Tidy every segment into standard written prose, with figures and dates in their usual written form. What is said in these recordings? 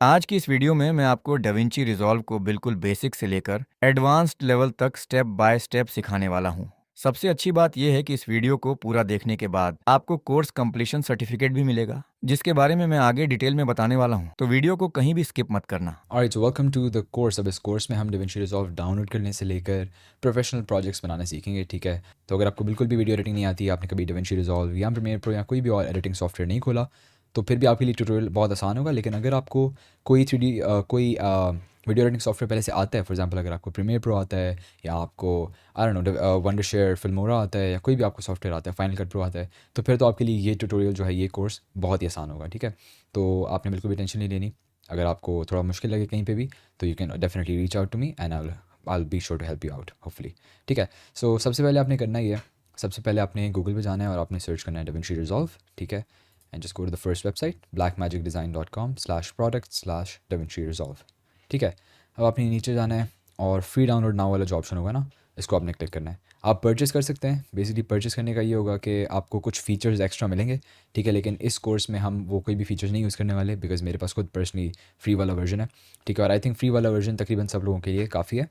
आज की इस वीडियो में मैं आपको डाविंची रिज़ॉल्व को बिल्कुल बेसिक से लेकर एडवांस्ड लेवल तक स्टेप बाय स्टेप सिखाने वाला हूँ। सबसे अच्छी बात यह है कि इस वीडियो को पूरा देखने के बाद आपको कोर्स कंप्लीशन सर्टिफिकेट भी मिलेगा, जिसके बारे में मैं आगे डिटेल में बताने वाला हूँ। तो वीडियो को कहीं भी स्किप मत करना। Alright, so welcome to the course. अब इस कोर्स में हम DaVinci रिजॉल्व डाउनलोड करने से लेकर प्रोफेशनल प्रोजेक्ट्स बनाना सीखेंगे, ठीक है। तो अगर आपको बिल्कुल भी वीडियो एडिटिंग नहीं आती, आपने कभी DaVinci रिजॉल्व या प्रीमियर प्रो या कोई भी और एडिटिंग सॉफ्टवेयर नहीं खोला, तो फिर भी आपके लिए ट्यूटोरियल बहुत आसान होगा। लेकिन अगर आपको कोई 3D कोई वीडियो एडिटिंग सॉफ्टवेयर पहले से आता है, फॉर एग्जांपल अगर आपको प्रीमियर प्रो आता है या आपको I don't know Wondershare Filmora आता है या कोई भी आपको सॉफ्टवेयर आता है, फाइनल कट प्रो आता है, तो फिर तो आपके लिए ये ट्यूटोरियल जो है, ये कोर्स बहुत ही आसान होगा, ठीक है। तो आपने बिल्कुल भी टेंशन नहीं लेनी। अगर आपको थोड़ा मुश्किल लगे कहीं पे भी, तो you can definitely reach out to me and I be sure to help you out hopefully, ठीक है। सो सबसे पहले आपने करना ही है, सबसे पहले आपने गूगल पे जाना है और आपने सर्च करना है DaVinci रिजॉल्व, ठीक है। And just go to the first website blackmagicdesign.com/products/DaVinci resolve, ठीक है। अब आपने नीचे जाना है और फ्री डाउनलोड नाउ वाला जो ऑप्शन होगा ना, इसको आपने क्लिक करना है। आप परचेस कर सकते हैं। बेसिकली परचेस करने का ये होगा कि आपको कुछ फीचर्स एक्स्ट्रा मिलेंगे, ठीक है। लेकिन इस कोर्स में हम वो कोई भी फीचर्स नहीं यूज़ करने वाले, बिकॉज मेरे पास खुद पर्सनली फ्री वाला वर्जन है, ठीक है। और आई थिंक फ्री वाला वर्जन तकरीबन सब लोगों के लिए काफ़ी है।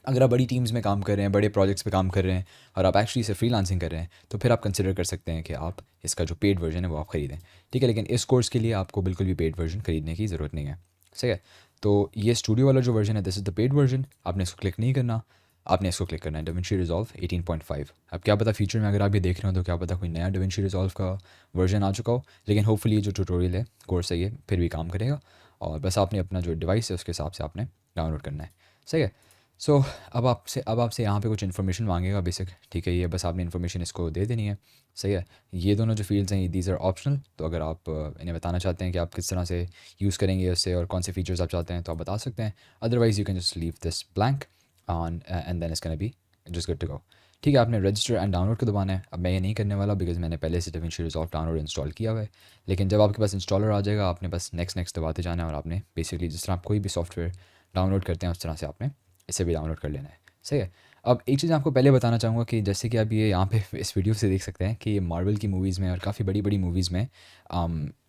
अगर आप बड़ी टीम्स में काम कर रहे हैं, बड़े प्रोजेक्ट्स पे काम कर रहे हैं और आप एक्चुअली इसे फ्रीलांसिंग कर रहे हैं, तो फिर आप कंसिडर कर सकते हैं कि आप इसका जो पेड वर्जन है वो आप ख़रीदें, ठीक है। लेकिन इस कोर्स के लिए आपको बिल्कुल भी पेड वर्जन ख़रीदने की ज़रूरत नहीं है, सही है। तो ये स्टूडियो वाला जो वर्जन है, this is the paid version. आपने इसको क्लिक नहीं करना, आपने इसको क्लिक करना है DaVinci रिजॉल्व 18.5। अब क्या पता फ्यूचर में अगर आप ये देख रहे हो तो क्या पता कोई नया DaVinci रिजॉल्व का वर्जन आ चुका हो, लेकिन होपफुली ये जो ट्यूटोरियल है, कोर्स है, ये फिर भी काम करेगा। और बस आपने अपना जो डिवाइस है उसके हिसाब से आपने डाउनलोड करना है, सही है। सो अब आपसे यहाँ पे कुछ इन्फॉर्मेशन मांगेगा बेसिक, ठीक है। ये बस आपने इन्फॉर्मेशन इसको दे देनी है, सही है। ये दोनों जो फील्ड्स हैं, दीज आर ऑप्शनल। तो अगर आप इन्हें बताना चाहते हैं कि आप किस तरह से यूज़ करेंगे उससे और कौन से फीचर्स आप चाहते हैं, तो आप बता सकते हैं। Otherwise you can just leave this blank on and then it's gonna be just good to go, ठीक है। आपने रजिस्टर एंड डाउनलोड को दबाना है। अब मैं ये नहीं करने वाला बिकॉज मैंने पहले से DaVinci रिजॉल्व डाउनलोड इंस्टॉल किया हुआ है। लेकिन जब आपके पास इंस्टॉलर आ जाएगा, आपने बस नेक्स्ट नेक्स्ट दबाते जाना है और आपने बेसिकली जिस तरह आप कोई भी सॉफ्टवेयर डाउनलोड करते हैं उस तरह से आपने इसे भी डाउनलोड कर लेना है, सही है। अब एक चीज़ आपको पहले बताना चाहूँगा कि जैसे कि आप ये यहाँ पे इस वीडियो से देख सकते हैं कि ये मार्वल की मूवीज़ में और काफ़ी बड़ी बड़ी मूवीज़ में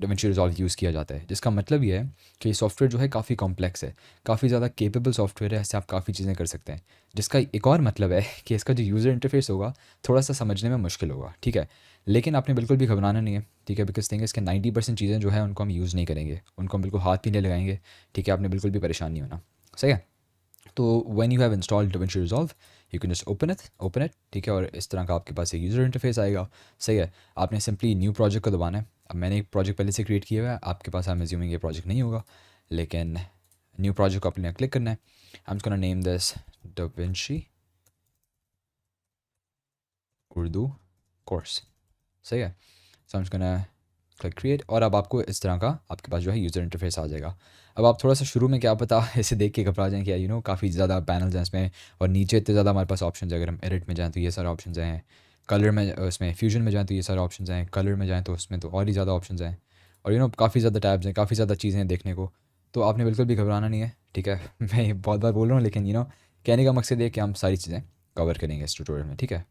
DaVinci रिजॉल्व यूज़ किया जाता है, जिसका मतलब ये है कि ये सॉफ्टवेयर जो है काफ़ी कॉम्प्लेक्स है, काफ़ी ज़्यादा केपेबल सॉफ्टवेयर है। इससे आप काफ़ी चीज़ें कर सकते हैं, जिसका एक और मतलब है कि इसका जो यूज़र इंटरफेस होगा थोड़ा सा समझने में मुश्किल होगा, ठीक है। लेकिन आपने बिल्कुल भी घबराना नहीं है, ठीक है। बिकॉज थिंग इसके 90% चीज़ें जो है उनको हम यूज़ नहीं करेंगे, उनको हम बिल्कुल हाथ भी नहीं लगाएंगे, ठीक है। आपने बिल्कुल भी परेशान नहीं होना, सही है। तो when you have installed DaVinci resolve, you can just open it, ठीक है। और इस तरह का आपके पास एक यूज़र इंटरफेस आएगा, सही है। आपने सिंपली न्यू प्रोजेक्ट को दबाना है। अब मैंने एक प्रोजेक्ट पहले से क्रिएट किया हुआ है, आपके पास आई एम अज्यूमिंग ये प्रोजेक्ट नहीं होगा, लेकिन न्यू प्रोजेक्ट को अपने क्लिक करना है। I am gonna name this DaVinci Urdu course, सही है। So I am gonna click create और अब आपको इस तरह का आपके पास जो है यूज़र इंटरफेस आ जाएगा। अब आप थोड़ा सा शुरू में क्या पता इसे देख के घबरा जाएँ कि काफ़ी ज़्यादा पैनल्स हैं इसमें और नीचे इतने ज़्यादा हमारे पास ऑप्शन है। अगर हम एडिट में जाएँ तो ये सारे ऑप्शन हैं, कलर में उसमें फ्यूजन में जाएँ तो ये सारे ऑप्शन हैं, कलर में जाएँ तो उसमें तो और ही ज़्यादा ऑप्शन हैं, और काफ़ी ज़्यादा टैब्स हैं, काफ़ी ज़्यादा चीज़ें हैं देखने को। तो आपने बिल्कुल भी घबराना नहीं है, ठीक है। मैं ये बहुत बार बोल रहा हूँ, लेकिन कहने का मकसद ये है कि हम सारी चीज़ें कवर करेंगे इस ट्यूटोरियल में, ठीक है।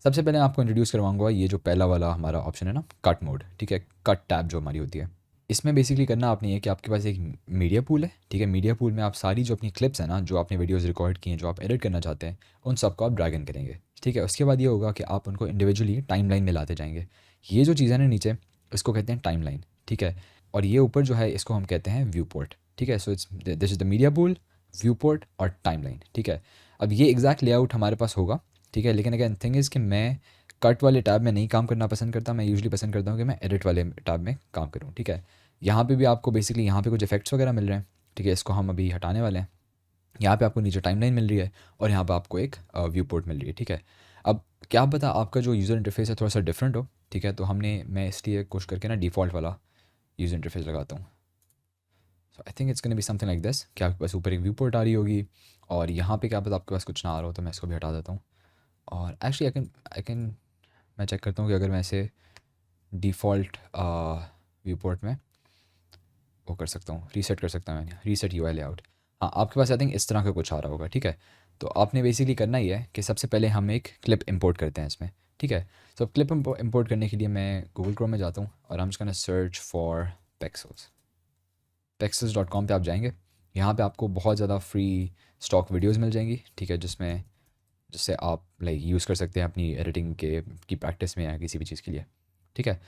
सबसे पहले आपको इंट्रोड्यूस करवाऊंगा ये जो पहला वाला हमारा ऑप्शन है ना, कट मोड, ठीक है। कट टैब जो हमारी होती है, इसमें बेसिकली करना आपने ये कि आपके पास एक मीडिया पूल है, ठीक है। मीडिया पूल में आप सारी जो अपनी क्लिप्स हैं ना, जो आपने वीडियोस रिकॉर्ड की हैं, जो आप एडिट करना चाहते हैं, उन सबको आप ड्रैग इन करेंगे, ठीक है। उसके बाद ये होगा कि आप उनको इंडिविजुअली टाइमलाइन में लाते जाएंगे। ये जो चीज़ है ना नीचे, इसको कहते हैं टाइमलाइन, ठीक है। और ये ऊपर जो है इसको हम कहते हैं व्यू पोर्ट, ठीक है। So it's this is the media pool, view port और टाइमलाइन, ठीक है। अब ये एग्जैक्ट लेआउट हमारे पास होगा, ठीक है। लेकिन अगेन थिंग इज़ कि मैं कट वाले टैब में नहीं काम करना पसंद करता। मैं यूजुअली पसंद करता हूँ कि मैं एडिट वाले टैब में काम करूँ, ठीक है। यहाँ पे भी आपको बेसिकली यहाँ पे कुछ इफेक्ट्स वगैरह मिल रहे हैं, ठीक है। इसको हम अभी हटाने वाले हैं। यहाँ पे आपको नीचे टाइमलाइन मिल रही है और यहाँ पे आपको एक व्यू पोर्ट मिल रही है, ठीक है। अब क्या पता आपका जो यूज़र इंटरफेस है थोड़ा सा डिफरेंट हो, ठीक है। तो मैं इसलिए कोशिश करके ना डिफ़ॉल्ट वाला यूज़र इंटरफेस लगाता हूँ। So I think it's gonna be something like this कि आपके पास ऊपर एक व्यू पोर्ट आ रही होगी और यहाँ पे क्या पता आपके पास कुछ ना आ रहा हो, तो मैं इसको भी हटा देता हूँ। और एक्चुअली आई कैन मैं चेक करता हूँ कि अगर मैं इसे डिफ़ॉल्ट व्यू पोर्ट में वो कर सकता हूँ, रीसेट कर सकता हूँ, रीसेट यूआई लेआउट। हाँ, आपके पास आई थिंक इस तरह का कुछ आ रहा होगा, ठीक है। तो आपने बेसिकली करना ही है कि सबसे पहले हम एक क्लिप इंपोर्ट करते हैं इसमें, ठीक है। तो क्लिप इंपोर्ट करने के लिए मैं गूगल क्रोम में जाता हूँ और हम इसका सर्च फॉर पिक्सल्स, pexels.com पे आप जाएंगे, यहाँ पे आपको बहुत ज़्यादा फ्री स्टॉक वीडियोज़ मिल जाएंगी, ठीक है, जिससे आप लाइक यूज़ कर सकते हैं अपनी एडिटिंग की प्रैक्टिस में या किसी भी चीज़ के लिए, ठीक है।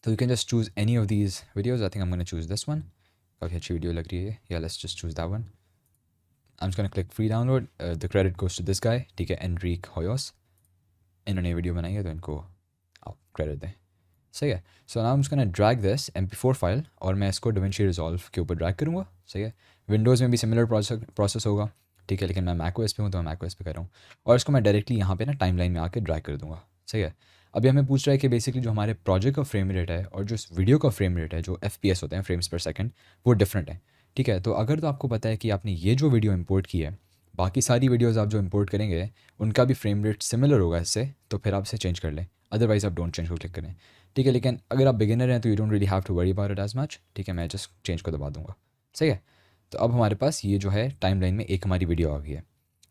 तो you can just choose any of these videos. I think I am gonna choose this one, काफ़ी अच्छी वीडियो लग रही है, या let's just choose that one. I am just gonna click free download, the credit goes to this guy, ठीक है, Anrich होयोस। इन्होंने video बनाई है तो इनको आप क्रेडिट दें, सही है। So now I am just gonna drag this MP4 file और मैं इसको DaVinci Resolve के ऊपर ड्रैग करूँगा, सही है। विंडोज़ में भी सिमिलर प्रोसेस होगा, ठीक है, लेकिन मैं macOS पे हूँ तो मैं macOS पे कर रहा हूँ, और इसको मैं डायरेक्टली यहाँ पे ना टाइमलाइन में आके ड्रैग कर दूँगा, सही है। अभी हमें पूछ रहा है कि बेसिकली जो हमारे प्रोजेक्ट का फ्रेम रेट है और जो इस वीडियो का फ्रेम रेट है, जो FPS होते हैं, फ्रेम्स पर सेकंड, वो डिफरेंट है, ठीक है। तो अगर तो आपको पता है कि आपने ये जो वीडियो इंपोर्ट की है, बाकी सारी वीडियोज़ आप जो इंपोर्ट करेंगे उनका भी फ्रेम रेट सिमिलर होगा इससे, तो फिर आप इसे चेंज कर लें, अदरवाइज़ आप डोंट चेंज को क्लिक करें, ठीक है। लेकिन अगर आप बिगिनर हैं तो you don't really have to worry about it as much, ठीक है, मैं जस्ट चेंज को दबा दूंगा, सही है। तो अब हमारे पास ये जो है टाइमलाइन में एक हमारी वीडियो आ गई है।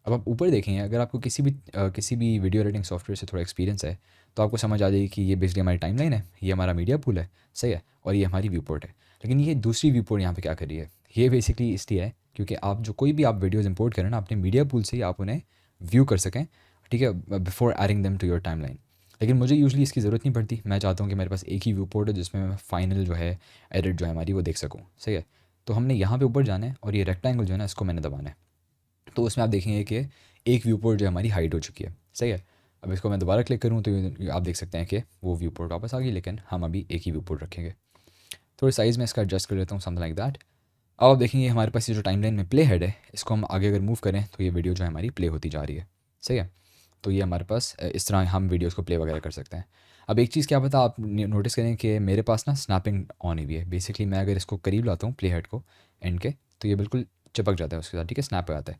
अब आप ऊपर देखेंगे, अगर आपको किसी भी वीडियो एडिटिंग सॉफ्टवेयर से थोड़ा एक्सपीरियंस है तो आपको समझ आ जाएगी कि ये बेसिकली हमारी टाइमलाइन है, ये हमारा मीडिया पूल है, सही है, और ये हमारी व्यू पोर्ट है। लेकिन ये दूसरी व्यू पोर्ट यहाँ पे क्या कर रही है, ये बेसिकली इसलिए है क्योंकि आप जो कोई भी आप वीडियोज़ इंपोर्ट करें ना, अपने मीडिया पूल से ही आप उन्हें व्यू कर सकें, ठीक है, before adding them to your timeline. लेकिन मुझे यूजुअली इसकी ज़रूरत नहीं पड़ती, मैं चाहता हूँ कि मेरे पास एक ही व्यू पोर्ट है जिसमें मैं फाइनल जो है एडिट जो है हमारी वो देख सकूँ, सही है। तो हमने यहाँ पे ऊपर जाना है और ये रेक्टेंगल जो है ना इसको मैंने दबाना है, तो उसमें आप देखेंगे कि एक व्यू पोर्ट जो है हमारी हाइड हो चुकी है, सही है। अब इसको मैं दोबारा क्लिक करूँ तो आप देख सकते हैं कि वो व्यू पोर्ट वापस आ गई, लेकिन हम अभी एक ही व्यू पोर्ट रखेंगे। थोड़ी साइज़ में इसका एडजस्ट कर लेता हूँ, समथिंग लाइक दैट। अब आप देखेंगे हमारे पास ये जो टाइमलाइन में प्ले हेड है, इसको हम आगे अगर मूव करें तो ये वीडियो जो है हमारी प्ले होती जा रही है, सही है। तो ये हमारे पास इस तरह हम वीडियोज़ को प्ले वगैरह कर सकते हैं। अब एक चीज़ क्या पता आप नोटिस करें कि मेरे पास ना स्नैपिंग ऑन हुई है, बेसिकली मैं अगर इसको करीब लाता हूँ प्ले हेड को एंड के, तो ये बिल्कुल चिपक जाता है उसके साथ, ठीक है, स्नैप हो जाता है।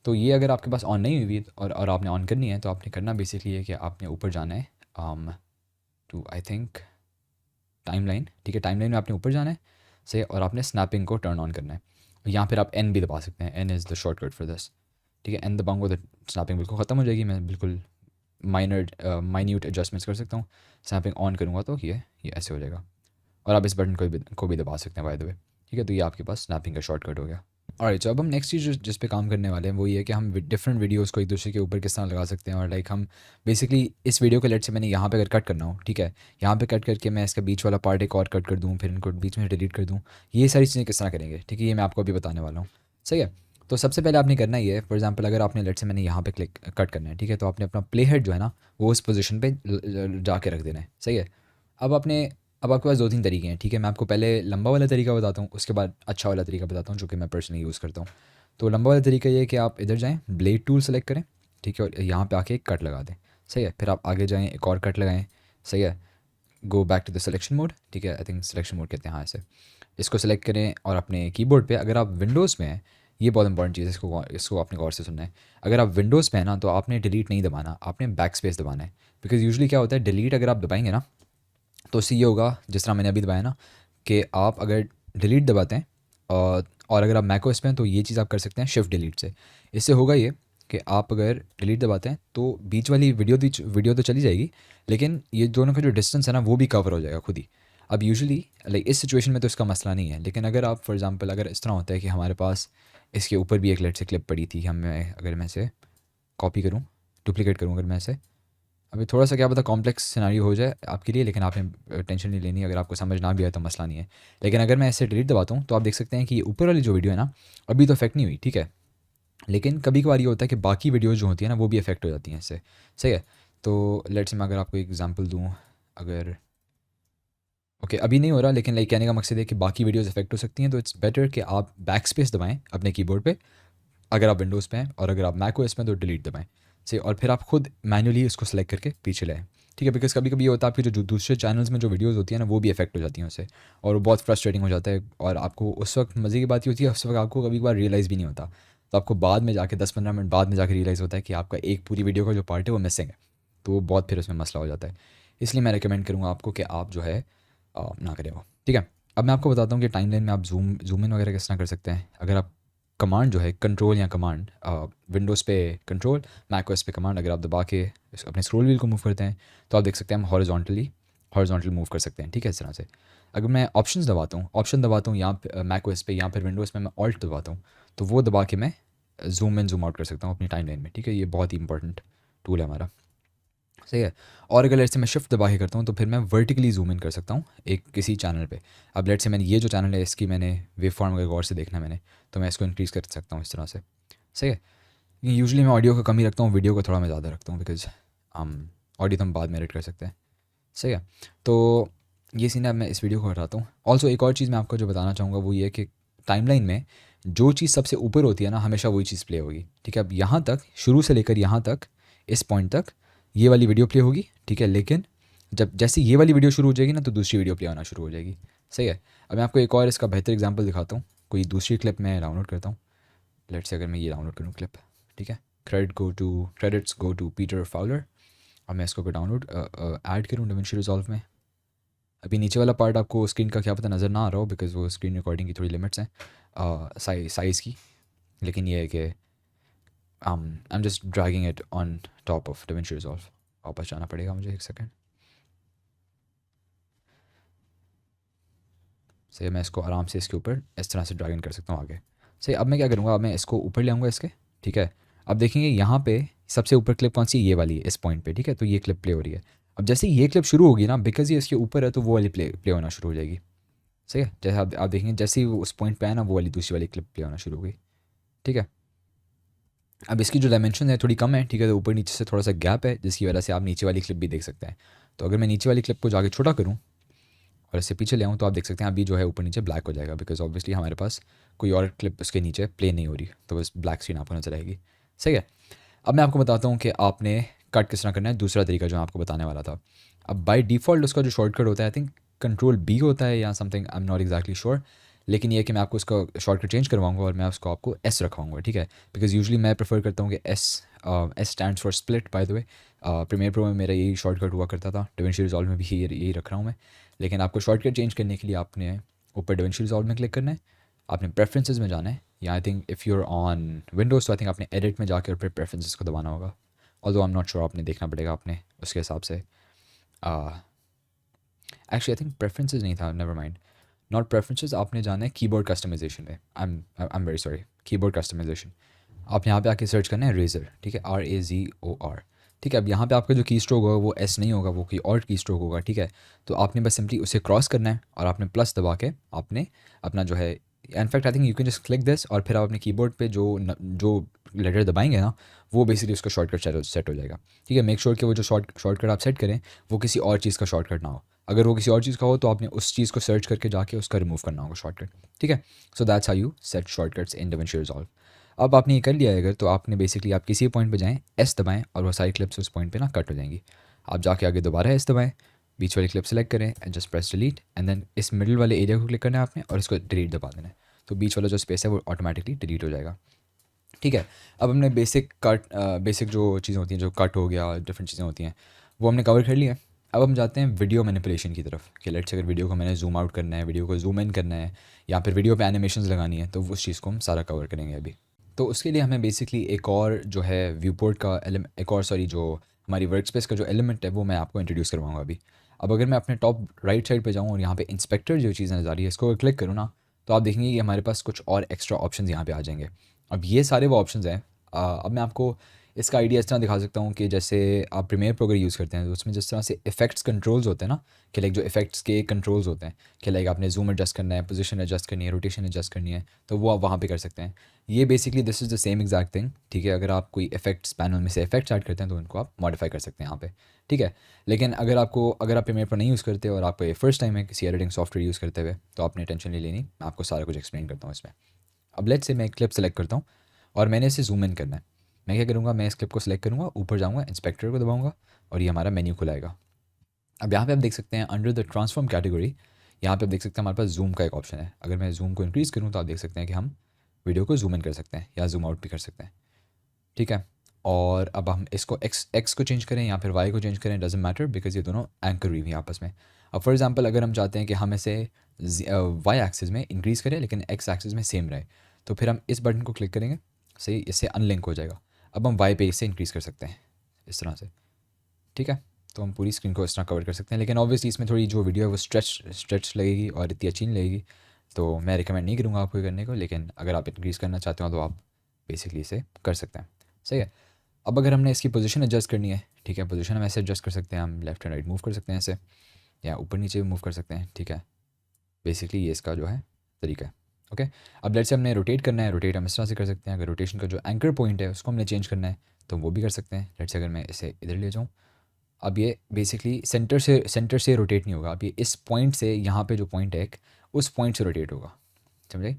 तो ये अगर आपके पास ऑन नहीं हुई और आपने ऑन करनी है तो आपने करना बेसिकली है कि आपने ऊपर जाना है टू आई थिंक टाइमलाइन, ठीक है, टाइमलाइन में आपने ऊपर जाना है, सही, और आपने स्नैपिंग को टर्न ऑन करना है। यहाँ फिर आप N भी दबा सकते हैं, N is the shortcut for this, ठीक है। N दबाऊंगा तो स्नैपिंग बिल्कुल ख़त्म हो जाएगी, मैं बिल्कुल माइन्यूट एडजस्टमेंट्स कर सकता हूँ। स्नैपिंग ऑन करूँगा तो ये ऐसे हो जाएगा, और आप इस बटन को भी दबा सकते हैं बाय द वे, ठीक है। तो ये आपके पास स्नैपिंग का शॉर्टकट हो गया। और तो अब हम नेक्स्ट चीज़ जिस पे काम करने वाले हैं वो ये है कि हम डिफरेंट वीडियोस को एक दूसरे के ऊपर किस तरह लगा सकते हैं, और लाइक हम बेसिकली इस वीडियो को लेट से मैंने यहाँ पे अगर कट करना हो, ठीक है, यहाँ पे कट करके मैं इसका बीच वाला पार्ट एक और कट कर दूँ, फिर इनको बीच में डिलीट कर दूँ, ये सारी चीज़ें किस तरह करेंगे, ठीक है, ये मैं आपको अभी बताने वाला हूँ, सही है। तो सबसे पहले आपने करना ये है, फॉर एग्जाम्पल अगर आपने लेट से मैंने यहाँ पे क्लिक कट करना है, ठीक है, तो आपने अपना प्ले हेड जो है ना वो उस पोजीशन पे जाके रख देना है, सही है। अब आपके पास दो तीन तरीके हैं, ठीक है, मैं आपको पहले लंबा वाला तरीका बताता हूँ, उसके बाद अच्छा वाला तरीका बताता हूँ जो कि मैं पर्सनली यूज़ करता हूँ। तो लंबा वाला तरीका ये है कि आप इधर जाएँ, ब्लेड टूल सेलेक्ट करें, ठीक है, और यहाँ पे आके एक कट लगा दें, सही है। फिर आप आगे जाएँ, एक और कट लगाएं, सही है। Go back to the selection mode, ठीक है, आई थिंक सिलेक्शन मोड कहते हैं, हाँ, ऐसे इसको सेलेक्ट करें और अपने कीबोर्ड पे, अगर आप विंडोज़ में हैं, ये बहुत इंपॉर्टेंट चीज़ है, इसको आपने गौर से सुनना है। अगर आप विंडोज़ में हैं ना तो आपने डिलीट नहीं दबाना, आपने बैक स्पेस दबाना है, बिकॉज यूजुअली क्या होता है डिलीट अगर आप दबाएंगे ना तो उससे ये होगा, जिस तरह मैंने अभी दबाया ना, कि आप अगर डिलीट दबाते हैं और अगर आप मैकओएस पे हैं तो ये चीज़ आप कर सकते हैं शिफ्ट डिलीट से। इससे होगा ये कि आप अगर डिलीट दबाते हैं तो बीच वाली वीडियो तो चली जाएगी, लेकिन ये दोनों का जो डिस्टेंस है ना वो भी कवर हो जाएगा खुद ही। अब यूजुअली लाइक इस सिचुएशन में तो इसका मसला नहीं है, लेकिन अगर आप फॉर एग्जांपल अगर इस तरह होता है कि हमारे पास इसके ऊपर भी एक लेट से क्लिप पड़ी थी, अगर मैं इसे कॉपी करूँ, डुप्लीकेट करूँ, अगर मैं इसे, अभी थोड़ा सा क्या पता कॉम्प्लेक्स सिनेरियो हो जाए आपके लिए, लेकिन आपने टेंशन नहीं लेनी, अगर आपको समझ ना भी आए तो मसला नहीं है। लेकिन अगर मैं ऐसे डिलीट दबाता हूँ तो आप देख सकते हैं कि ये ऊपर वाली जो वीडियो है ना अभी तो इफेक्ट नहीं हुई, ठीक है, लेकिन कभी कभार ये होता है कि बाकी वीडियोज़ जो होती है ना वो भी इफेक्ट हो जाती हैं इससे, सही है। तो लेट्स मैं अगर आपको एक एग्जांपल दूँ, अगर ओके अभी नहीं हो रहा, लेकिन लाइक कहने का मकसद है कि बाकी वीडियोज़ इफेक्ट हो सकती हैं, तो इट्स बेटर कि आप बैक स्पेस दबाएँ अपने कीबोर्ड पे अगर आप विंडोज़ पे हैं, और अगर आप मैकओएस में तो डिलीट दबाएं, सही, और फिर आप खुद मैनुअली उसको सेलेक्ट करके पीछे लाएं, ठीक है, बिकॉज कभी कभी ये होता है आपकी जो दूसरे चैनल्स में जो वीडियोस होती है ना वो भी इफेक्ट हो जाती हैं उससे, और वो बहुत फ्रस्ट्रेटिंग हो जाता है, और आपको उस वक्त मज़े की बात ये होती है उस वक्त आपको कभी कभार रियलाइज़ भी नहीं होता, तो आपको बाद में जाके 10-15 मिनट बाद में जाकर रियलाइज़ होता है कि आपका एक पूरी वीडियो का जो पार्ट है वो मिसिंग है, तो वो बहुत फिर उसमें मसला हो जाता है। इसलिए मैं रिकमेंड करूँगा आपको कि आप जो है ना करें वो, ठीक है। अब मैं आपको बताता हूँ कि टाइमलाइन में आप जूम इन वगैरह किस तरह कर सकते हैं। अगर आप कमांड जो है कंट्रोल या कमांड विंडोज़ पे कंट्रोल, मैकओएस पे कमांड, अगर आप दबा के अपने स्क्रॉल व्हील को मूव करते हैं तो आप देख सकते हैं हम हॉरिजॉन्टल मूव कर सकते हैं, ठीक है, इस तरह से। अगर मैं ऑप्शन दबाता हूँ या मैक ओएस पे या फिर विंडोज़ में मैं ऑल्ट दबाता हूँ, तो वो दबा के मैं ज़ूम इन ज़ूम आउट कर सकता हूँ अपनी टाइमलाइन में, ठीक है। ये बहुत ही इंपॉर्टेंट टूल है हमारा, सही है। और अगर लेट्स से मैं शिफ्ट दबा के करता हूँ तो फिर मैं वर्टिकली ज़ूम इन कर सकता हूँ एक किसी चैनल पे। अब लेट्स से मैंने ये जो चैनल है इसकी मैंने वेव फॉर्म अगर गौर से देखना है मैंने, तो मैं इसको इंक्रीज़ कर सकता हूँ इस तरह से, सही है। यूजुअली मैं ऑडियो को कम ही रखता हूँ, वीडियो को थोड़ा मैं ज़्यादा रखता हूँ, बिकॉज ऑडियो तो हम बाद में एडिट कर सकते हैं, सही है। तो ये सीन है, मैं इस वीडियो को हटाता हूँ। ऑल्सो एक और चीज़ मैं आपको जो बताना चाहूँगा वो ये है कि टाइमलाइन में जो चीज़ सबसे ऊपर होती है ना, हमेशा वही चीज़ प्ले होगी, ठीक है। अब यहाँ तक, शुरू से लेकर यहाँ तक, इस पॉइंट तक ये वाली वीडियो प्ले होगी, ठीक है। लेकिन जब जैसे ये वाली वीडियो शुरू हो जाएगी ना, तो दूसरी वीडियो प्ले होना शुरू हो जाएगी, सही है। अब मैं आपको एक और इसका बेहतर एग्जांपल दिखाता हूँ। कोई दूसरी क्लिप मैं डाउनलोड करता हूँ। लेट्स से अगर मैं ये डाउनलोड करूँ क्लिप, ठीक है। Credits go to Peter Fowler. और मैं इसको डाउनलोड ऐड करूँ DaVinci Resolve में। अभी नीचे वाला पार्ट आपको स्क्रीन का क्या पता नज़र ना आ रहा हो, बिकॉज वो स्क्रीन रिकॉर्डिंग की थोड़ी लिमिट्स हैं साइज़ की। लेकिन ये है कि आई am just dragging it on top of DaVinci Resolve। वापस जाना पड़ेगा मुझे, एक सेकेंड। सही, मैं इसको आराम से इसके ऊपर इस तरह से ड्रैग इन कर सकता हूँ आगे। सही, अब मैं क्या करूँगा, अब मैं इसको ऊपर ले आऊँगा इसके, ठीक है। अब देखेंगे यहाँ पे सबसे ऊपर क्लिप कौन सी, ये वाली है इस पॉइंट पे, ठीक है। तो ये क्लिप प्ले हो रही है। अब जैसे ये क्लिप शुरू होगी ना, बिकॉज ये इसके ऊपर है, तो वो वाली प्ले होना शुरू हो जाएगी, सही है। जैसे आप देखेंगे जैसे ही वो उस पॉइंट पे है ना, वो वाली दूसरी वाली क्लिप प्ले होना शुरू हो गई, ठीक है। अब इसकी जो डायमेंशन है थोड़ी कम है, ठीक है। तो ऊपर नीचे से थोड़ा सा गैप है, जिसकी वजह से आप नीचे वाली क्लिप भी देख सकते हैं। तो अगर मैं नीचे वाली क्लिप को जाके छोटा करूँ और इससे पीछे ले आऊँ, तो आप देख सकते हैं अभी जो है ऊपर नीचे ब्लैक हो जाएगा, बिकॉज ऑब्वियसली हमारे पास कोई और क्लिप उसके नीचे प्ले नहीं हो रही, तो बस ब्लैक स्क्रीन आपको नजर आएगी, सही है। अब मैं आपको बताता हूँ कि आपने कट किस तरह करना है, दूसरा तरीका जो मैं आपको बताने वाला था। अब बाय डिफ़ॉल्ट उसका जो शॉर्टकट होता है, आई थिंक कंट्रोल बी होता है या something, I am not exactly sure. लेकिन ये है कि मैं आपको उसका शॉर्टकट चेंज करवाऊंगा और मैं उसको आपको एस रखवाऊंगा, ठीक है। बिकॉज यूजुअली मैं प्रेफर करता हूँ कि S stands for split, by the way. Premiere Pro में मेरा यही शॉर्टकट हुआ करता था, DaVinci Resolve में भी यही रख रहा हूँ मैं। लेकिन आपको शॉर्टकट चेंज करने के लिए आपने ऊपर DaVinci Resolve में क्लिक करना है, आपने प्रेफरेंसेस में जाना है, या I think if you're on Windows तो आई थिंक आपने एडिट में जाकर फिर प्रेफरेंसेस को दबाना होगा। Although I am not sure, आपने देखना पड़ेगा आपने उसके हिसाब से। एक्चुअली आई थिंक प्रेफरेंसेस नहीं था, नेवर माइंड, नॉट प्रेफरेंसेस। आपने जाना है कीबोर्ड कस्टमाइजेशन में। I am very sorry, keyboard customization. आप यहाँ पे आके सर्च करना है रेजर, ठीक है, RAZOR, ठीक है। अब यहाँ पे आपका जो की स्ट्रोक होगा वो एस नहीं होगा, वो कोई और की स्ट्रोक होगा, ठीक है। तो आपने बस सिंपली उसे क्रॉस करना है और आपने प्लस दबा के आपने अपना जो है, in fact I think you can just click this, और फिर आप अपने कीबोर्ड पे जो लेटर दबाएंगे ना, वो बेसिकली उसका शॉर्टकट सेट हो जाएगा, ठीक है। मेक श्योर कि वो जो शॉर्टकट आप सेट करें वो किसी और चीज़ का शॉर्टकट ना हो। अगर वो किसी और चीज़ का हो तो आपने उस चीज़ को सर्च करके जाके उसका रिमूव करना होगा शॉर्टकट, ठीक है। So that's how you set shortcuts in DaVinci Resolve। अब आपने ये कर लिया है अगर, तो आपने बेसिकली आप किसी पॉइंट पे जाएं, एस दबाएं, और वो सारी क्लिप्स उस पॉइंट पे ना कट हो जाएंगी। आप जाके आगे दोबारा एस दबाएं, बीच वाली क्लिप सेलेक्ट करें and just press delete, and then इस मिडिल वाले एरिया को क्लिक करना है आपने और इसको डिलीट दबा देना है। तो बीच वाला जो स्पेस है वो ऑटोमेटिकली डिलीट हो जाएगा, ठीक है। अब हमने बेसिक जो चीज़ें होती हैं, जो कट हो गया, डिफरेंट चीज़ें होती हैं, वो हमने कवर कर लिया है। अब हम जाते हैं वीडियो मैनिपुलेशन की तरफ, कि लेट्स अगर वीडियो को मैंने जूम आउट करना है, वीडियो को जूम इन करना है, या फिर वीडियो पे एनिमेशंस लगानी है, तो उस चीज़ को हम सारा कवर करेंगे अभी। तो उसके लिए हमें बेसिकली एक और जो है व्यू पोर्ट का एक और सॉरी जो हमारी वर्क स्पेस का जो एलिमेंट है वो मैं आपको इंट्रोड्यूस करवाऊंगा अभी। अब अगर मैं अपने टॉप राइट साइड पे जाऊँ और यहाँ पे इंस्पेक्टर जो चीज़ नज़र आ रही है, इसको क्लिक करूँ ना, तो आप देखेंगे कि हमारे पास कुछ और एक्स्ट्रा ऑप्शंस यहाँ पे आ जाएंगे। अब ये सारे वो ऑप्शंस हैं। अब मैं आपको इसका आइडिया इस तरह दिखा सकता हूँ कि जैसे आप प्रीमियर प्रो अगर यूज़ करते हैं तो उसमें जिस तरह से इफेक्ट्स कंट्रोल्स होते हैं ना, कि लाइक जो इफेक्ट्स के कंट्रोल्स होते हैं, कि लाइक आपने जूम एडजस्ट करना है, पोजीशन एडजस्ट करनी है, रोटेशन एडजस्ट करनी है, तो वो आप वहाँ पे कर सकते हैं। ये basically this is the same exact thing, ठीक है। अगर आप कोई इफेक्ट्स पैनल में से इफेक्ट्स ऐड करते हैं तो उनको आप मॉडिफाई कर सकते हैं यहाँ पे, ठीक है। लेकिन अगर आप प्रीमियर प्रो नहीं यूज़ करते और आपको ये फर्स्ट टाइम है किसी एडिटिंग सॉफ्टवेयर यूज़ करते हुए, तो आपने टेंशन नहीं लेनी, मैं आपको सारा कुछ एक्सप्लेन करता हूँ इसमें। अब लेट्स से मैं एक क्लिप सेलेक्ट करता हूँ और मैंने इसे जूम इन करना है। मैं क्या करूँगा, मैं इस क्लिप को सिलेक्ट करूँगा, ऊपर जाऊँगा, इंस्पेक्टर को दबाऊँगा और ये हमारा मेन्यू खुलाएगा। अब यहाँ पे आप देख सकते हैं अंडर द ट्रांसफॉर्म कैटेगरी, यहाँ पे आप देख सकते हैं हमारे पास जूम का एक ऑप्शन है। अगर मैं जूम को इंक्रीज़ करूँ तो आप देख सकते हैं कि हम वीडियो को जूम इन कर सकते हैं या जूम आउट भी कर सकते हैं, ठीक है। और अब हम इसको एक्स को चेंज करें या फिर वाई को चेंज करें, डजेंट मैटर, बिकॉज ये दोनों एंकर हुई हैं आपस में। अब फॉर एग्जांपल अगर हम चाहते हैं कि हम इसे वाई एक्सिस में इंक्रीज़ करें लेकिन एक्स एक्सिस में सेम रहे, तो फिर हम इस बटन को क्लिक करेंगे, सही, इससे अनलिंक हो जाएगा। अब हम वाई पे इसे इंक्रीज़ कर सकते हैं इस तरह से, ठीक है। तो हम पूरी स्क्रीन को इस तरह कवर कर सकते हैं। लेकिन ऑब्वियसली इसमें थोड़ी जो वीडियो है वो स्ट्रेच लगेगी और इतनी अच्छी नहीं लगेगी, तो मैं रिकमेंड नहीं करूँगा आपको ये करने को। लेकिन अगर आप इंक्रीज़ करना चाहते हो तो आप बेसिकली इसे कर सकते हैं। सही है। अब अगर हमने इसकी पोजीशन एडजस्ट करनी है, ठीक है, पोजीशन हम ऐसे एडजस्ट कर सकते हैं, हम लेफ्ट एंड राइट मूव कर सकते हैं ऐसे, या ऊपर नीचे भी मूव कर सकते हैं, ठीक है। बेसिकली ये इसका जो है तरीका है। ओके, अब लेट्स से हमने रोटेट करना है, रोटेट हम इस तरह से कर सकते हैं। अगर रोटेशन का जो एंकर पॉइंट है उसको हमने चेंज करना है तो वो भी कर सकते हैं। लेट्स से अगर मैं इसे इधर ले जाऊँ, अब ये बेसिकली सेंटर से रोटेट नहीं होगा। अब ये इस पॉइंट से, यहाँ पे जो पॉइंट है एक, उस पॉइंट से रोटेट होगा, समझे।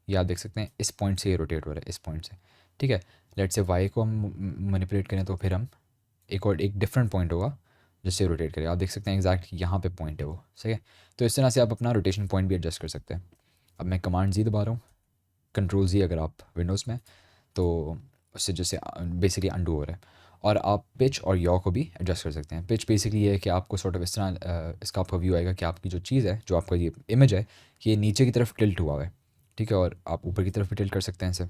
ये आप देख सकते हैं इस पॉइंट से ये रोटेट हो रहा है, इस पॉइंट से, ठीक है। लेट्स से वाई को हम मैनिपुलेट करें तो फिर हम एक डिफरेंट पॉइंट होगा जिससे रोटेट करें। आप देख सकते हैं एग्जैक्ट यहाँ पे पॉइंट है वो, सही है। तो इस तरह से आप अपना रोटेशन पॉइंट भी एडजस्ट कर सकते हैं। अब मैं कमांड जी दबा रहा हूँ, कंट्रोल जी अगर आप विंडोज़ में, तो उससे जैसे बेसिकली अंडू हो रहा है। और आप पिच और यॉ को भी एडजस्ट कर सकते हैं। पिच बेसिकली ये है कि आपको सॉर्ट ऑफ इस तरह इसका आपका व्यू आएगा कि आपकी जो चीज़ है, जो आपका ये इमेज है, कि ये नीचे की तरफ टिल्ट हुआ है, ठीक है, और आप ऊपर की तरफ भी टिल्ट कर सकते हैं इसे।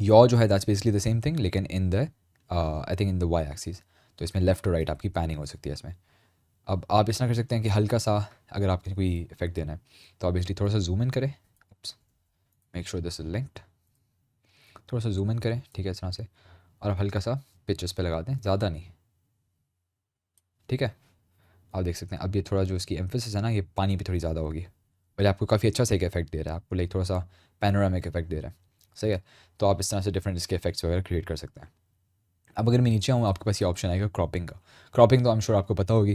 यॉ जो है that's basically the same thing, लेकिन in the I think in the Y axis. तो इसमें लेफ्ट और राइट आपकी पैनिंग हो सकती है इसमें। अब आप इस तरह कर सकते हैं कि हल्का सा अगर आपको कोई इफेक्ट देना है तो आप बेसिकली थोड़ा सा जूम इन करें, make sure this is linked, थोड़ा सा जूम इन करें, ठीक है, इस तरह से, और आप हल्का सा पिच पे लगा दें, ज़्यादा नहीं, ठीक है। आप देख सकते हैं अब ये थोड़ा जो इसकी एम्फेसिस है ना, ये पानी पे थोड़ी ज़्यादा होगी, और ये आपको काफ़ी अच्छा सा एक इफेक्ट दे रहा है, आपको लाइक थोड़ा सा पैनोरामिक इफेक्ट दे रहा है, सही है। तो आप इस तरह से डिफरेंट इसके इफेक्ट्स वगैरह क्रिएट कर सकते हैं। अब अगर मैं नीचे आऊँ, आपके पास ये ऑप्शन आएगा क्रॉपिंग का। क्रॉपिंग तो आई एम श्योर आपको पता होगी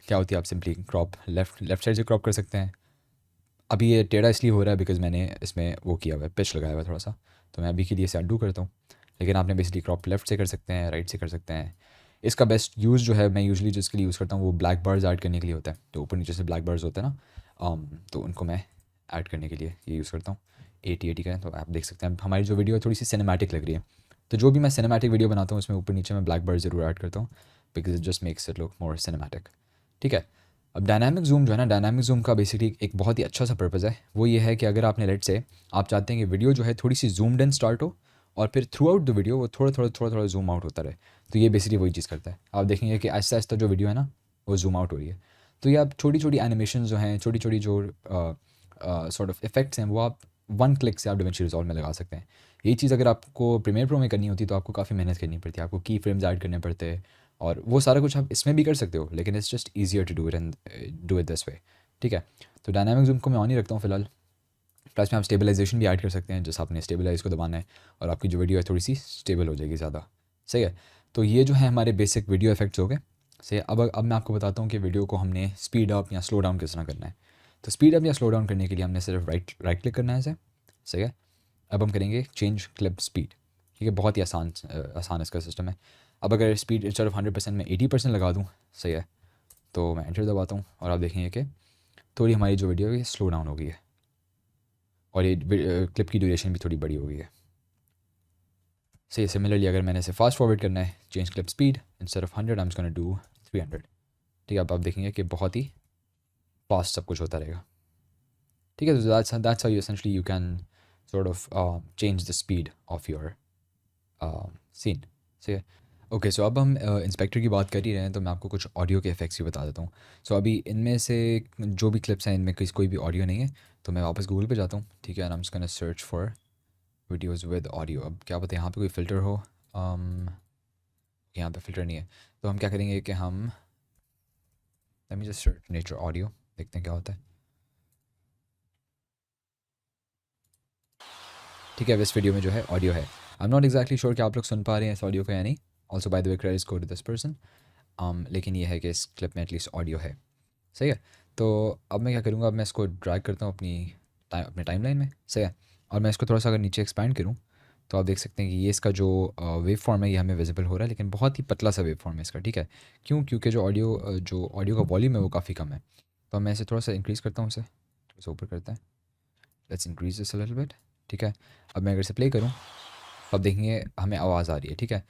क्या होती है। आप सिंपली क्रॉप लेफ्ट साइड से क्रॉप कर सकते हैं। अभी ये टेढ़ा इसलिए हो रहा है बिकॉज मैंने इसमें वो किया हुआ है, पिच लगाया हुआ है थोड़ा सा, तो मैं अभी के लिए इसे अनडू करता हूँ। लेकिन आपने बेसिकली क्रॉप लेफ्ट से कर सकते हैं, राइट से कर सकते हैं। इसका बेस्ट यूज़ जो है, मैं यूजली जिसके लिए यूज़ करता हूँ वो ब्लैक बार्स ऐड करने के लिए होता है। तो ऊपर नीचे से ब्लैक बार्स होते हैं ना, तो उनको मैं ऐड करने के लिए ये यूज़ करता हूँ। 80 का है, तो आप देख सकते हैं हमारी जो वीडियो है थोड़ी सी सिनेमैटिक लग रही है। तो जो भी मैं सिनेमैटिक वीडियो बनाता हूँ उसमें ऊपर नीचे मैं ब्लैक बार ज़रूर ऐड करता हूँ, because it just makes it look more cinematic, ठीक है। अब डायनामिक जूम जो है ना, डायनामिक जूम का बेसिकली एक बहुत ही अच्छा सा पर्पज़ है। वो ये है कि अगर आपने लेट से आप चाहते हैं कि वीडियो जो है थोड़ी सी जूम्ड इन स्टार्ट हो और फिर थ्रू आउट द वीडियो वो थोड़ा जूम आउट होता रहे, तो ये बेसिकली वही चीज़ करता है। आप देखेंगे कि आहिस्ता आहिस्ता जो वीडियो है ना वो जूम आउट हो रही है। तो ये आप छोटी छोटी एनिमेशन जो हैं, छोटी छोटी जो सॉर्ट ऑफ इफेक्ट्स हैं, वो आप वन क्लिक से आप DaVinci Resolve में लगा सकते हैं। यही चीज़ अगर आपको प्रीमियर प्रो में करनी होती तो आपको काफ़ी मेहनत करनी पड़ती है, आपको की फ्रेम्स ऐड करने पड़ते हैं, और वो सारा कुछ आप इसमें भी कर सकते हो, लेकिन it's just easier to do it and do it this way, ठीक है। तो डायनामिक जूम को मैं ऑन ही रखता हूँ फिलहाल। प्लस में आप स्टेबलाइजेशन भी ऐड कर सकते हैं, जैसे आपने स्टेबलाइज को दबाना है और आपकी जो वीडियो है थोड़ी सी स्टेबल हो जाएगी ज़्यादा, सही है। तो ये जो है हमारे बेसिक वीडियो इफेक्ट्स हो गए, सही है। अब मैं आपको बताता हूँ कि वीडियो को हमने स्पीड अप या स्लो डाउन किस तरह करना है। तो स्पीड अप या स्लो डाउन करने के लिए हमने सिर्फ राइट क्लिक करना है इसे, सही है। अब हम करेंगे चेंज क्लिप स्पीड, ठीक है, बहुत ही आसान इसका सिस्टम है। अब अगर स्पीड इंस्टेड ऑफ 100% में 80% लगा दूँ, सही है, तो मैं एंटर दबाता हूँ और आप देखेंगे कि थोड़ी हमारी जो वीडियो है ये स्लो डाउन हो गई है और ये क्लिप की ड्यूरेशन भी थोड़ी बड़ी हो गई है, सही है। सिमिलरली अगर मैंने इसे फास्ट फॉरवर्ड करना है, change clip speed, instead of 100 I am just gonna do 300, ठीक है। अब आप देखेंगे कि बहुत ही फास्ट सब कुछ होता रहेगा, ठीक है। तो that's how you essentially you can sort of change the speed of your scene, सही है। ओके, सो अब हम इंस्पेक्टर की बात कर ही रहे हैं तो मैं आपको कुछ ऑडियो के इफेक्ट्स भी बता देता हूँ। सो अभी इनमें से जो भी क्लिप्स हैं इनमें कोई भी ऑडियो नहीं है, तो मैं वापस गूगल पे जाता हूँ, ठीक है, and I am just gonna search for videos with audio. अब क्या पता यहाँ पे कोई फ़िल्टर हो, यहाँ पे फ़िल्टर नहीं है, तो हम क्या करेंगे कि हम let me just search nature audio, देखते हैं क्या होता है, ठीक है। इस वीडियो में जो है ऑडियो है। I am not exactly sure कि आप लोग सुन पा रहे हैं इस ऑडियो को या नहीं। Also by the way credits go to this person, लेकिन ये है कि इस क्लिप में एटलीस्ट ऑडियो है, सही है। तो अब मैं क्या करूँगा, अब मैं इसको ड्रैग करता हूँ अपने टाइमलाइन में, सही है। और मैं इसको थोड़ा सा अगर नीचे एक्सपैंड करूँ तो आप देख सकते हैं कि ये इसका जो वेव फॉर्म है ये हमें विजिबल हो रहा है, लेकिन बहुत ही पतला सा वेव फॉर्म है इसका, ठीक है। क्यों? क्योंकि जो ऑडियो का वॉल्यूम है वो काफ़ी कम है। तो मैं इसे थोड़ा सा इंक्रीज़ करता हूँ, इसे थोड़ा सा ऊपर करता है, let's increase this a little bit, ठीक है। अब मैं अगर इसे प्ले करूँ तो अब देखेंगे हमें आवाज़ आ रही है, ठीक है।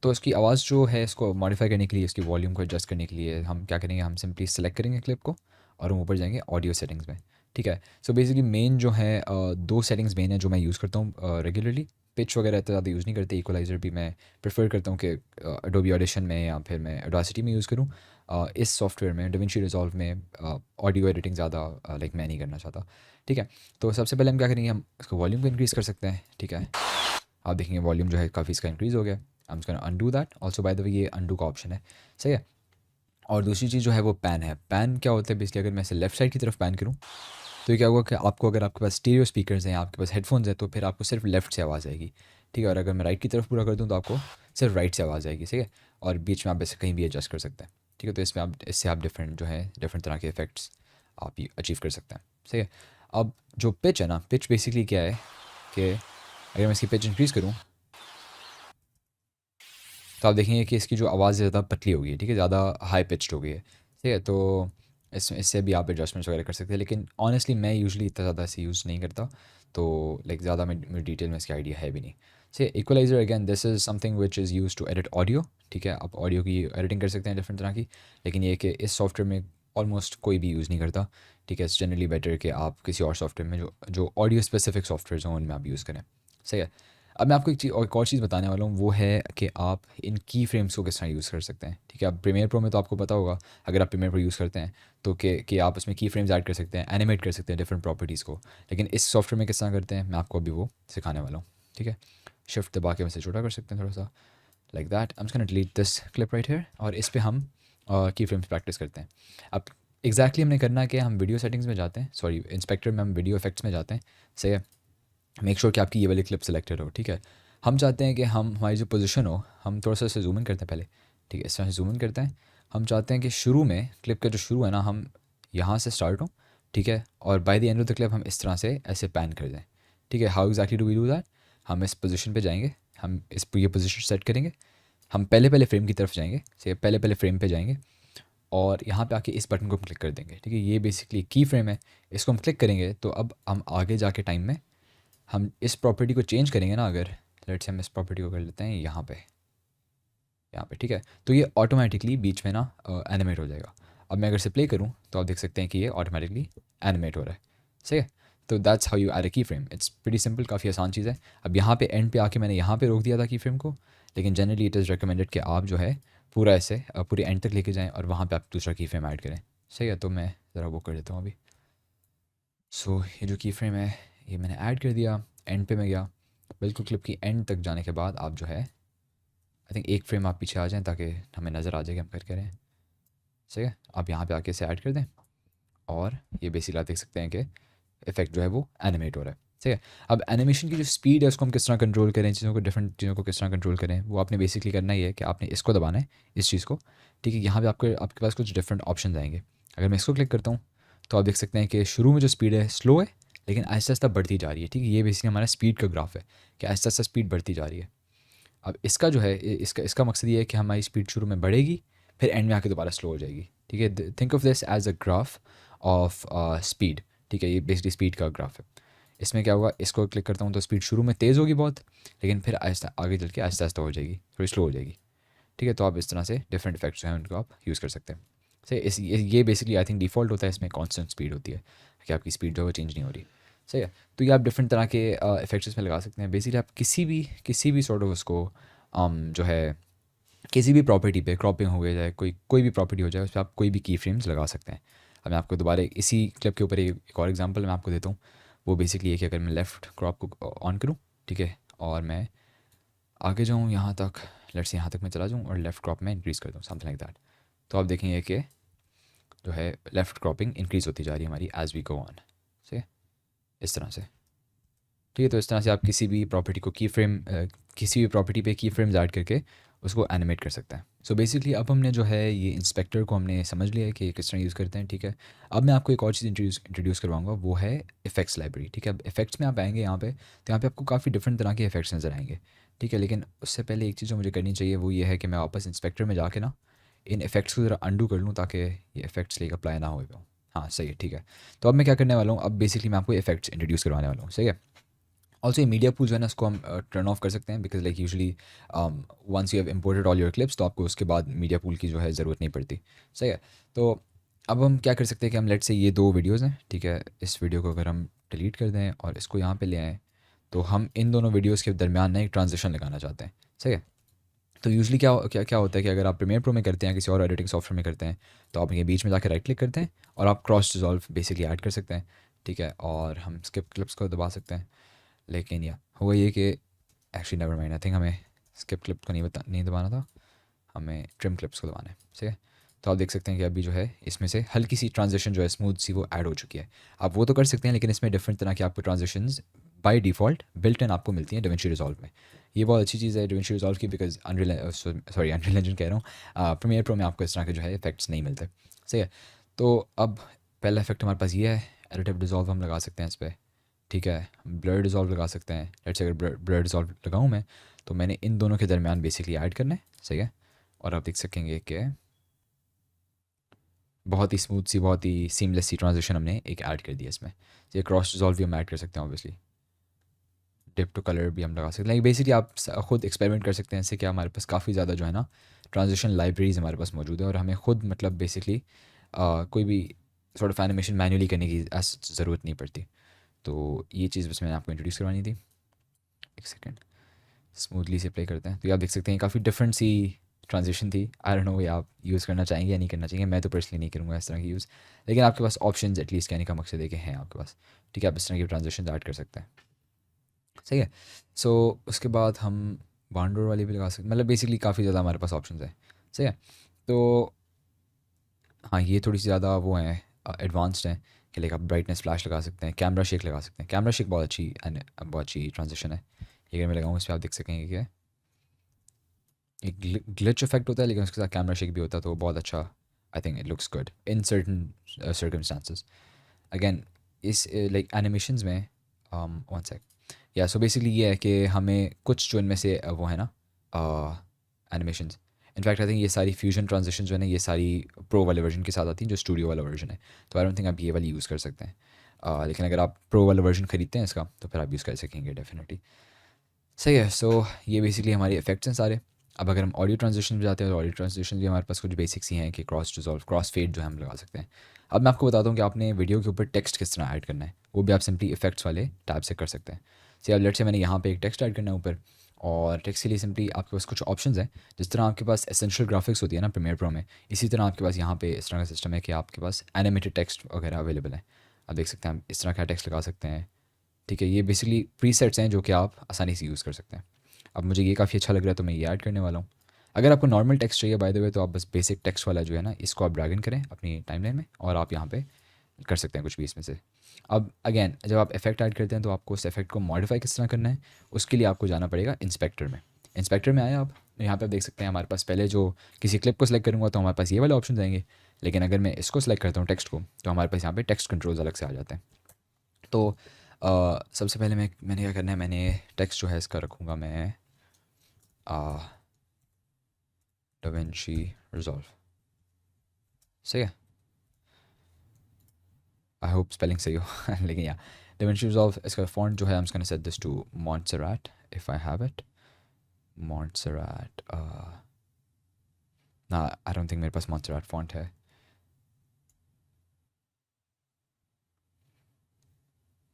तो इसकी आवाज़ जो है इसको मॉडिफाई करने के लिए, इसकी वॉल्यूम को एडजस्ट करने के लिए हम क्या करेंगे, हम सिंपली सेलेक्ट करेंगे क्लिप को और हम ऊपर जाएंगे ऑडियो सेटिंग्स में, ठीक है। सो बेसिकली मेन जो है 2 सेटिंग्स मेन है जो मैं यूज़ करता हूँ रेगुलरली। पिच वगैरह इतना ज़्यादा यूज़ नहीं करते, इक्वलाइज़र भी मैं प्रेफर करता हूँ कि एडोबी ऑडिशन में या फिर मैं ऑडासिटी में यूज़ करूँ। इस सॉफ्टवेयर में DaVinci Resolve में ऑडियो एडिटिंग ज़्यादा लाइक मैं नहीं करना चाहता। ठीक है, तो सबसे पहले हम क्या करेंगे, हम इसको वॉल्यूम को इंक्रीज़ कर सकते हैं। ठीक है, आप देखेंगे वॉल्यूम जो है काफ़ी इसका इंक्रीज़ हो गया। आई am just gonna undo that also, by the वे ये अनडू का ऑप्शन है, सही है। और दूसरी चीज़ जो है वो पैन है। पैन क्या होता है बेसिकली, अगर मैं इसे लेफ्ट साइड की तरफ पैन करूँ तो ये क्या होगा कि आपको, अगर आपके पास स्टीरियो स्पीकर्स हैं, आपके पास हेडफोन्स हैं, तो फिर आपको सिर्फ लेफ्ट से आवाज़ आएगी। ठीक है, और अगर मैं राइट की तरफ पूरा कर दूँ तो आपको सिर्फ राइट से आवाज़ आएगी, ठीक है। और बीच में आप ऐसे कहीं भी एडजस्ट कर सकते हैं। ठीक है, तो इसमें आप, इससे आप डिफरेंट जो है डिफरेंट तरह के इफेक्ट्स आप ये अचीव कर सकते हैं, सही है। अब जो पिच है ना, पिच बेसिकली क्या है कि अगर मैं इसकी पिच इंक्रीज़ करूँ तो आप देखेंगे कि इसकी जो आवाज़ ज़्यादा पतली हो गई है, ठीक है, ज़्यादा हाई पिच्ड हो गई है, ठीक है। तो इससे भी आप एडजस्टमेंट्स वगैरह कर सकते हैं, लेकिन ऑनेस्टली मैं यूजुअली इतना ज़्यादा इसे यूज़ नहीं करता, तो लाइक ज़्यादा मैं डिटेल में इसका आइडिया है भी नहीं। से equalizer again this is something which is use to edit audio. ठीक है, आप ऑडियो की एडिटिंग कर सकते हैं डिफरेंट तरह की, लेकिन ये कि इस सॉफ्टवेयर में ऑलमोस्ट कोई भी यूज़ नहीं करता। ठीक है, इट्स जनरली बेटर कि आप किसी और सॉफ्टवेयर में जो जो ऑडियो स्पेसिफिक सॉफ्टवेयर हों उनमें आप यूज़ करें, सही है। अब मैं आपको एक और चीज़ बताने वाला हूँ, वो है कि आप इन की फ्रेम्स को किस तरह यूज़ कर सकते हैं। ठीक है, अब प्रीमियर प्रो में तो आपको पता होगा, अगर आप प्रीमियर प्रो यूज़ करते हैं तो कि आप उसमें की फ्रेम्स ऐड कर सकते हैं, एनिमेट कर सकते हैं डिफरेंट प्रॉपर्टीज़ को। लेकिन इस सॉफ्टवेयर में किस तरह करते हैं, मैं आपको अभी वो सिखाने वाला हूँ। ठीक है, शिफ्ट दबा के वैसे छोटा कर सकते हैं थोड़ा सा, like that. I am just gonna delete this clip right here, और इस पर हम की फ्रेम्स प्रैक्टिस करते हैं। अब एग्जैक्टली हमने करना है कि हम वीडियो सेटिंग्स में जाते हैं, सॉरी इंस्पेक्टर में हम वीडियो इफेक्ट्स में जाते हैं, सही है। मेक श्योर कि आपकी ये वाली क्लिप सेलेक्टेड हो। ठीक है, हम चाहते हैं कि हम हमारी जो पोजीशन हो, हम थोड़ा सा इसे जूम इन करते हैं पहले। ठीक है, इस तरह से जूम इन करते हैं। हम चाहते हैं कि शुरू में क्लिप का जो शुरू है ना, हम यहाँ से स्टार्ट हो। ठीक है, और by the end of the clip हम इस तरह से ऐसे पैन कर दें। ठीक है, how exactly do we do that, हम इस पोजीशन पे जाएंगे, हम इस ये पोजीशन सेट करेंगे, हम पहले पहले फ्रेम की तरफ जाएंगे, से पहले पहले फ्रेम पे जाएंगे, और यहाँ पे आके इस बटन को हम क्लिक कर देंगे। ठीक है, ये बेसिकली की फ्रेम है, इसको हम क्लिक करेंगे तो अब हम आगे जाके टाइम में हम इस प्रॉपर्टी को चेंज करेंगे ना, अगर लेट्स से हम इस प्रॉपर्टी को कर लेते हैं यहाँ पे, यहाँ पे, ठीक है, तो ये ऑटोमेटिकली बीच में ना एनिमेट हो जाएगा। अब मैं अगर से प्ले करूँ तो आप देख सकते हैं कि ये ऑटोमेटिकली एनिमेट हो रहा है, सही है। तो दैट्स हाउ यू ऐड अ की फ्रेम, इट्स प्रीटी सिंपल, काफ़ी आसान चीज़ है। अब यहाँ पे एंड पे आके मैंने यहाँ पे रोक दिया था की फ्रेम को, लेकिन जनरली इट इज़ रिकमेंडेड कि आप जो है पूरा ऐसे पूरे एंड तक लेके जाएँ और वहाँ पे आप दूसरा की फ्रेम ऐड करें, सही है। तो मैं ज़रा वो कर देता हूँ अभी। सो ये जो की फ्रेम है ये मैंने ऐड कर दिया, एंड पे मैं गया, बिल्कुल क्लिप की एंड तक जाने के बाद आप जो है आई थिंक एक फ्रेम आप पीछे आ जाएं ताकि हमें नज़र आ जाए कि हम कर रहे हैं, सही है। आप यहाँ पे आके इसे ऐड कर दें और ये बेसिकली आप देख सकते हैं कि इफेक्ट जो है वो एनिमेट हो रहा है, ठीक है। अब एनिमेशन की जो स्पीड है उसको हम किस तरह कंट्रोल करें, चीज़ों को डिफरेंट चीज़ों को किस तरह कंट्रोल करें, वो आपने बेसिकली करना ही है कि आपने इसको दबाना है, इस चीज़ को। ठीक है, यहाँ पे आपके पास कुछ डिफरेंट ऑप्शन आएंगे। अगर मैं इसको क्लिक करता हूँ तो आप देख सकते हैं कि शुरू में जो स्पीड है स्लो है, लेकिन आहिस्ता आहिस्ता बढ़ती जा रही है। ठीक है, ये बेसिकली हमारा स्पीड का ग्राफ है कि आहिस्ता आहिस्ता स्पीड बढ़ती जा रही है। अब इसका जो है इसका इसका मकसद ये है कि हमारी स्पीड शुरू में बढ़ेगी, फिर एंड में आके दोबारा स्लो हो जाएगी। ठीक है, think of this as a graph of speed. ठीक है, ये बेसिकली स्पीड का ग्राफ है। इसमें क्या होगा, इसको क्लिक करता हूँ तो स्पीड शुरू में तेज़ होगी बहुत, लेकिन फिर आहिस्ता आगे चल के आहिस्ता आहिस्ता हो जाएगी, थोड़ी स्लो हो जाएगी। ठीक है, तो आप इस तरह से डिफरेंट इफेक्ट्स जो हैं उनको आप यूज़ कर सकते हैं। सही, ये बेसिकली आई थिंक डिफ़ॉल्ट होता है, इसमें कॉन्स्टेंट स्पीड होती है कि आपकी स्पीड जो है वो चेंज नहीं हो रही, सही है। तो ये आप डिफरेंट तरह के इफेक्ट्स इसमें लगा सकते हैं। बेसिकली आप किसी भी सॉर्ट ऑफ उसको जो है किसी भी प्रॉपर्टी पे क्रॉपिंग हो गया जाए, कोई भी प्रॉपर्टी हो जाए, उस पर आप कोई भी की फ्रेम्स लगा सकते हैं। अब मैं आपको दोबारा इसी क्लिप के ऊपर एक और एग्जांपल मैं आपको देता हूँ। वो बेसिकली ये कि अगर मैं लेफ़्ट क्रॉप को ऑन करूँ, ठीक है, और मैं आगे जाऊँ यहाँ तक, लेट्स यहाँ तक मैं चला जाऊँ और लेफ़्ट क्रॉप में इंक्रीज़ कर दूँ, समथिंग लाइक दैट, तो आप देखेंगे कि जो है लेफ़्ट क्रॉपिंग इंक्रीज़ होती जा रही है हमारी एज़ वी गो ऑन, ठीक है, इस तरह से। ठीक है, तो इस तरह से आप किसी भी प्रॉपर्टी पे की फ्रेम्स ऐड करके उसको एनिमेट कर सकते हैं। सो बेसिकली अब हमने जो है ये इंस्पेक्टर को हमने समझ लिया है कि किस तरह यूज़ करते हैं। ठीक है, अब मैं आपको एक और चीज़ इंट्रोड्यूस करवाऊंगा, वो है इफ़ेक्ट्स लाइब्रेरी। ठीक है, अब इफ़ेक्ट्स में आप आएंगे यहाँ पे, तो यहाँ पे आपको काफ़ी डिफरेंट तरह के इफ़ेक्ट्स नज़र आएंगे। ठीक है, लेकिन उससे पहले एक चीज़ जो मुझे करनी चाहिए वो ये है कि मैं वापस इंस्पेक्टर में जाके ना इन इफ़ेक्ट्स को ज़रा अंडू कर लूँ ताकि ये इफ़ेक्ट्स लेकर अप्लाई ना हो पाऊँ। हाँ, सही है, ठीक है। तो अब मैं क्या करने वाला हूँ, अब बेसिकली मैं आपको इफ़ेक्ट्स इंट्रोड्यूस करवाने वाला हूँ, सही है। ऑल्सो ये मीडिया पूल जो है ना, उसको हम टर्न ऑफ कर सकते हैं, because like usually once you have imported all your clips तो आपको उसके बाद मीडिया पूल की जो है ज़रूरत नहीं पड़ती, सही है। तो अब हम क्या कर सकते हैं कि हम लेट से ये 2 वीडियोज़ हैं, ठीक है? इस वीडियो को अगर हम डिलीट कर दें और इसको यहाँ पे ले आएँ, तो हम इन दोनों वीडियोज़ के दरमियान ना एक ट्रांज़िशन लगाना चाहते हैं, सही है? तो यूजुअली क्या क्या क्या होता है कि अगर आप प्रीमियर प्रो में करते हैं, किसी और एडिटिंग सॉफ्टवेयर में करते हैं, तो आप ये बीच में जाके राइट क्लिक करते हैं और आप क्रॉस डिज़ोल्व बेसिकली ऐड कर सकते हैं, ठीक है? और हम स्किप क्लिप्स को दबा सकते हैं। लेकिन या हुआ ये कि actually never mind, I think हमें स्किप क्लिप को नहीं दबाना था, हमें ट्रिम क्लिप्स को दबाना है, ठीक है? तो आप देख सकते हैं कि अभी जो है इसमें से हल्की सी ट्रांजिशन जो है स्मूथ सी वो ऐड हो चुकी है। आप वो तो कर सकते हैं, लेकिन इसमें डिफरेंट तरह की आपको transitions by default built in आपको मिलती हैं DaVinci रिजॉल्व में। ये बहुत अच्छी चीज़ है DaVinci रिजॉल्व की, बिकॉज अनरियल इंजन कह रहा हूँ, प्रीमियर प्रो में आपको इस तरह के जो है इफेक्ट्स नहीं मिलते, सही है? तो अब पहला इफेक्ट हमारे पास ये है, एडिटिव डिज़ोल्व हम लगा सकते हैं इस पर, ठीक है? ब्लर डिज़ोल्व लगा सकते हैं। लेट्स से अगर ब्लर डिज़ोल्व लगाऊँ मैं, तो मैंने इन दोनों के दरमियान बेसिकली ऐड करना है, सही है? और आप देख सकेंगे कि बहुत ही स्मूथ सी, बहुत ही सीमलेस सी ट्रांजिशन हमने एक ऐड कर दिया इसमें। ये क्रॉस डिज़ोल्व भी हम ऐड कर सकते हैं ऑब्वियसली। डिप टू कलर भी हम लगा सकते हैं, लाइक बेसिकली आप खुद एक्सपेरिमेंट कर सकते हैं इससे। क्या हमारे पास काफ़ी ज़्यादा जो है ना ट्रांजिशन लाइब्रेरीज हमारे पास मौजूद है, और हमें खुद मतलब बेसिकली कोई भी सॉर्ट ऑफ एनिमेशन मैन्युअली करने की ज़रूरत नहीं पड़ती। तो ये चीज़ बस मैंने आपको इंट्रोड्यूस करवानी थी। एक सेकेंड, स्मूथली से प्ले करते हैं, तो ये आप देख सकते हैं काफ़ी डिफरेंट सी ट्रांजिशन थी। आई डोंट नो ये आप यूज़ करना चाहेंगे या नहीं करना चाहेंगे, मैं तो पर्सनली नहीं करूँगा इस तरह की यूज़, लेकिन आपके पास ऑप्शन एटलीस्ट कहने का मकसद है कि हैं आपके पास, ठीक है? आप इस तरह की ट्रांजिशन ऐड कर सकते हैं, सही है? सो उसके बाद हम बाउंडर वाली भी लगा सकते हैं, मतलब बेसिकली काफ़ी ज़्यादा हमारे पास ऑप्शन है, सही है? तो हाँ, ये थोड़ी सी ज़्यादा वो हैं, एडवांस्ड हैं कि लाइक आप ब्राइटनेस फ्लैश लगा सकते हैं, कैमरा शेक लगा सकते हैं। कैमरा शेक बहुत अच्छी एंड बहुत अच्छी ट्रांजिशन है। ये अगर मैं लगाऊँ इस पर, आप देख सकेंगे कि एक ग्लिच इफेक्ट होता है, लेकिन उसके साथ कैमरा शेक भी होता है, तो वो बहुत अच्छा, I think it looks good in certain circumstances. Again इस लाइक एनिमेशंस में वन सेक, या सो बेसिकली ये है कि हमें कुछ जो इनमें से वो है ना एनिमेशंस, इनफैक्ट आई थिंक ये सारी फ्यूजन ट्रांजिशन जो है ना, ये सारी प्रो वाले वर्जन के साथ आती हैं, जो स्टूडियो वाला वर्जन है। तो आई डोंट थिंक आप ये वाली यूज़ कर सकते हैं, लेकिन अगर आप प्रो वाला वर्जन ख़रीदते हैं इसका, तो फिर आप यूज़ कर सकेंगे डेफिनेटली, सही है? सो ये बेसिकली हमारे इफेक्ट्स हैं सारे। अब अगर हम ऑडियो ट्रांजिशन में जाते हैं, तो ऑडियो ट्रांजिशन भी हमारे पास कुछ बेसिक्स ही हैं कि क्रॉस डिज़ोल्व, क्रॉस फेड जो है हम लगा सकते हैं। अब मैं आपको बताता हूँ कि आपने वीडियो के ऊपर टेक्स्ट किस तरह ऐड करना है, वो भी आप सिंपली इफेक्ट्स वाले टैब से कर सकते हैं। सी अब लेट से मैंने यहाँ पे एक टेक्स्ट ऐड करना है ऊपर, और टेक्स्ट के लिए सिंपली आपके पास कुछ ऑप्शंस हैं। जिस तरह आपके पास एसेंशियल ग्राफिक्स होती है ना प्रीमियर प्रो में, इसी तरह आपके पास यहाँ पे इस तरह का सिस्टम है कि आपके पास एनिमेटेड टेक्स्ट वगैरह अवेलेबल है। आप देख सकते हैं हम इस तरह का टेक्स्ट लगा सकते हैं, ठीक है? ये बेसिकली प्रीसेट्स हैं जो कि आप आसानी से यूज़ कर सकते हैं। अब मुझे ये काफ़ी अच्छा लग रहा है, तो मैं ये ऐड करने वाला हूँ। अगर आपको नॉर्मल टेक्स्ट चाहिए बाय द वे, तो आप बस बेसिक टेक्स्ट वाला जो है ना, इसको आप ड्रैग इन करें अपनी टाइमलाइन में, और आप यहाँ पे कर सकते हैं कुछ भी इसमें से। अब अगेन जब आप इफेक्ट ऐड करते हैं, तो आपको उस इफेक्ट को मॉडिफाई किस तरह करना है, उसके लिए आपको जाना पड़ेगा इंस्पेक्टर में। इंस्पेक्टर में आए आप, यहाँ पे आप देख सकते हैं हमारे पास पहले जो किसी क्लिप को सिलेक्ट करूँगा, तो हमारे पास ये वाले ऑप्शन आएंगे, लेकिन अगर मैं इसको सिलेक्ट करता हूँ टेक्स्ट को, तो हमारे पास यहाँ पे टेक्स्ट कंट्रोल्स अलग से आ जाते हैं। तो सबसे पहले मैंने क्या करना है, मैंने टेक्स्ट जो है इसका रखूँगा मैं DaVinci रिजॉल्व, सही है? आई होप स्पेलिंग सही हो लेकिन या DaVinci रिजॉल्व, इसका फ़ॉन्ट जो है, I am just gonna set this to Montserrat if I have it. Montserrat, ना आई डोंट थिंक मेरे पास Montserrat फ़ॉन्ट है।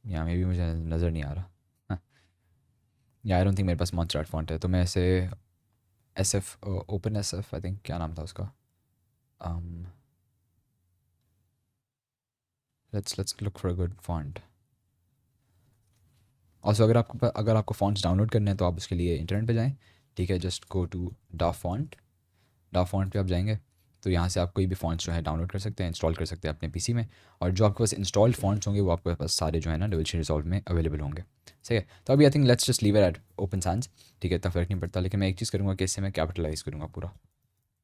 यहाँ में भी मुझे नज़र नहीं आ रहा या आई डोंट थिंक मेरे पास Montserrat फ़ॉन्ट है, तो मैं ऐसे SF open SF I think क्या नाम था उसका, let's look for a good font. Also अगर आपको फ़ॉन्ट्स डाउनलोड करने हैं, तो आप उसके लिए इंटरनेट पे जाएं, ठीक है? जस्ट गो टू डा फॉन्ट पे आप जाएंगे, तो यहाँ से आप कोई भी फ़ॉन्ट्स जो है डाउनलोड कर सकते हैं, इंस्टॉल कर सकते हैं अपने पीसी में, और जो आपके पास इंस्टॉल्ड फ़ॉन्ट्स होंगे, वो आपके पास सारे जो है ना DaVinci रिजॉल्व में अवेलेबल होंगे, सही है? तो अभी I think let's just leave it at open science, ठीक है? इतना फ़र्क नहीं पड़ता, लेकिन मैं एक चीज़ करूँगा कि इससे मैं कैपिटलाइज़ करूँगा, पूरा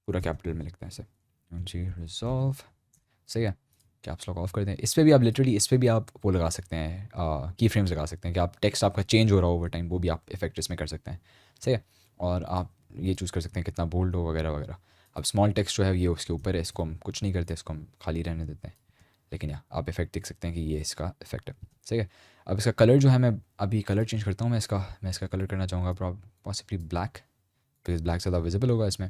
पूरा कैपिटल में लिखते हैं इसे, DaVinci रिजॉल्व, सही है? कैप्स लॉक ऑफ कर दें। इस पे भी आप लिटरली इस पे भी आप वो लगा सकते हैं, की फ्रेम्स लगा सकते हैं कि आप टेक्स्ट आपका चेंज हो रहा हो ओवर टाइम, वो भी आप इफेक्ट इसमें कर सकते हैं, सही है? और आप ये चूज़ कर सकते हैं कितना बोल्ड हो वगैरह वगैरह। अब स्मॉल टेक्स्ट जो है ये उसके ऊपर है, इसको हम कुछ नहीं करते, इसको हम खाली रहने देते हैं, लेकिन या आप इफेक्ट देख सकते हैं कि ये इसका इफेक्ट है, सही है? अब इसका कलर जो है, मैं अभी कलर चेंज करता हूँ, मैं इसका कलर करना चाहूँगा पॉसिबली ब्लैक, बिकॉज ब्लैक ज़्यादा विजिबल होगा इसमें।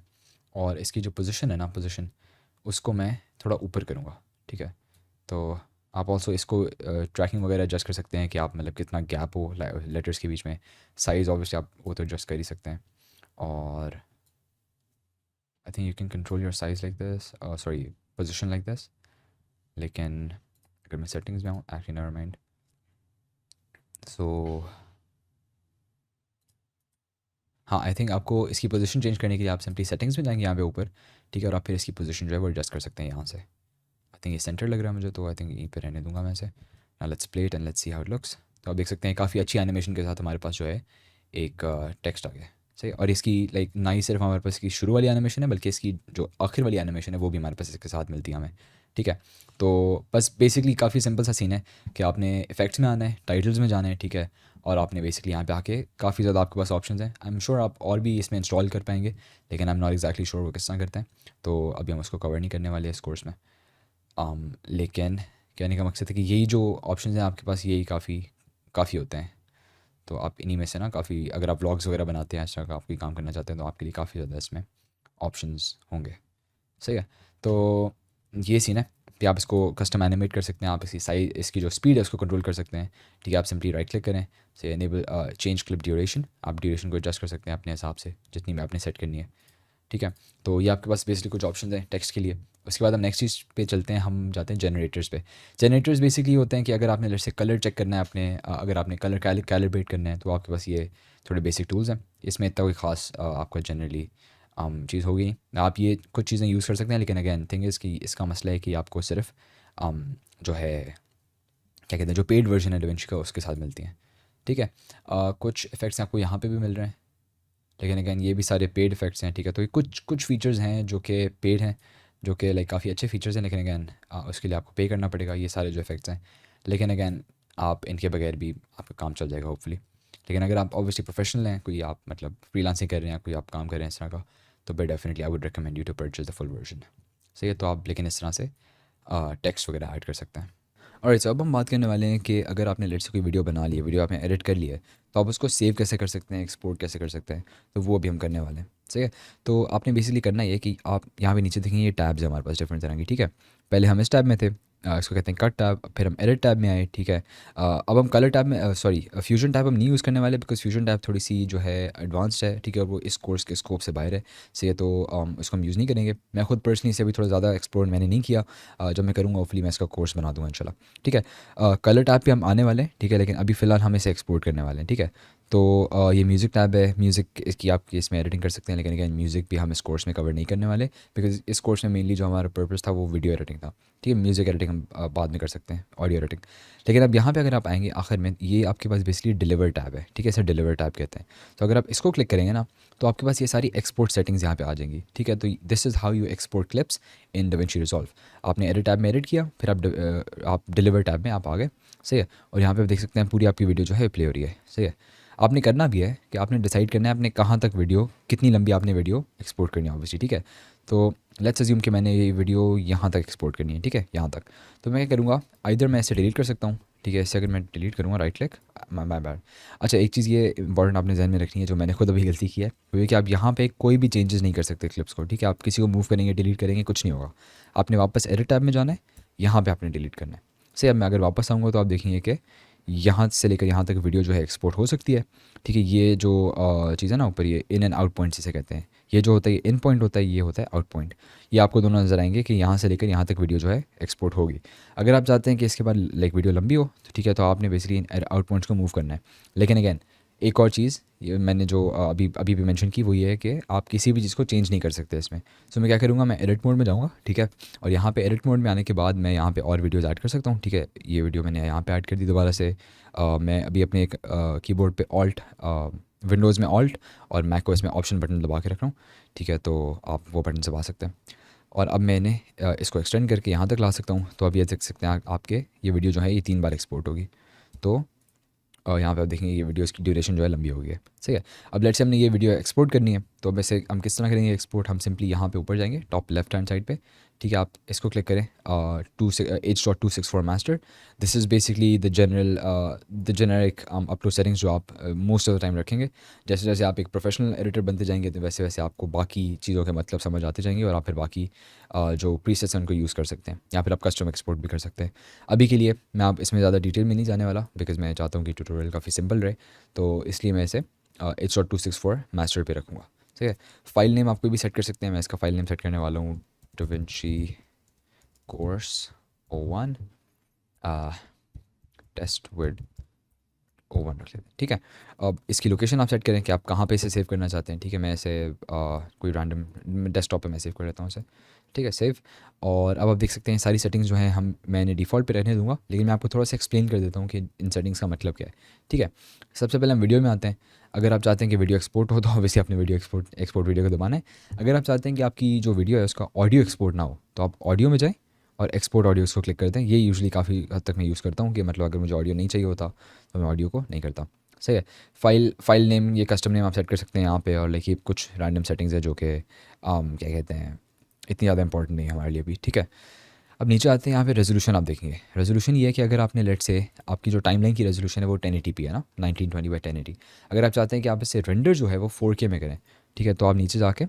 और इसकी जो पोजीशन है ना, पोजीशन उसको मैं थोड़ा ऊपर करूँगा, ठीक है। तो आप ऑल्सो इसको ट्रैकिंग वगैरह एडजस्ट कर सकते हैं कि आप मतलब कितना गैप हो लेटर्स के बीच में। साइज़ ऑब्वियसली आप वो तो एडजस्ट कर ही सकते हैं। और I think you can control your size like this, sorry position like this. लेकिन अगर मैं सेटिंग्स में हूँ, एक्चुअली नेवर माइंड। सो हाँ, आई थिंक आपको इसकी पोजीशन चेंज करने के लिए आप सिंपली सेटिंग्स में जाएंगे यहाँ पे ऊपर, ठीक है, और आप फिर इसकी पोजीशन जो है वो एडजस्ट कर सकते हैं यहाँ से। आई थिंक ये सेंटर लग रहा है मुझे, तो आई थिंक यहीं पे रहने दूंगा मैं इसे। Now let's play it and let's see how it looks. तो आप देख सकते हैं काफ़ी अच्छी एनिमेशन के साथ हमारे पास जो है एक टेक्स्ट आ गया। सही। और इसकी लाइक ना ही सिर्फ हमारे पास इसकी शुरू वाली एनिमेशन है, बल्कि इसकी जो आखिर वाली एनिमेशन है वो भी हमारे पास इसके साथ मिलती है हमें, ठीक है। तो बस बेसिकली काफ़ी सिंपल सा सीन है कि आपने इफेक्ट्स में आना है, टाइटल्स में जाना है, ठीक है, और आपने बेसिकली यहाँ पे आके काफ़ी ज़्यादा आपके पास ऑप्शंस हैं। आई एम श्योर आप और भी इसमें इंस्टॉल कर पाएंगे, लेकिन I am not exactly sure वो किस तरह करते हैं, तो अभी हम उसको कवर नहीं करने वाले इस कोर्स में। लेकिन कहने का मकसद है कि यही जो ऑप्शंस हैं आपके पास, यही काफ़ी काफ़ी होते हैं। तो आप इन्हीं में से ना काफ़ी, अगर आप व्लॉग्स वगैरह बनाते हैं, इस तरह का आप कोई काम करना चाहते हैं, तो आपके लिए काफ़ी ज़्यादा इसमें ऑप्शंस होंगे। सही है। तो ये सीन है कि आप इसको कस्टम एनिमेट कर सकते हैं, आप इसकी साइज, इसकी जो स्पीड है उसको कंट्रोल कर सकते हैं, ठीक है। आप सिंपली राइट क्लिक करें, से एनेबल चेंज क्लिप ड्यूरेशन, आप ड्यूरेशन को एडजस्ट कर सकते हैं अपने हिसाब से जितनी भी आपने सेट करनी है, ठीक है। तो ये आपके पास बेसिकली कुछ ऑप्शन हैं टेक्स्ट के लिए। उसके बाद हम नेक्स्ट चीज़ पे चलते हैं, हम जाते हैं जनरेटर्स पे। जनरेटर्स बेसिकली होते हैं कि अगर आपने जैसे कलर चेक करना है अपने, अगर आपने कलर कैलिब्रेट करना है, तो आपके पास ये थोड़े बेसिक टूल्स हैं। इसमें इतना कोई ख़ास आपका जनरली चीज़ होगी। आप ये कुछ चीज़ें यूज़ कर सकते हैं, लेकिन अगेन थिंग इज़ कि इसका मसला है कि आपको सिर्फ जो है क्या कहते हैं, जो पेड वर्जन है डाविंची का उसके साथ मिलती हैं, ठीक है। कुछ इफ़ेक्ट्स आपको यहाँ पे भी मिल रहे हैं, लेकिन अगैन ये भी सारे पेड इफ़ेक्ट्स हैं, ठीक है। तो ये कुछ कुछ फ़ीचर्स हैं जो कि पेड हैं, जो कि लाइक काफ़ी अच्छे फ़ीचर्स हैं, लेकिन अगैन उसके लिए आपको पे करना पड़ेगा ये सारे जो इफ़ेक्ट्स हैं। लेकिन अगैन आप इनके बगैर भी आपका काम चल जाएगा होपफुली। लेकिन अगर आप ऑब्वियसली प्रोफेशनल हैं, कोई आप मतलब फ्रीलांसिंग कर रहे हैं, कोई आप काम कर रहे हैं इस तरह का, तो but definitely I would recommend you to purchase the full version. सही है। तो आप लेकिन इस तरह से टेक्स्ट वगैरह ऐड कर सकते हैं। और इस अब हम बात करने वाले हैं कि अगर आपने लेट से कोई वीडियो बना ली है, वीडियो आपने एडिट कर लिया है, तो आप उसको सेव कैसे कर सकते हैं, एक्सपोर्ट कैसे कर सकते हैं, तो वो भी हम करने वाले हैं। सही है। तो आपने बेसिकली करना ये कि आप यहाँ पे नीचे देखेंगे ये टैब्स है हमारे पास डिफरेंट तरह की, ठीक है। पहले हम इस टैब में थे, इसको कहते हैं कट टैब, फिर हम एडिट टैब में आए, ठीक है। अब हम कलर टैब में, सॉरी फ्यूजन टैब हम नहीं यूज़ करने वाले, बिकॉज फ्यूजन टैब थोड़ी सी जो है एडवांस्ड है, ठीक है, और वो इस कोर्स के स्कोप से बाहर है। सही है। तो इसको हम यूज़ नहीं करेंगे। मैं खुद पर्सनली इसे अभी थोड़ा ज़्यादा एक्सप्लोर मैंने नहीं किया। जब मैं करूँगा होपफुली मैं इसका कोर्स बना दूँगा इंशाल्लाह, ठीक है। कलर टैब पे हम आने वाले हैं, ठीक है, लेकिन अभी फ़िलहाल हम इसे एक्सपोर्ट करने वाले हैं, ठीक है। तो ये म्यूज़िक टैब है, म्यूज़िक इसकी आप इसमें एडिटिंग कर सकते हैं, लेकिन अगेन म्यूज़िक भी हम इस कोर्स में कवर नहीं करने वाले, बिकॉज इस कोर्स में मेनली जो हमारा पर्पस था वो वीडियो एडिटिंग था, ठीक है। म्यूज़िक एडिटिंग हम बाद में कर सकते हैं, ऑडियो एडिटिंग। लेकिन अब यहाँ पे अगर आप आएंगे आखिर में, ये आपके पास बेसिकली डिलीवर टैब है, ठीक है, इसे डिलीवर टैब कहते हैं। तो अगर आप इसको क्लिक करेंगे ना, तो आपके पास ये सारी एक्सपोर्ट सेटिंग्स यहाँ पे आ जाएंगी, ठीक है। तो this is how you export clips in da Vinci resolve. आपने एडिट टैब में एडिट किया, फिर आप डिलीवर टैब में आप आ गए, सही है। और यहाँ पे आप देख सकते हैं पूरी आपकी वीडियो जो है प्ले हो रही है, सही है। आपने करना भी है कि आपने डिसाइड करना है आपने कहाँ तक वीडियो, कितनी लंबी आपने वीडियो एक्सपोर्ट करनी है ऑब्वियसली, ठीक है। तो लेट्स अज्यूम कि मैंने ये वीडियो यहाँ तक एक्सपोर्ट करनी है, ठीक है, यहाँ तक। तो मैं क्या करूँगा, आइदर मैं इसे डिलीट कर सकता हूँ, ठीक है। इससे अगर मैं डिलीट करूँगा राइट क्लिक, माय बैड। अच्छा, एक चीज़ ये इंपॉर्टेंट आपने ध्यान में रखनी है, जो मैंने खुद अभी गलती की है, वो ये कि आप यहाँ पे कोई भी चेंजेस नहीं कर सकते क्लिप्स को, ठीक है। आप किसी को मूव करेंगे, डिलीट करेंगे, कुछ नहीं होगा। आपने वापस एडिट टैब में जाना है, यहाँ पे आपने डिलीट करना है। सही। अब मैं अगर वापस आऊँगा तो आप देखेंगे कि यहाँ से लेकर यहाँ तक वीडियो जो है एक्सपोर्ट हो सकती है, ठीक है। ये जो चीज़ है ना ऊपर, ये इन एंड आउट पॉइंट जिसे कहते हैं, ये जो होता है ये इन पॉइंट होता है, ये होता है आउट पॉइंट। ये आपको दोनों नज़र आएंगे कि यहाँ से लेकर यहाँ तक वीडियो जो है एक्सपोर्ट होगी। अगर आप चाहते हैं कि इसके बाद लाइक वीडियो लंबी हो, तो ठीक है, तो आपने बेसिकली इन आउट पॉइंट्स को मूव करना है। लेकिन अगैन एक और चीज़ ये मैंने जो अभी भी मेंशन की, वो ये है कि आप किसी भी चीज़ को चेंज नहीं कर सकते इसमें। सो मैं क्या करूँगा, मैं एडिट मोड में जाऊँगा, ठीक है। और यहाँ पे एडिट मोड में आने के बाद मैं यहाँ पे और वीडियोज़ ऐड कर सकता हूँ, ठीक है। ये वीडियो मैंने यहाँ पे ऐड कर दी दोबारा से। मैं अभी अपने एक कीबोर्ड पे ऑल्ट, विंडोज़ में ऑल्ट और मैक ओएस में ऑप्शन बटन दबा के रख रहा हूँ, ठीक है। तो आप वो बटन दबा सकते हैं। और अब मैंने इसको एक्सटेंड करके यहाँ तक ला सकता हूँ। तो अब ये देख सकते हैं आपके ये वीडियो जो है ये 3 बार एक्सपोर्ट होगी। तो यहाँ पे आप देखेंगे ये वीडियो, इसकी ड्यूरेशन जो है लंबी हो गई है, सही है। अब लेट्स से हमने ये वीडियो एक्सपोर्ट करनी है, तो अब वैसे हम किस तरह करेंगे एक्सपोर्ट, हम सिंपली यहाँ पे ऊपर जाएंगे टॉप लेफ्ट हैंड साइड पे, ठीक है। आप इसको क्लिक करें, H.264 master. This is basically the generic upload settings जो आप मोस्ट ऑफ द टाइम रखेंगे। जैसे जैसे आप एक प्रोफेशनल एडिटर बनते जाएंगे तो वैसे वैसे आपको बाकी चीज़ों के मतलब समझ आते जाएंगे और आप फिर बाकी जो प्रीसेट्स हैं उनको यूज़ कर सकते हैं, या फिर आप कस्टम एक्सपोर्ट भी कर सकते हैं। अभी के लिए मैं आप इसमें ज़्यादा डिटेल में नहीं जाने वाला, बिकॉज मैं चाहता हूँ कि ट्यूटोरियल काफ़ी सिंपल रहे, तो इसलिए मैं इसे H.264 मास्टर पे रखूँगा, ठीक है। फाइल नेम आप कोई भी सेट कर सकते हैं, मैं इसका फाइल नेम सेट करने वाला हूँ DaVinci course O1 test with O1 रख लेते हैं, ठीक है। अब इसकी लोकेशन आप सेट करें कि आप कहाँ पे इसे सेव करना चाहते हैं, ठीक है। मैं इसे कोई रैंडम डेस्कटॉप पे मैं सेव कर लेता हूँ इसे, ठीक है, सेव। और अब आप देख सकते हैं सारी सेटिंग्स जो हैं मैंने डिफ़ॉल्ट पे रहने दूंगा, लेकिन मैं आपको थोड़ा सा एक्सप्लेन कर देता हूँ कि इन सेटिंग्स का मतलब क्या है, ठीक है। सबसे पहले हम वीडियो में आते हैं। अगर आप चाहते हैं कि वीडियो एक्सपोर्ट हो तो ऑब्वियसली आपने वीडियो एक्सपोर्ट वीडियो को दबाना है। अगर आप चाहते हैं कि आपकी जो वीडियो है उसका ऑडियो एक्सपोर्ट ना हो तो आप ऑडियो में जाएँ और एक्सपोर्ट ऑडियोज़ को क्लिक करते हैं। ये यूजुअली काफ़ी हद तक मैं यूज़ करता हूँ कि मतलब अगर मुझे ऑडियो नहीं चाहिए होता तो मैं ऑडियो को नहीं करता, सही है। फाइल नेम, ये कस्टम नेम आप सेट कर सकते हैं यहाँ पे, और लाइक ये कुछ रैंडम सेटिंग्स है जो कि क्या कहते हैं इतनी ज़्यादा इंपॉर्टेंट नहीं है हमारे लिए भी, ठीक है। अब नीचे आते हैं, यहाँ पे रेजोल्यूशन आप देखेंगे। रेजोल्यूशन ये है कि अगर आपने लेट से आपकी जो टाइमलाइन की रेजोल्यूशन है वो 1080p है ना, 1920x1080। अगर आप चाहते हैं कि आप इसे रेंडर जो है वो 4K में करें, ठीक है, तो आप नीचे जाके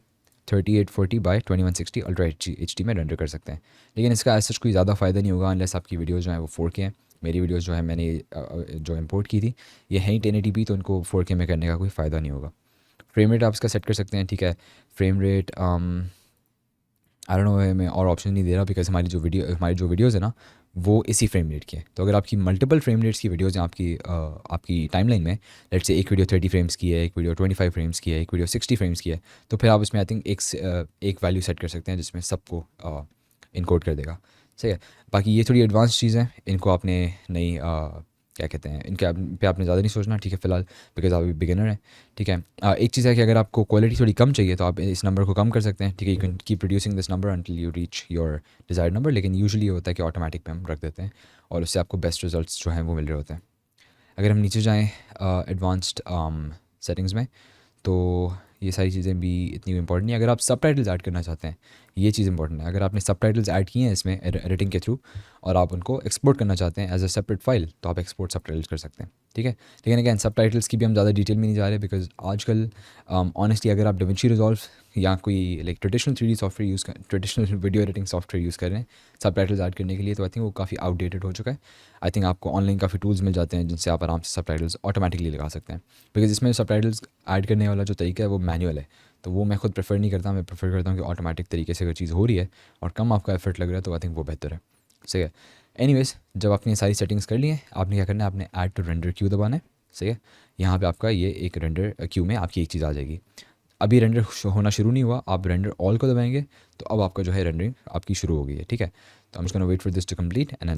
3840x2160 अल्ट्रा HD में रेंडर कर सकते हैं। लेकिन इसका ऐसा कोई ज़्यादा फ़ायदा नहीं होगा अनलेस आपकी वीडियोज़ जो है वो 4K हैं। मेरी वीडियोज़ जो है मैंने जो इंपोर्ट की थी ये है ही 1080p, तो उनको 4K में करने का कोई फ़ायदा नहीं होगा। फ्रेम रेट आप इसका सेट कर सकते हैं, ठीक है। Frame rate I don't know, मैं और ऑप्शन नहीं दे रहा बिकॉज हमारी जो वीडियोज़ है ना वो इसी फ्रेम रेट की है। तो अगर आपकी मल्टीपल फ्रेम रेट्स की वीडियोज़ हैं आपकी टाइमलाइन में, लेट्स से एक वीडियो 30 फ्रेम्स की है, एक वीडियो 25 फ्रेम्स की है, एक वीडियो 60 फ्रेम्स की है, तो फिर आप इसमें आई थिंक एक वैल्यू सेट कर सकते हैं जिसमें सबको इनकोड कर देगा, सही है। बाकी ये थोड़ी एडवांस चीज़ है, इनको आपने नहीं क्या कहते हैं इनके पे आपने ज़्यादा नहीं सोचना, ठीक है, फ़िलहाल बिकॉज आप बिगिनर हैं, ठीक है। एक चीज़ है कि अगर आपको क्वालिटी थोड़ी कम चाहिए तो आप इस नंबर को कम कर सकते हैं, ठीक है। You can keep reducing this number until you reach your desired number, लेकिन यूजुअली होता है कि ऑटोमेटिक पे हम रख देते हैं और उससे आपको बेस्ट रिजल्ट्स जो हैं वो मिल रहे होते हैं। अगर हम नीचे जाएँ एडवांस्ड सेटिंग्स में, तो ये सारी चीज़ें भी इतनी इंपॉर्टेंट नहीं है। अगर आप सबटाइटल्स ऐड करना चाहते हैं, ये चीज़ इंपॉर्टेंट है। अगर आपने सबटाइटल्स ऐड किए हैं इसमें एडिटिंग के थ्रू और आप उनको एक्सपोर्ट करना चाहते हैं एज अ सेपरेट फाइल, तो आप एक्सपोर्ट सबटाइटल्स कर सकते हैं, ठीक है। लेकिन अगैन सबटाइटल्स की भी हम ज़्यादा डिटेल में नहीं जा रहे बिकॉज आजकल ऑनेस्टली अगर आप DaVinci रिजॉल्व या कोई like traditional 3D software traditional video editing software use कर रहे हैं सबटाइटल्स ऐड करने के लिए, तो आई थिंक वो काफ़ी आउटडेटेड हो चुका है। आई थिंक आपको ऑनलाइन काफ़ी टूल्स मिल जाते हैं जिनसे आप आराम से सबटाइटल्स ऑटोमेटिकली लगा सकते हैं, बिकॉज इसमें सबटाइटल्स ऐड करने वाला जो तरीका है वो मैनुअल है, तो वो मैं खुद प्रेफर नहीं करता। मैं प्रेफर करता हूँ कि ऑटोमेटिक तरीके से अगर चीज़ हो रही है और कम आपका एफर्ट लग रहा है तो आई थिंक वो बेहतर है, सही है। एनीवेज, जब आपने सारी सेटिंग्स कर ली हैं, आपने क्या करना है, आपने ऐड टू रेंडर क्यू दबाना है, सही है। यहाँ पे आपका ये एक रेंडर क्यू में आपकी एक चीज़ आ जाएगी। अभी रेंडर होना शुरू नहीं हुआ, आप रेंडर ऑल को दबाएंगे तो अब आपका जो है रेंडरिंग आपकी शुरू हो गई है, ठीक है। तो I am just gonna wait for this to complete and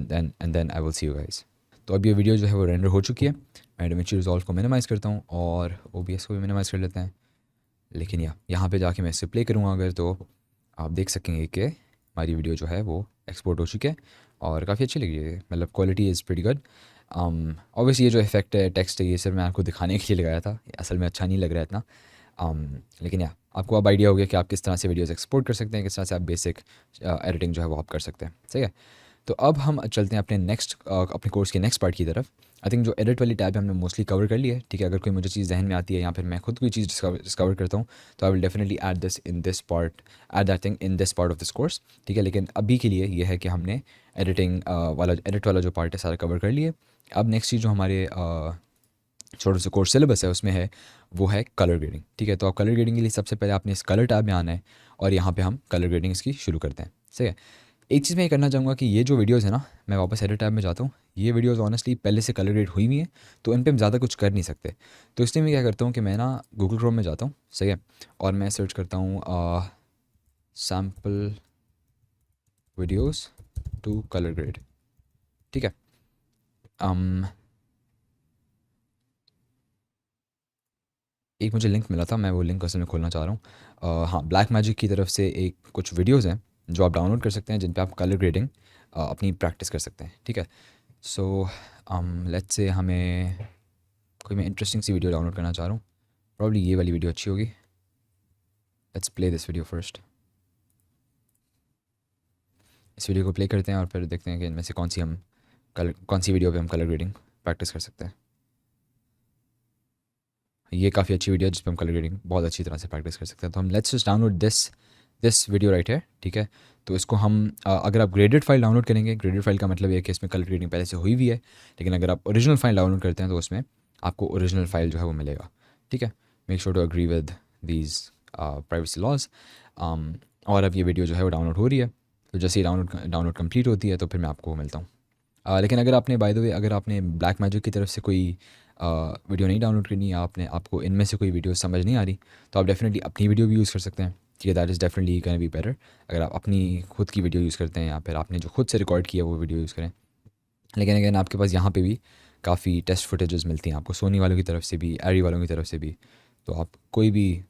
then I will see you guys. तो अब ये वीडियो जो है वो रेंडर हो चुकी है। मैं DaVinci रिजॉल्व को मिनिमाइज़ करता हूँ और OBS को भी मिनिमाइज़ कर लेते हैं। लेकिन यहाँ पे जाके मैं इसे प्ले करूँगा अगर, तो आप देख सकेंगे कि हमारी वीडियो जो है वो एक्सपोर्ट हो चुकी है और काफ़ी अच्छी लगी है, मतलब quality is pretty good. Obviously ये जो इफेक्ट है, टेक्स्ट है, ये सिर्फ मैं आपको दिखाने के लिए लगाया था, असल में अच्छा नहीं लग रहा है इतना। लेकिन आपको अब आइडिया हो गया कि आप किस तरह से वीडियोज़ एक्सपोर्ट कर सकते हैं, किस तरह से आप बेसिक एडिटिंग जो है वो आप कर सकते हैं, सही है। तो अब हम चलते हैं अपने कोर्स के नेक्स्ट पार्ट की तरफ। आई थिंक जो एडिट वाली टैब हमने मोस्टली कवर कर ली है, ठीक है। अगर कोई मुझे चीज़ जहन में आती है या फिर मैं खुद कोई चीज़ डिस्कवर करता हूँ तो I will definitely add that thing in this part of this course, ठीक है। लेकिन अभी के लिए ये है कि हमने एडिट वाला जो पार्ट है सारा कवर कर लिए। अब नेक्स्ट चीज़ जो हमारे छोटे से कोर्स सिलेबस है उसमें है वो है कलर ग्रेडिंग, ठीक है। तो आप कलर ग्रेडिंग के लिए सबसे पहले आपने इस कलर टैब में आना है और यहाँ पे हम कलर ग्रेडिंग इसकी शुरू करते हैं, सही है। एक चीज़ मैं ये करना चाहूँगा कि ये जो वीडियोज़ है ना, मैं वापस एडिट टैब में जाता हूँ, ये वीडियोज़ ऑनेस्टली पहले से कलर ग्रेड हुई हुई हैं तो इन पर हम ज़्यादा कुछ कर नहीं सकते। तो इसलिए मैं क्या करता हूँ कि मैं ना गूगल क्रोम में जाता हूँ, सही है, और मैं सर्च करता हूँ sample videos to colour grade, ठीक है। एक मुझे लिंक मिला था, मैं वो लिंक असल में खोलना चाह रहा हूँ। हाँ, ब्लैक मैजिक की तरफ से एक कुछ वीडियोज़ हैं जो आप डाउनलोड कर सकते हैं जिन पे आप कलर ग्रेडिंग अपनी प्रैक्टिस कर सकते हैं, ठीक है। सो लेट्स से हमें कोई मैं इंटरेस्टिंग सी वीडियो डाउनलोड करना चाह रहा हूँ, प्रॉब्ली ये वाली वीडियो अच्छी होगी। Let's play this video first. इस वीडियो को प्ले करते हैं और फिर देखते हैं कि इनमें से कौन सी वीडियो पे हम कलर ग्रेडिंग प्रैक्टिस कर सकते हैं। ये काफ़ी अच्छी वीडियो है जिस पर हम कलर ग्रेडिंग बहुत अच्छी तरह से प्रैक्टिस कर सकते हैं। तो हम let's just download this video right है, ठीक है। तो इसको हम अगर आप ग्रेडेड फाइल डाउनलोड करेंगे, ग्रेडेड फाइल का मतलब ये है कि इसमें कलर ग्रेडिंग पहले से हुई हुई है, लेकिन अगर आप ओरिजिनल फाइल डाउनलोड करते हैं तो उसमें आपको ओरिजिनल फाइल जो है वो मिलेगा, ठीक है। Make sure to agree with these privacy laws. और अब ये वीडियो जो है वो डाउनलोड हो रही है, तो जैसे ही डाउनलोड कंप्लीट होती है तो फिर मैं आपको मिलता हूँ। लेकिन अगर आपने बाय द वे अगर आपने ब्लैक मैजिक की तरफ से कोई वीडियो नहीं डाउनलोड करनी या आपको इनमें से कोई वीडियो समझ नहीं आ रही, तो आप डेफिनेटली अपनी वीडियो भी यूज़ कर सकते हैं, ठीक है। That is definitely can be better अगर आप अपनी खुद की वीडियो यूज़ करते हैं या फिर आपने जो खुद से रिकॉर्ड किया वो वीडियो यूज़ करें। लेकिन अगेन आपके पास यहाँ पे भी काफ़ी टेस्ट फुटेजेस मिलती हैं आपको सोनी वालों की तरफ से भी, एरी वालों की तरफ से भी। तो आप कोई भी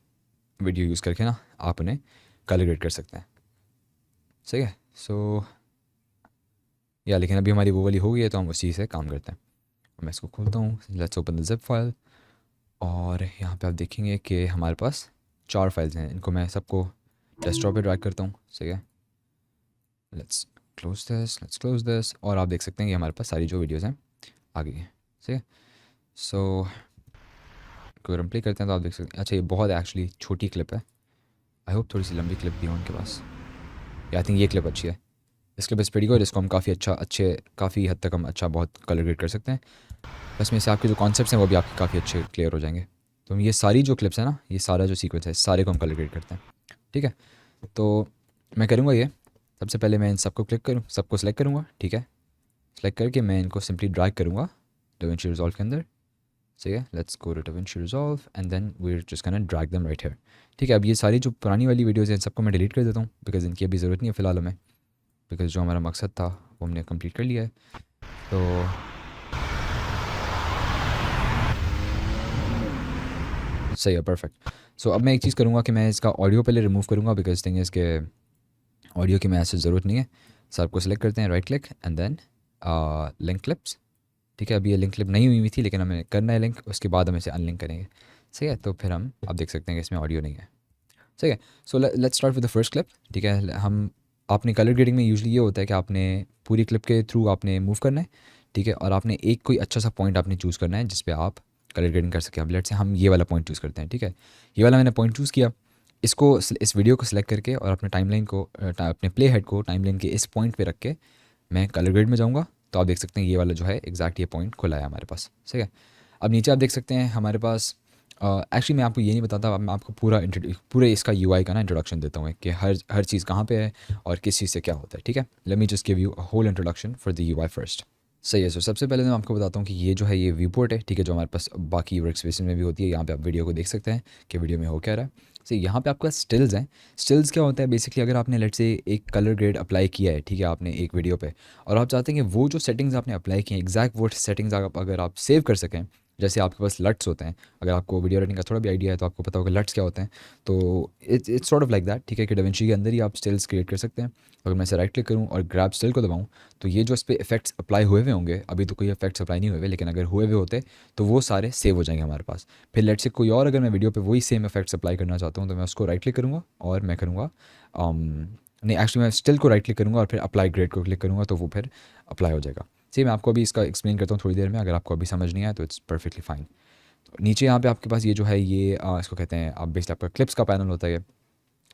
वीडियो यूज़ करके ना आप उन्हें कलर ग्रेड कर सकते हैं, सही है। सो या लेकिन अभी हमारी वो वाली हो गई है तो हम उसी से काम करते हैं। मैं इसको खोलता हूँ, let's open the zip file. और यहाँ पे आप देखेंगे कि हमारे पास 4 फाइल्स हैं, इनको मैं सबको डेस्कटॉप पे ड्रैग करता हूँ, सही है। लेट्स क्लोज दिस और आप देख सकते हैं कि हमारे पास सारी जो वीडियोज़ हैं आ गई हैं, सही है। सो अगर हम प्ले करते हैं तो आप देख सकते हैं, अच्छा ये बहुत एक्चुअली छोटी क्लिप है, आई होप थोड़ी सी लंबी क्लिप भी हो उनके पास। या आई थिंक ये क्लिप अच्छी है, इस क्लिप इस पेडी को जिसको हम काफ़ी हद तक हम अच्छा बहुत कलर ग्रेड कर सकते हैं। बस में से आपके जो कॉन्सेप्ट्स हैं वो भी आपके काफ़ी अच्छे क्लियर हो जाएंगे। तो हम ये सारी जो क्लिप्स हैं ना, ये सारा जो सीक्वेंस है सारे को हम कलर ग्रेड करते हैं, ठीक है। तो मैं करूँगा ये, सबसे पहले मैं इन सबको सेलेक्ट करूँगा, ठीक है। सेलेक्ट करके मैं इनको सिंपली ड्रैग करूँगा DaVinci Resolve के अंदर, सही है। Let's go to DaVinci Resolve and then we are just gonna drag them right here, ठीक है। अब ये सारी जो पुरानी वाली वीडियोज़ हैं इन सबको मैं डिलीट कर देता हूँ बिकॉज इनकी अभी ज़रूरत नहीं है फ़िलहाल हमें, बिकॉज जो हमारा मकसद था वो हमने कंप्लीट कर लिया है। तो सही है, परफेक्ट। सो अब मैं एक चीज़ करूँगा कि मैं इसका ऑडियो पहले रिमूव करूँगा बिकॉज थिंग इज़ के ऑडियो की मैं ऐसे ज़रूरत नहीं है। सर को सिलेक्ट करते हैं, right click and then link clips, ठीक है। अभी ये लिंक क्लिप नहीं हुई थी लेकिन हमें करना है लिंक, उसके बाद हम इसे अनलिंक करेंगे, सही है। तो फिर हम आप देख सकते हैं कि इसमें ऑडियो नहीं है, सही है। So let's start with the first clip, ठीक है। हम आपने कलर ग्रेडिंग में यूजुअली ये होता है कि आपने पूरी क्लिप के थ्रू आपने मूव करना है, ठीक है। और आपने एक कोई अच्छा सा पॉइंट आपने चूज़ करना है जिस पे आप कलर ग्रेडिंग कर सकें। अब लेट्स से हम ये वाला पॉइंट चूज़ करते हैं, ठीक है। ये वाला मैंने पॉइंट चूज़ किया, इस वीडियो को सिलेक्ट करके और अपने टाइमलाइन को अपने प्ले हेड को टाइमलाइन के इस पॉइंट पे रख के मैं कलर ग्रेड में जाऊँगा। तो आप देख सकते हैं ये वाला जो है एग्जैक्ट ये पॉइंट खुला है हमारे पास, सही है। अब नीचे आप देख सकते हैं हमारे पास एक्चुअली मैं आपको ये नहीं बताता, मैं आपको पूरे इसका यूआई का ना इंट्रोडक्शन देता हूँ कि हर चीज़ कहाँ पे है और किस चीज़ से क्या होता है, ठीक है। Let me just give you a whole introduction for the UI first, सही है। सो सबसे पहले मैं आपको बताता हूँ कि ये जो है ये व्यू पोर्ट है, ठीक है, जो हमारे पास बाकी वर्क स्पेसेस में भी होती है। यहाँ पे आप वीडियो को देख सकते हैं कि वीडियो में हो क्या रहा है। सो यहाँ पे आपका स्टिल्स हैं। स्टिल्स क्या होता है बेसिकली, अगर आपने लेट से एक कलर ग्रेड अप्लाई किया है, ठीक है, आपने एक वीडियो पे, और आप चाहते हैं कि वो जो सेटिंग्स आपने अप्लाई की हैं एग्जैक्ट वो सेटिंग्स अगर आप सेव कर सकें, जैसे आपके पास लट्स होते हैं, अगर आपको वीडियो एडिटिंग का थोड़ा भी आइडिया है तो आपको पता होगा लट्स क्या होते हैं। तो it's sort of like that, ठीक है, कि DaVinci के अंदर ही आप स्टिल्स क्रिएट कर सकते हैं। अगर मैं इसे राइट क्लिक करूँ और ग्रैब स्टिल को दबाऊँ तो ये जो इस पर इफेक्ट्स अप्लाई हुए हुए होंगे, अभी तो कोई इफेक्ट्स अप्लाई नहीं हुए हुए, लेकिन अगर हुए हुए होते तो वो सारे सेव हो जाएंगे हमारे पास। फिर लेट से कोई और अगर मैं वीडियो पे वही सेम इफेक्ट्स अप्लाई करना चाहता हूँ तो मैं उसको राइट क्लिक करूँगा और मैं करूँगा नहीं एक्चुअली मैं स्टिल को राइट क्लिक करूँगा और फिर अप्लाई ग्रेड को क्लिक करूँगा तो वो फिर अप्लाई हो जाएगा। सही, मैं आपको अभी इसका एक्सप्लेन करता हूँ थोड़ी देर में, अगर आपको अभी समझ नहीं आया तो इट्स परफेक्टली फाइन। तो नीचे यहाँ पे आपके पास ये जो है ये इसको कहते हैं आप बेसिकली आपका क्लिप्स का पैनल होता है।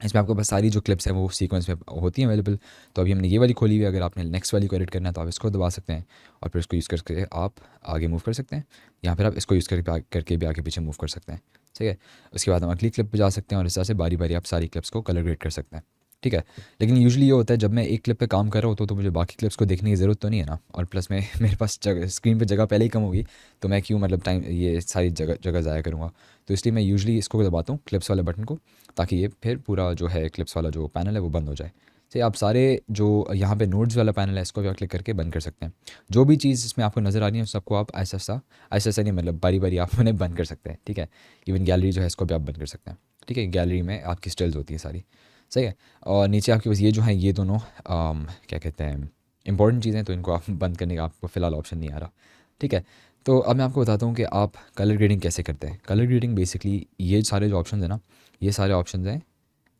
इसमें आपके पास सारी जो क्लिप्स हैं वो सीक्वेंस में होती हैं अवेलेबल। तो अभी हमने ये वाली खोली हुई है, अगर आपने नेक्स्ट वाली को एडिट करना है तो आप इसको दबा सकते हैं और फिर इसको यूज़ करके आप आगे मूव कर सकते हैं, या फिर आप इसको यूज़ करके भी आगे पीछे मूव कर सकते हैं, ठीक है। उसके बाद हम अगली क्लिप पे जा सकते हैं और इस तरह से बारी बारी आप सारी क्लिप्स को कलर ग्रेड कर सकते हैं, ठीक है। लेकिन यूजुअली ये होता है जब मैं एक क्लिप पे काम कर रहा होता हूँ तो मुझे बाकी क्लिप्स को देखने की ज़रूरत तो नहीं है ना, और प्लस में मेरे पास स्क्रीन पे जगह पहले ही कम होगी तो मैं क्यों मतलब टाइम ये सारी जगह ज़ाया करूँगा। तो इसलिए मैं यूजुअली इसको दबाता हूँ क्लिप्स वाले बटन को, ताकि ये फिर पूरा जो है क्लिप्स वाला जो पैनल है वो बंद हो जाए। से आप सारे जो यहाँ पे नोट्स वाला पैनल है इसको भी आप क्लिक करके बंद कर सकते हैं। जो भी चीज़ इसमें आपको नज़र आ रही है सबको आप ऐसा ऐसा नहीं मतलब बारी बारी आप उन्हें बंद कर सकते हैं, ठीक है। इवन गैलरी जो है इसको भी आप बंद कर सकते हैं, ठीक है। गैलरी में आपकी स्टिल्स होती है सारी, सही है। और नीचे आपके पास ये जो है ये दोनों क्या कहते हैं इंपॉर्टेंट चीज़ें, तो इनको आप बंद करने का आपको फ़िलहाल ऑप्शन नहीं आ रहा, ठीक है। तो अब मैं आपको बताता हूँ कि आप कलर ग्रेडिंग कैसे करते हैं। कलर ग्रेडिंग बेसिकली ये सारे जो ऑप्शन हैं ना, ये सारे ऑप्शन हैं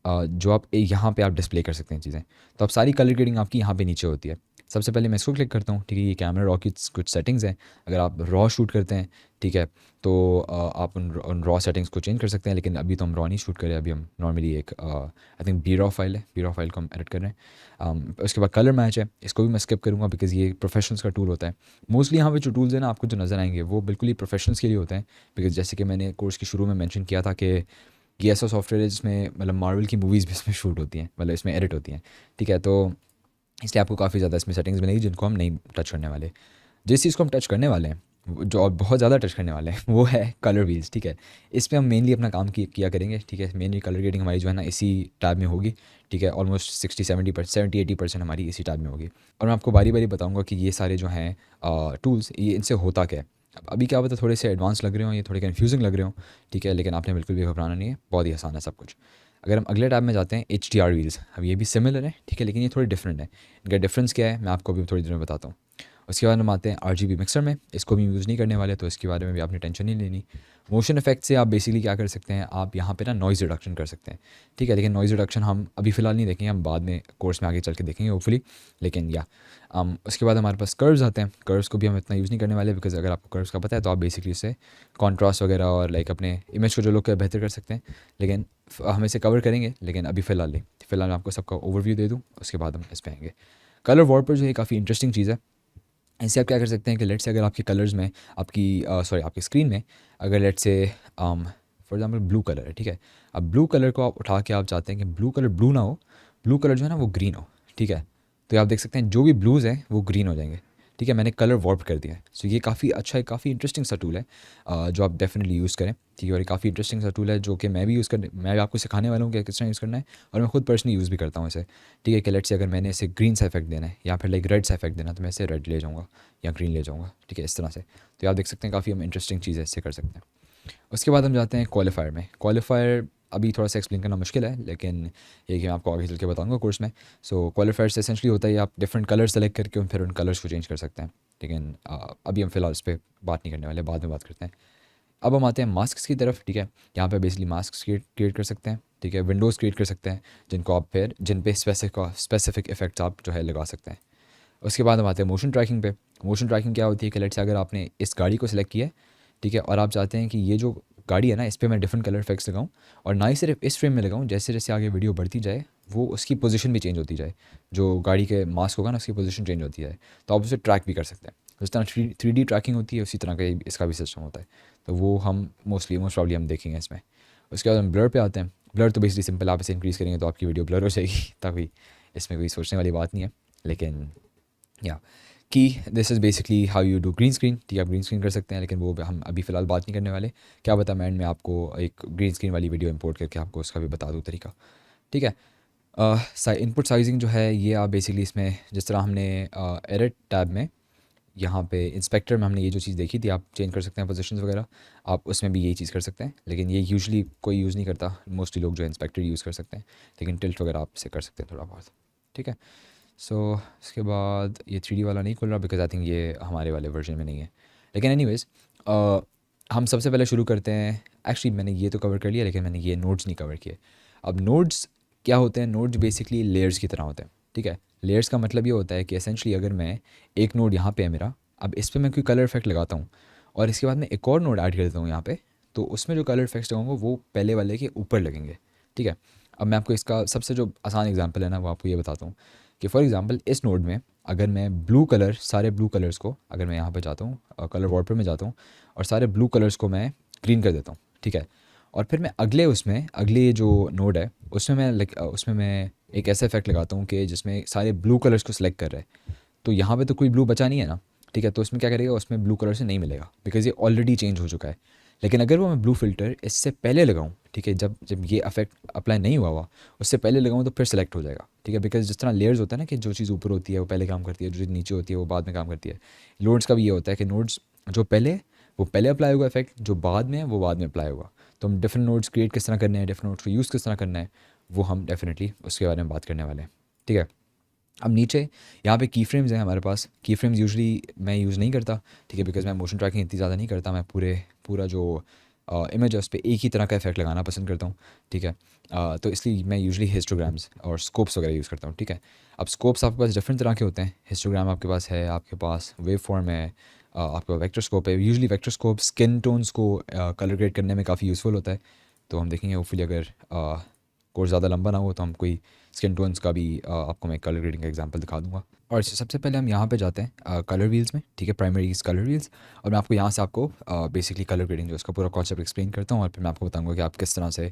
जो आप यहाँ पे आप डिस्प्ले कर सकते हैं चीज़ें। तो आप सारी कलर ग्रेडिंग आपकी यहाँ पे नीचे होती है। सबसे पहले मैं इसको क्लिक करता हूँ, ठीक है। ये कैमरा रॉ की कुछ सेटिंग्स हैं। अगर आप रॉ शूट करते हैं, ठीक है, तो आप उन रॉ सेटिंग्स को चेंज कर सकते हैं, लेकिन अभी तो हम रॉ नहीं शूट कर रहे हैं। अभी हम नॉर्मली एक I think B raw file है, बी रॉ फाइल को हम एडिट कर रहे हैं। उसके बाद कलर मैच है, इसको भी मैं स्किप करूँगा बिकॉज़ ये प्रोफेशनल्स का टूल होता है। मोस्टली यहाँ पे जो टूल्स हैं ना आपको जो नज़र आएंगे वो बिल्कुल ही प्रोफेशनल्स के लिए होते हैं, बिकॉज़ जैसे कि मैंने कोर्स के शुरू में मेंशन किया था कि ये ऐसा सॉफ्टवेयर है जिसमें मतलब मार्वल की मूवीज़ भी इसमें शूट होती हैं, मतलब इसमें एडिट होती हैं, ठीक है। तो इसलिए आपको काफ़ी ज़्यादा इसमें सेटिंग्स मिलेगी जिनको हम नहीं टच करने वाले। जिस चीज़ को हम टच करने वाले हैं, जो और बहुत ज़्यादा टच करने वाले हैं, वो है कलर व्हील्स, ठीक है। इस पे हम मेनली अपना काम किया करेंगे, ठीक है। मेनली कलर ग्रेडिंग हमारी जो है ना इसी टैब में होगी, ठीक है। ऑलमोस्ट 60-70% हमारी इसी टैब में होगी। और मैं आपको बारी बारी बताऊँगा कि ये सारे जो हैं टूल्स, ये इनसे होता क्या है। अब अभी क्या पता थोड़े से एडवांस लग रहे हों, ये थोड़े कन्फ्यूजिंग लग रहे हों, ठीक है, लेकिन आपने बिल्कुल भी घबराना नहीं है, बहुत ही आसान है सब कुछ। अगर हम अगले टैब में जाते हैं, HDR व्हील्स, अब ये भी सिमिलर है, ठीक है, लेकिन ये थोड़ी डिफरेंट है। इनका डिफरेंस क्या है मैं आपको अभी थोड़ी देर में बताता हूँ। उसके बाद हम आते हैं RGB मिक्सर में, इसको भी यूज़ नहीं करने वाले, तो इसके बारे में भी आपने टेंशन नहीं लेनी। मोशन इफेक्ट से आप बेसिकली क्या कर सकते हैं, आप यहाँ पे ना नॉइज़ रिडक्शन कर सकते हैं, ठीक है। लेकिन नॉइज़ रिडक्शन हम अभी फ़िलहाल नहीं देखेंगे, हम बाद में कोर्स में आगे चल के देखेंगे होपफुली। लेकिन या उसके बाद हमारे पास कर्व्स आते हैं। कर्व्स को भी हम इतना यूज़ नहीं करने वाले, बिकॉज़ अगर आपको कर्व्स का पता है तो आप बेसिकली इससे कॉन्ट्रास्ट वगैरह और लाइक अपने इमेज को जो लुक है बेहतर कर सकते हैं। लेकिन हम इसे कवर करेंगे, लेकिन अभी फ़िलहाल नहीं। फ़िलहाल मैं आपको सबका ओवरव्यू दे दूँ, उसके बाद हम इस पे आएंगे। कलर वॉलपेपर जो है काफ़ी इंटरेस्टिंग चीज़ है। इससे आप क्या कर सकते हैं कि लेट से अगर आपके कलर्स में आपकी सॉरी आपकी स्क्रीन में अगर लेट से फॉर एग्जांपल ब्लू कलर है, ठीक है। अब ब्लू कलर को आप उठा के आप चाहते हैं कि ब्लू कलर ब्लू ना हो, ब्लू कलर जो है ना वो ग्रीन हो, ठीक है। तो ये आप देख सकते हैं जो भी ब्लूज़ हैं वो ग्रीन हो जाएंगे, ठीक है। मैंने कलर वार्प कर दिया है। सो ये काफ़ी अच्छा है, काफ़ी इंटरेस्टिंग सा टूल है, जो आप डेफिनेटली यूज़ करें, ठीक है। और ये काफ़ी इंटरेस्टिंग सा टूल है जो कि मैं भी आपको सिखाने वाला हूँ कि किस तरह यूज़ करना है, और मैं खुद पर्सनली यूज़ भी करता हूँ इसे, ठीक है। कि लेट से अगर मैंने इसे ग्रीन सा इफेक्ट देना है या फिर लाइक रेड सा इफेक्ट देना है, तो मैं इसे रेड ले जाऊँगा या ग्रीन ले जाऊँगा, ठीक है, इस तरह से। तो आप देख सकते हैं काफ़ी हम इंटरेस्टिंग चीज़ इससे कर सकते हैं। उसके बाद हम जाते हैं क्वालिफायर में। क्वालिफायर अभी थोड़ा सा एक्सप्लेन करना मुश्किल है, लेकिन ये कि मैं आपको आगे चल के बताऊँगा कोर्स में। सो क्वालिफायर से एसेंशली होता है आप डिफरेंट कलर सेलेक्ट करके फिर उन कलर्स को चेंज कर सकते हैं, लेकिन अभी हम फिलहाल इस पर बात नहीं करने वाले, बाद में बात करते हैं। अब हम आते हैं मास्क की तरफ, ठीक है। यहाँ पे बेसिकली मास्क क्रिएट कर सकते हैं, ठीक है। विंडोज़ क्रिएट कर सकते हैं जिनको आप फिर जिन पे स्पेसिफिक इफेक्ट्स आप जो है लगा सकते हैं। उसके बाद हम आते हैं मोशन ट्रैकिंग पे। मोशन ट्रैकिंग क्या होती है कि लेट्स से अगर आपने इस गाड़ी को सिलेक्ट किया है, ठीक है, और आप चाहते हैं कि ये जो गाड़ी है ना इस पे मैं डिफरेंट कलर इफेक्ट्स लगाऊं, और ना ही सिर्फ इस फ्रेम में लगाऊं, जैसे जैसे आगे वीडियो बढ़ती जाए वो उसकी पोजीशन भी चेंज होती जाए, जो गाड़ी के मास्क होगा ना उसकी पोजीशन चेंज होती जाए, तो आप उसे ट्रैक भी कर सकते हैं। जिस तरह 3D ट्रैकिंग होती है उसी तरह का इसका भी सिस्टम होता है। तो वो हम मोस्ट प्रॉब्ली हम देखेंगे इसमें। उसके बाद हम ब्लर पे आते हैं। ब्लर तो बेसिकली सिंपल, आप इसे इंक्रीज़ करेंगे तो आपकी वीडियो ब्लर हो जाएगी, तभी इसमें कोई सोचने वाली बात नहीं है। लेकिन या कि this is basically how you do green screen, ठीक है। आप ग्रीन स्क्रीन कर सकते हैं, लेकिन वो हम अभी फ़िलहाल बात नहीं करने वाले। क्या पता मैं एंड में आपको एक ग्रीन स्क्रीन वाली वीडियो इंपोर्ट करके आपको उसका भी बता दूँ तरीका, ठीक है। इनपुट साइजिंग जो है ये आप बेसिकली इसमें जिस तरह हमने एडिट टैब में यहाँ पे इंस्पेक्टर में हमने ये जो चीज़ देखी थी, आप चेंज कर सकते हैं पोजीशंस वगैरह, आप उसमें भी यही चीज़ कर सकते हैं। लेकिन ये यूजुअली कोई यूज़ नहीं करता, मोस्टली लोग जो है इंस्पेक्टर यूज़ कर सकते हैं, लेकिन टिल्ट वगैरह आप इसे कर सकते हैं थोड़ा बहुत, ठीक है। सो इसके बाद ये 3D वाला नहीं खुल रहा बिकॉज आई थिंक ये हमारे वाले वर्जन में नहीं है। लेकिन एनीवेज हम सबसे पहले शुरू करते हैं। एक्चुअली मैंने ये तो कवर कर लिया, लेकिन मैंने ये नोड्स नहीं कवर किए। अब नोड्स क्या होते हैं, नोड्स बेसिकली लेयर्स की तरह होते हैं, ठीक है। लेयर्स का मतलब ये होता है कि एसेंशली अगर मैं एक नोड यहाँ पे है मेरा, अब इस पर मैं कोई कलर इफेक्ट लगाता हूँ और इसके बाद मैं एक और नोड ऐड कर देता हूँ यहाँ पे, तो उसमें जो कलर इफेक्ट्स लगाऊंगा वो पहले वाले के ऊपर लगेंगे, ठीक है। अब मैं आपको इसका सबसे जो आसान एग्जांपल है ना वो आपको ये बताता हूँ कि फॉर एग्जांपल इस नोड में अगर मैं ब्लू कलर, सारे ब्लू कलर्स को अगर मैं यहाँ पे जाता हूँ कलर वॉलपेपर में जाता हूँ और सारे ब्लू कलर्स को मैं ग्रीन कर देता हूँ, ठीक है। और फिर मैं अगले जो नोड है उसमें मैं एक ऐसा इफेक्ट लगाता हूँ कि जिसमें सारे ब्लू कलर्स को सिलेक्ट कर रहा है, तो यहाँ पे तो कोई ब्लू बचा नहीं है ना, ठीक है। तो उसमें क्या करेगा, उसमें ब्लू कलर से नहीं मिलेगा बिकॉज ये ऑलरेडी चेंज हो चुका है। लेकिन अगर वो मैं ब्लू फिल्टर इससे पहले लगाऊं, ठीक है, जब जब ये इफेक्ट अप्लाई नहीं हुआ उससे पहले लगाऊं तो फिर सेलेक्ट हो जाएगा, ठीक है। बिकॉज जिस तरह लेयर्स होता है ना कि जो चीज़ ऊपर होती है वो पहले काम करती है, जो चीज़ नीचे होती है वो बाद में काम करती है। नोड्स का भी ये होता है कि नोड्स जो पहले वो पहले अप्लाई होगा इफेक्ट, जो बाद में है वो बाद में अप्लाई होगा। तो हम डिफरेंट नोड्स क्रिएट किस तरह करने हैं, डिफरेंट नोड्स को यूज़ किस तरह करना है, वो हम डेफिनेटली उसके बारे में बात करने वाले हैं, ठीक है। अब नीचे यहाँ पे की फ्रेम्स हैं हमारे पास। की फ्रेम्स यूजुअली मैं यूज़ नहीं करता, ठीक है, बिकॉज मैं मोशन ट्रैकिंग इतनी ज़्यादा नहीं करता। मैं पूरा जो इमेज है उस पे एक ही तरह का इफेक्ट लगाना पसंद करता हूँ, ठीक है। तो इसलिए मैं यूजुअली हिस्टोग्राम्स और स्कोप्स वगैरह यूज़ करता हूँ, ठीक है। अब स्कोप्स आपके पास डिफरेंट तरह के होते हैं। हिस्टोग्राम आपके पास है, आपके पास वेव फॉर्म है, आपका वेक्टर स्कोप है। Usually vector scope skin tones को कलर ग्रेड करने में काफ़ी यूज़फुल होता है। तो हम देखेंगे होपफुली अगर कोर्स ज़्यादा लंबा ना हो तो हम कोई स्किन टोन्स का भी आपको मैं कलर ग्रेडिंग का एग्जांपल दिखा दूंगा। और सबसे पहले हम यहाँ पे जाते हैं कलर व्हील्स में, ठीक है, प्राइमरी कलर व्हील्स। और मैं आपको यहाँ से आपको बेसिकली कलर ग्रेडिंग जो उसका पूरा कॉन्सेप्ट एक्सप्लेन करता हूँ और फिर मैं आपको बताऊँगा कि आप किस तरह से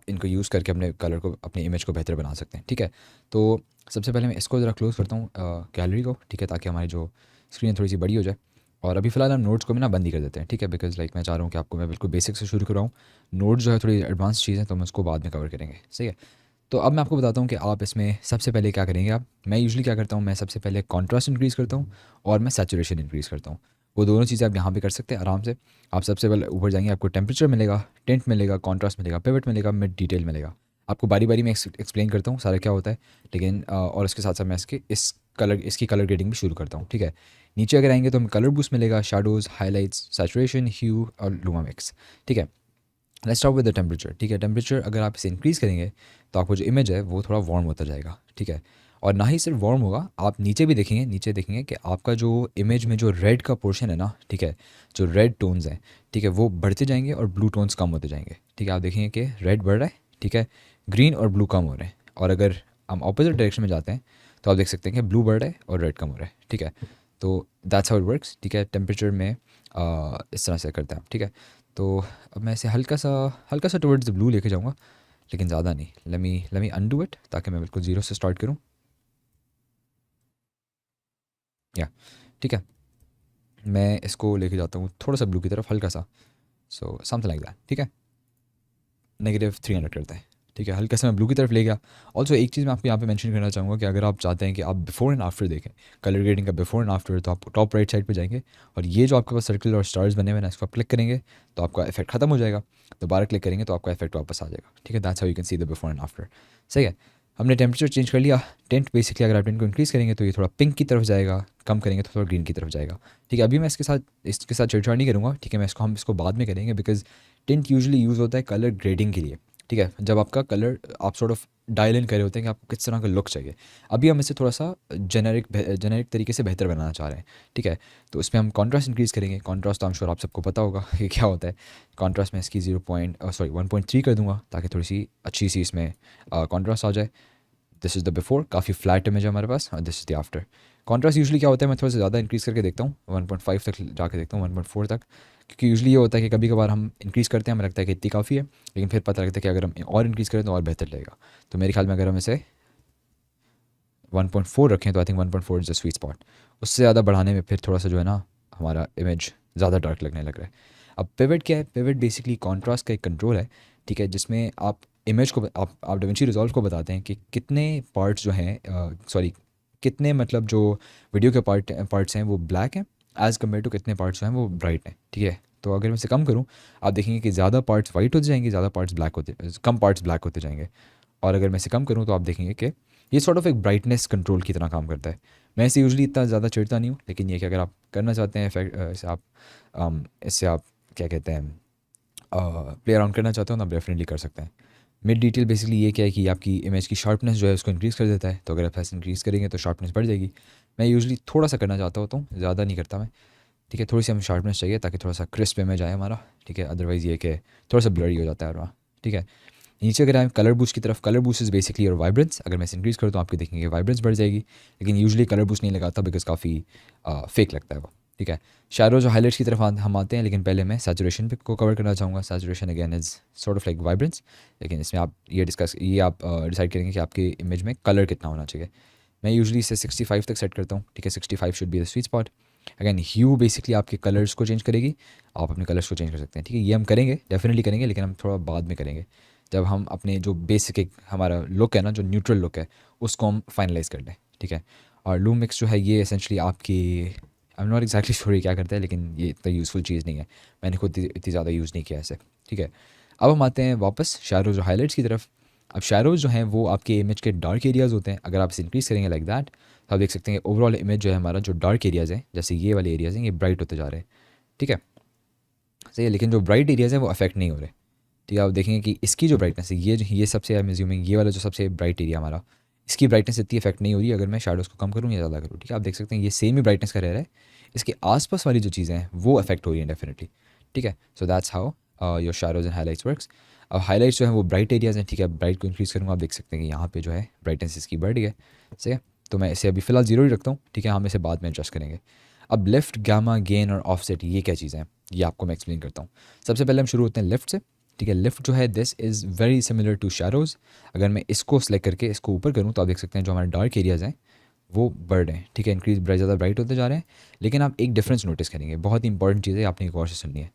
इनको यूज़ करके अपने कलर को, अपनी इमेज को बेहतर बना सकते हैं, ठीक है। तो सबसे पहले मैं इसको ज़रा क्लोज़ करता हूँ गैलरी को, ठीक है, ताकि हमारी जो स्क्रीन थोड़ी सी बड़ी हो जाए। और अभी फ़िलहाल हम नोट्स को भी ना बंद ही कर देते हैं, ठीक है, बिकॉज लाइक मैं चाह रहा हूँ कि आपको मैं बिल्कुल बेसिक से शुरू कराऊँ। नोट्स जो है थोड़ी एडवांस चीज़ है तो हम उसको बाद में कवर करेंगे, सही है। तो अब मैं आपको बताता हूँ कि आप इसमें सबसे पहले क्या करेंगे। आप, मैं यूजुअली क्या करता हूँ, मैं सबसे पहले कॉन्ट्रास्ट इंक्रीज़ करता हूँ और मैं सैचुरेशन इंक्रीज़ करता हूँ। वो दोनों चीज़ें आप यहाँ पे कर सकते हैं आराम से। आप सबसे पहले ऊपर जाएंगे, आपको टेम्परेचर मिलेगा, टेंट मिलेगा, कॉन्ट्रास्ट मिलेगा, पिवट मिलेगा, मिड डिटेल मिलेगा। आपको बारी बारी में एक्सप्लेन करता हूँ सारा क्या होता है, लेकिन और इसके साथ साथ मैं इसकी कलर ग्रेडिंग भी शुरू करता हूँ, ठीक है। नीचे अगर आएंगे तो हमें कलर बूस्ट मिलेगा, शेडोज़, हाईलाइट्स, सैचुरेशन, ह्यू और लुमा मिक्स, ठीक है। Let's start with the temperature, ठीक है। टेम्परेचर अगर आप इसे इंक्रीज़ करेंगे तो आपको जो इमेज है वो थोड़ा वार्म होता जाएगा, ठीक है। और ना ही सिर्फ वार्म होगा, आप नीचे भी देखेंगे, नीचे देखेंगे कि आपका जो इमेज में जो रेड का पोर्शन है ना, ठीक है, जो रेड टोन्स हैं, ठीक है, वो बढ़ते जाएंगे और ब्लू टोन्स कम होते जाएंगे, ठीक है। आप देखेंगे कि रेड बढ़ रहा है, ठीक है, ग्रीन और ब्लू कम हो रहे हैं। और अगर हम ऑपोजिट डायरेक्शन में जाते हैं तो आप देख सकते हैं कि ब्लू बढ़ रहा है और रेड कम हो रहा है, ठीक है। तो दैट्स हाउ इट वर्क्स, ठीक है। टेम्परेचर में इस तरह से करते हैं, ठीक है। तो अब मैं इसे हल्का सा टुवर्ड्स द ब्लू लेके जाऊँगा, लेकिन ज़्यादा नहीं। लेट मी अनडू इट, ताकि मैं बिल्कुल ज़ीरो से स्टार्ट करूँ, या ठीक है। मैं इसको लेके जाता हूँ थोड़ा सा ब्लू की तरफ, हल्का सा, सो समथिंग लाइक दैट, ठीक है। -300 करते हैं, ठीक है। हल्का सा मैं ब्लू की तरफ ले गया। ऑल्सो एक चीज़ मैं आपको यहाँ पे मेंशन करना चाहूँगा कि अगर आप चाहते हैं कि आप बिफोर एंड आफ्टर देखें, कलर ग्रेडिंग का बिफोर एंड आफ्टर, तो आप टॉप राइट साइड पे जाएंगे और ये जो आपके पास सर्कल और स्टार्स बने हुए हैं, इसको आप क्लिक करेंगे तो आपका इफेक्ट खत्म हो जाएगा। दोबारा क्लिक करेंगे तो आपका इफेक्ट वापस आ जाएगा, ठीक है। That's how you can see the before and after, सही है। हमने टेम्परेचर चेंज कर लिया। टेंट बेसिकली अगर आप टेंट को इंक्रीज़ करेंगे तो ये थोड़ा पिंक की तरफ जाएगा, कम करेंगे तो थोड़ा ग्रीन की तरफ जाएगा, ठीक है। अभी मैं इसके साथ छेड़छाड़ नहीं करूँगा, ठीक है। हम इसको बाद में करेंगे बिकॉज टिंट यूजुअली यूज़ होता है कलर ग्रेडिंग के लिए, ठीक है। जब आपका कलर आप सॉर्ट ऑफ डायल इन करे होते हैं कि आपको किस तरह का लुक चाहिए। अभी हम इसे थोड़ा सा जेनेरिक तरीके से बेहतर बनाना चाह रहे हैं, ठीक है। तो इसमें हम कॉन्ट्रास्ट इंक्रीज़ करेंगे। कॉन्ट्रास्ट तो I'm श्योर आप सबको पता होगा कि क्या होता है। कॉन्ट्रास्ट में इसकी 1.3 कर दूंगा ताकि थोड़ी सी अच्छी सी इसमें कॉन्ट्रास्ट आ जाए। दिस इज़ द बिफोर, काफ़ी फ्लैट इमेज है हमारे पास, और this is the after. Contrast usually क्या होता है, मैं थोड़ा सा ज़्यादा इंक्रीज़ करके देखता हूँ, 1.5 तक जाके देखता हूँ, 1.4 तक, क्योंकि यूजुअली ये होता है कि कभी कभार हम इंक्रीज़ करते हैं, हमें लगता है कि इतनी काफ़ी है, लेकिन फिर पता लगता है कि अगर हम और इंक्रीज़ करें तो और बेहतर लगेगा। तो मेरे ख्याल में अगर हम इसे 1.4 रखें तो I think 1.4 is the sweet spot. उससे ज़्यादा बढ़ाने में फिर थोड़ा सा जो है ना, हमारा इमेज ज़्यादा डार्क लगने लग रहा है। अब पिवट क्या है? पिवट बेसिकली कॉन्ट्रास्ट का एक कंट्रोल है, ठीक है, जिसमें आप इमेज को आप डाविंची रिजॉल्व को बताते हैं कि कितने पार्ट्स जो हैं, सॉरी, कितने मतलब जो वीडियो के पार्ट्स हैं वो ब्लैक हैं एज़ कम्पेयर टू कितने पार्ट्स जो हैं वो ब्राइट हैं, ठीक है। तो अगर मैं इसे कम करूँ, आप देखेंगे कि ज़्यादा पार्ट्स वाइट होते जाएंगे, ज़्यादा पार्ट्स ब्लैक होते, कम पार्ट्स ब्लैक होते जाएंगे। और अगर मैं इसे कम करूँ तो आप देखेंगे कि ये सॉर्ट ऑफ एक ब्राइटनेस कंट्रोल की तरह काम करता है। मैं इसे यूजुअली इतना ज़्यादा चिढ़ता नहीं हूँ, लेकिन ये कि अगर आप करना चाहते हैं इफेक्ट, इससे आप क्या कहते हैं, प्ले अराउंड करना चाहते हो तो आप डेफिनेटली कर सकते हैं। मिड डिटेल बेसिकली ये क्या है कि आपकी इमेज की शार्पनेस जो है उसको इंक्रीज़ कर देता है। तो अगर आप ऐसे इंक्रीज़ करेंगे तो शार्पनेस बढ़ जाएगी। मैं यूजुअली थोड़ा सा करना चाहता होता हूँ, ज़्यादा नहीं करता मैं, ठीक है। थोड़ी सी हमें शार्पनेस चाहिए ताकि थोड़ा सा क्रिस्प इमेज आए हमारा, ठीक है। अदरवाइज़ ये कि थोड़ा सा ब्लरी हो जाता है वहाँ, ठीक है। नीचे अगर आए कलर बूस्ट की तरफ, कलर बूस्ट इज़ बेसिकली और वाइब्रेंस। अगर मैं इसे इंक्रीज़ करूँ तो आपको देखेंगे वाइब्रेंस बढ़ जाएगी, लेकिन यूजुअली कलर बूस्ट नहीं लगाता बिकॉज काफ़ी फेक लगता है वो, ठीक है। शैडोज और हाईलाइट्स की तरफ हम आते हैं, लेकिन पहले मैं सैचुरेशन को कवर करना चाहूँगा। Saturation again is sort of like vibrance, लेकिन इसमें आप डिसाइड करेंगे कि आपकी इमेज में कलर कितना होना चाहिए। मैं यूजुअली इसे 65 तक सेट करता हूँ, ठीक है। 65 should be the sweet spot. Again hue basically आपके कलर्स को चेंज करेगी, आप अपने कलर्स को चेंज कर सकते हैं, ठीक है। ये हम करेंगे, डेफिनेटली करेंगे, लेकिन हम थोड़ा बाद में करेंगे, जब हम अपने जो बेसिक एक हमारा लुक है ना, जो न्यूट्रल लुक है, उसको हम फाइनलाइज कर लें, ठीक है। और लूम मिक्स जो है ये एसेंशली आपकी, I am not exactly sure ये क्या करता है, लेकिन ये इतना यूज़फुल चीज़ नहीं है, मैंने खुद इतनी ज़्यादा यूज़ नहीं किया ऐसे, ठीक है। अब हम आते हैं वापस शैडोज़ और हाईलाइट्स की तरफ। अब शैडोज़ जो हैं वो आपके इमेज के डार्क एरियाज़ होते हैं। अगर आप इसे इंक्रीज़ करेंगे लाइक दैट तो आप देख सकते हैं ओवरऑल इमेज जो है हमारा, जो डार्क एरियाज़ हैं, जैसे ये वाले एरियाज़ हैं, ये ब्राइट होते जा रहे हैं, ठीक है। सही है, लेकिन जो ब्राइट एरियाज़ हैं वो अफेक्ट नहीं हो रहे। ठीक है, आप देखेंगे कि इसकी जो ब्राइटनेस है, ये सबसे आई एम अज्यूमिंग ये वाला जो सबसे ब्राइट एरिया हमारा, इसकी ब्राइटनेस इतनी इफेक्ट नहीं हो रही अगर मैं शेडोज़ को कम करूँ या ज़्यादा करूँ। ठीक है, आप देख सकते हैं ये सेम ही ब्राइटनेस का रह रहा है, इसके आसपास वाली जो चीज़ें हैं वो अफेक्ट हो रही हैं डेफिनेटली। ठीक है, so that's how your shadows and highlights works. अब हाईलाइट्स जो है वो ब्राइट एरियाज़ हैं। ठीक है, ब्राइट को इंक्रीज़ करूँगा, आप देख सकते हैं कि यहाँ पे जो है ब्राइटनेस इसकी बढ़ गई है। सही है, तो मैं इसे अभी फ़िलहाल जीरो ही रखता हूँ। ठीक है, हम इसे बाद में एडजस्ट करेंगे। अब लिफ्ट, गामा, गेन और ऑफसेट ये क्या चीज़ें हैं, ये आपको मैं एक्सप्लेन करता हूँ। सबसे पहले हम शुरू होते हैं लिफ्ट से। ठीक है, लिफ्ट जो है this is very similar to shadows. अगर मैं इसको सेलेक्ट करके इसको ऊपर करूँ तो आप देख सकते हैं जो हमारे डार्क एरियाज़ हैं वो बढ़ रहे हैं। ठीक है, इंक्रीज ज़्यादा ब्राइट होते जा रहे हैं। लेकिन आप एक डिफरेंस नोटिस करेंगे, बहुत ही इंपॉर्टेंट चीज़ है, आपने एक और से सुननी है।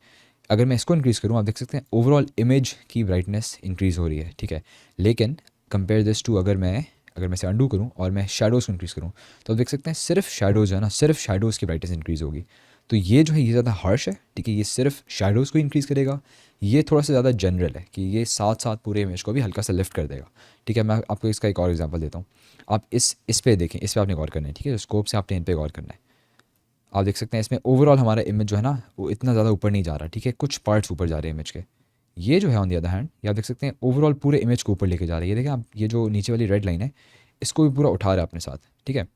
अगर मैं इसको इंक्रीज़ करूँ आप देख सकते हैं ओवरऑल इमेज की ब्राइटनेस इंक्रीज़ हो रही है। ठीक है, लेकिन कंपेयर दिस टू अगर मैं इसे अंडू करूँ और मैं शेडोज़ को इंक्रीज़ करूँ तो आप देख सकते हैं सिर्फ शेडोज़ है ना, सिर्फ शेडोज़ की ब्राइटनेस इंक्रीज़ होगी। तो ये जो है ये ज़्यादा हार्श है। ठीक है, ये सिर्फ शेडोज़ को इंक्रीज़ करेगा। ये थोड़ा सा ज़्यादा जनरल है कि ये साथ साथ पूरे इमेज को भी हल्का सा लिफ्ट कर देगा। ठीक है, मैं आपको इसका एक और एग्जांपल देता हूँ। आप इस पे देखें, इस पे आपने गौर करना है। ठीक है, स्कोप से आपने इन पे गौर करना है। आप देख सकते हैं इसमें ओवरऑल हमारा इमेज जो है ना वो इतना ज़्यादा ऊपर नहीं जा रहा। ठीक है, कुछ पार्ट्स ऊपर जा रहे हैं इमेज के। ये जो है ऑन द अदर हैंड, ये आप देख सकते हैं ओवरऑल पूरे इमेज को ऊपर लेके जा रही है। ये देखें आप, ये जो नीचे वाली रेड लाइन है इसको भी पूरा उठा रहा है अपने साथ। ठीक है,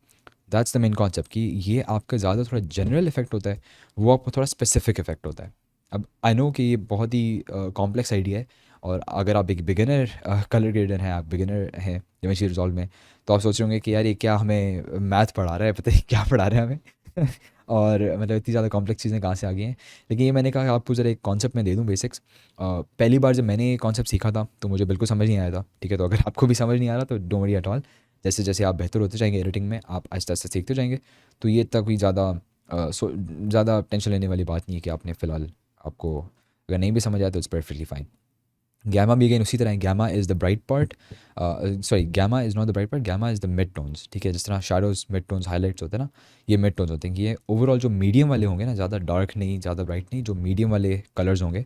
दैट्स द मेन कॉन्सेप्ट कि ये आपका ज़्यादा थोड़ा जनरल इफेक्ट होता है, वो आपको थोड़ा स्पेसिफिक इफेक्ट होता है। अब आई नो कि ये बहुत ही कॉम्प्लेक्स आइडिया है, और अगर आप एक बिगिनर कलर ग्रेडर हैं, आप बिगिनर हैं डेविंची रिजॉल्व में, तो आप सोच रहे होंगे कि यार ये क्या हमें मैथ पढ़ा रहा है, पता है क्या पढ़ा रहे हैं हमें और मतलब इतनी ज़्यादा कॉम्प्लेक्स चीज़ें कहाँ से आ गई हैं। लेकिन ये मैंने कहा कि आपको ज़रा एक कॉन्सेप्ट मैं दे दूँ बेसिक्स। पहली बार जब मैंने ये कॉन्सेप्ट सीखा था तो मुझे बिल्कुल समझ नहीं आया था। ठीक है, तो अगर आपको भी समझ नहीं आ रहा तो डोंट वरी एट ऑल। जैसे जैसे आप बेहतर होते जाएंगे एडिटिंग में, आप आहिस्ता आहिस्ता सीखते जाएंगे, तो ये इतना कोई ज़्यादा टेंशन लेने वाली बात नहीं है कि आपने फ़िलहाल, आपको अगर नहीं भी समझ आया तो इट्स परफेक्टली फाइन। गैमा भी अगेन उसी तरह है, gamma is the bright part, sorry gamma is not the bright part, gamma is the mid tones. ठीक है, जिस तरह शैडोज़ मिड टोन्स हाईलाइट्स होते हैं ना, ये मिड टोन्स होते हैं। ये ओवरऑल जो मीडियम वाले होंगे ना, ज़्यादा डार्क नहीं ज़्यादा ब्राइट नहीं, जो मीडियम वाले कलर्स होंगे,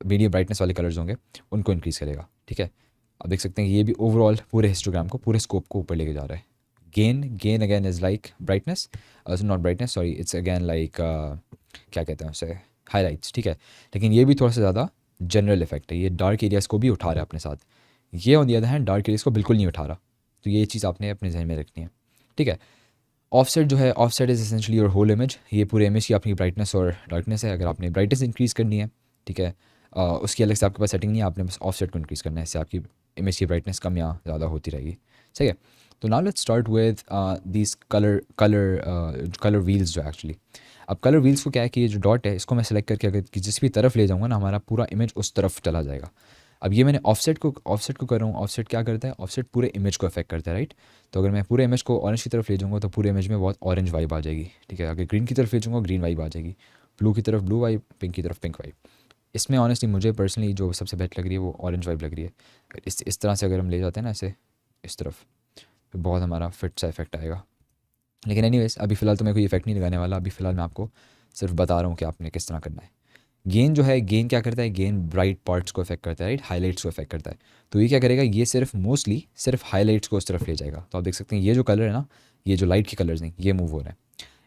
मीडियम ब्राइटनेस वाले कलर्स होंगे, उनको इंक्रीज़ करेगा। ठीक है, आप देख सकते हैं कि ये भी ओवरऑल पूरे हिस्टोग्राम को, पूरे स्कोप को ऊपर लेके जा रहा है। Gain again is like brightness, not brightness sorry, it's again like क्या कहते हैं उसे, हाईलाइट्स। ठीक है, लेकिन ये भी थोड़ा सा ज़्यादा जनरल इफेक्ट है, ये डार्क एरियाज़ को भी उठा रहा है अपने साथ। ये on the other hand dark areas को बिल्कुल नहीं उठा रहा। तो ये चीज़ आपने अपने जहन में रखनी है। ठीक है, ऑफसेट जो है, offset is essentially your whole image. ये पूरे इमेज की अपनी ब्राइटनेस और डार्कनेस है। अगर आपने ब्राइटनेस इंक्रीज़ करनी है, ठीक है, उसकी अलग से आपके पास सेटिंग नहीं है, आपने बस ऑफसेट को इंक्रीज़ करना है, इससे आपकी इमेज की ब्राइटनेस कम या ज़्यादा होती रहेगी। सही है, तो now let's start with these colour wheels जो एक्चुअली। अब कलर व्हील्स को क्या है कि ये जो डॉट है इसको मैं सेलेक्ट करके अगर जिस भी तरफ ले जाऊँगा ना, हमारा पूरा इमेज उस तरफ चला जाएगा। अब ये मैंने ऑफसेट को कर रहा हूँ। ऑफसेट क्या करता है, ऑफसेट पूरे इमेज को अफेक्ट करता है, राइट। तो अगर मैं पूरे इमेज को ऑरेंज की तरफ ले जाऊँगा तो पूरे इमेज में बहुत ऑरेंज वाइब आ जाएगी। ठीक है, अगर ग्रीन की तरफ ले जाऊँगा ग्रीन वाइब आ जाएगी, ब्लू की तरफ ब्लू वाइब, पिंक की तरफ पिंक वाइब। इसमें ऑनेस्टली मुझे पर्सनली जो सबसे बेस्ट लग रही है वो ऑरेंज वाइब लग रही है। इस तरह से अगर हम ले जाते हैं ना इसे इस तरफ, तो बहुत हमारा फिट सा इफेक्ट आएगा। लेकिन एनीवेज अभी फ़िलहाल तो मैं कोई इफेक्ट नहीं लगाने वाला, अभी फ़िलहाल मैं आपको सिर्फ बता रहा हूँ कि आपने किस तरह करना है। गेन जो है, गेन क्या करता है, गेन ब्राइट पार्ट्स को इफेक्ट करता है, राइट, हाईलाइट्स को इफेक्ट करता है। तो ये क्या करेगा, ये सिर्फ मोस्टली सिर्फ हाईलाइट्स को उस तरफ ले जाएगा। तो आप देख सकते हैं ये जो कलर है ना, ये जो लाइट के कलर्स हैं ये मूव हो रहे हैं।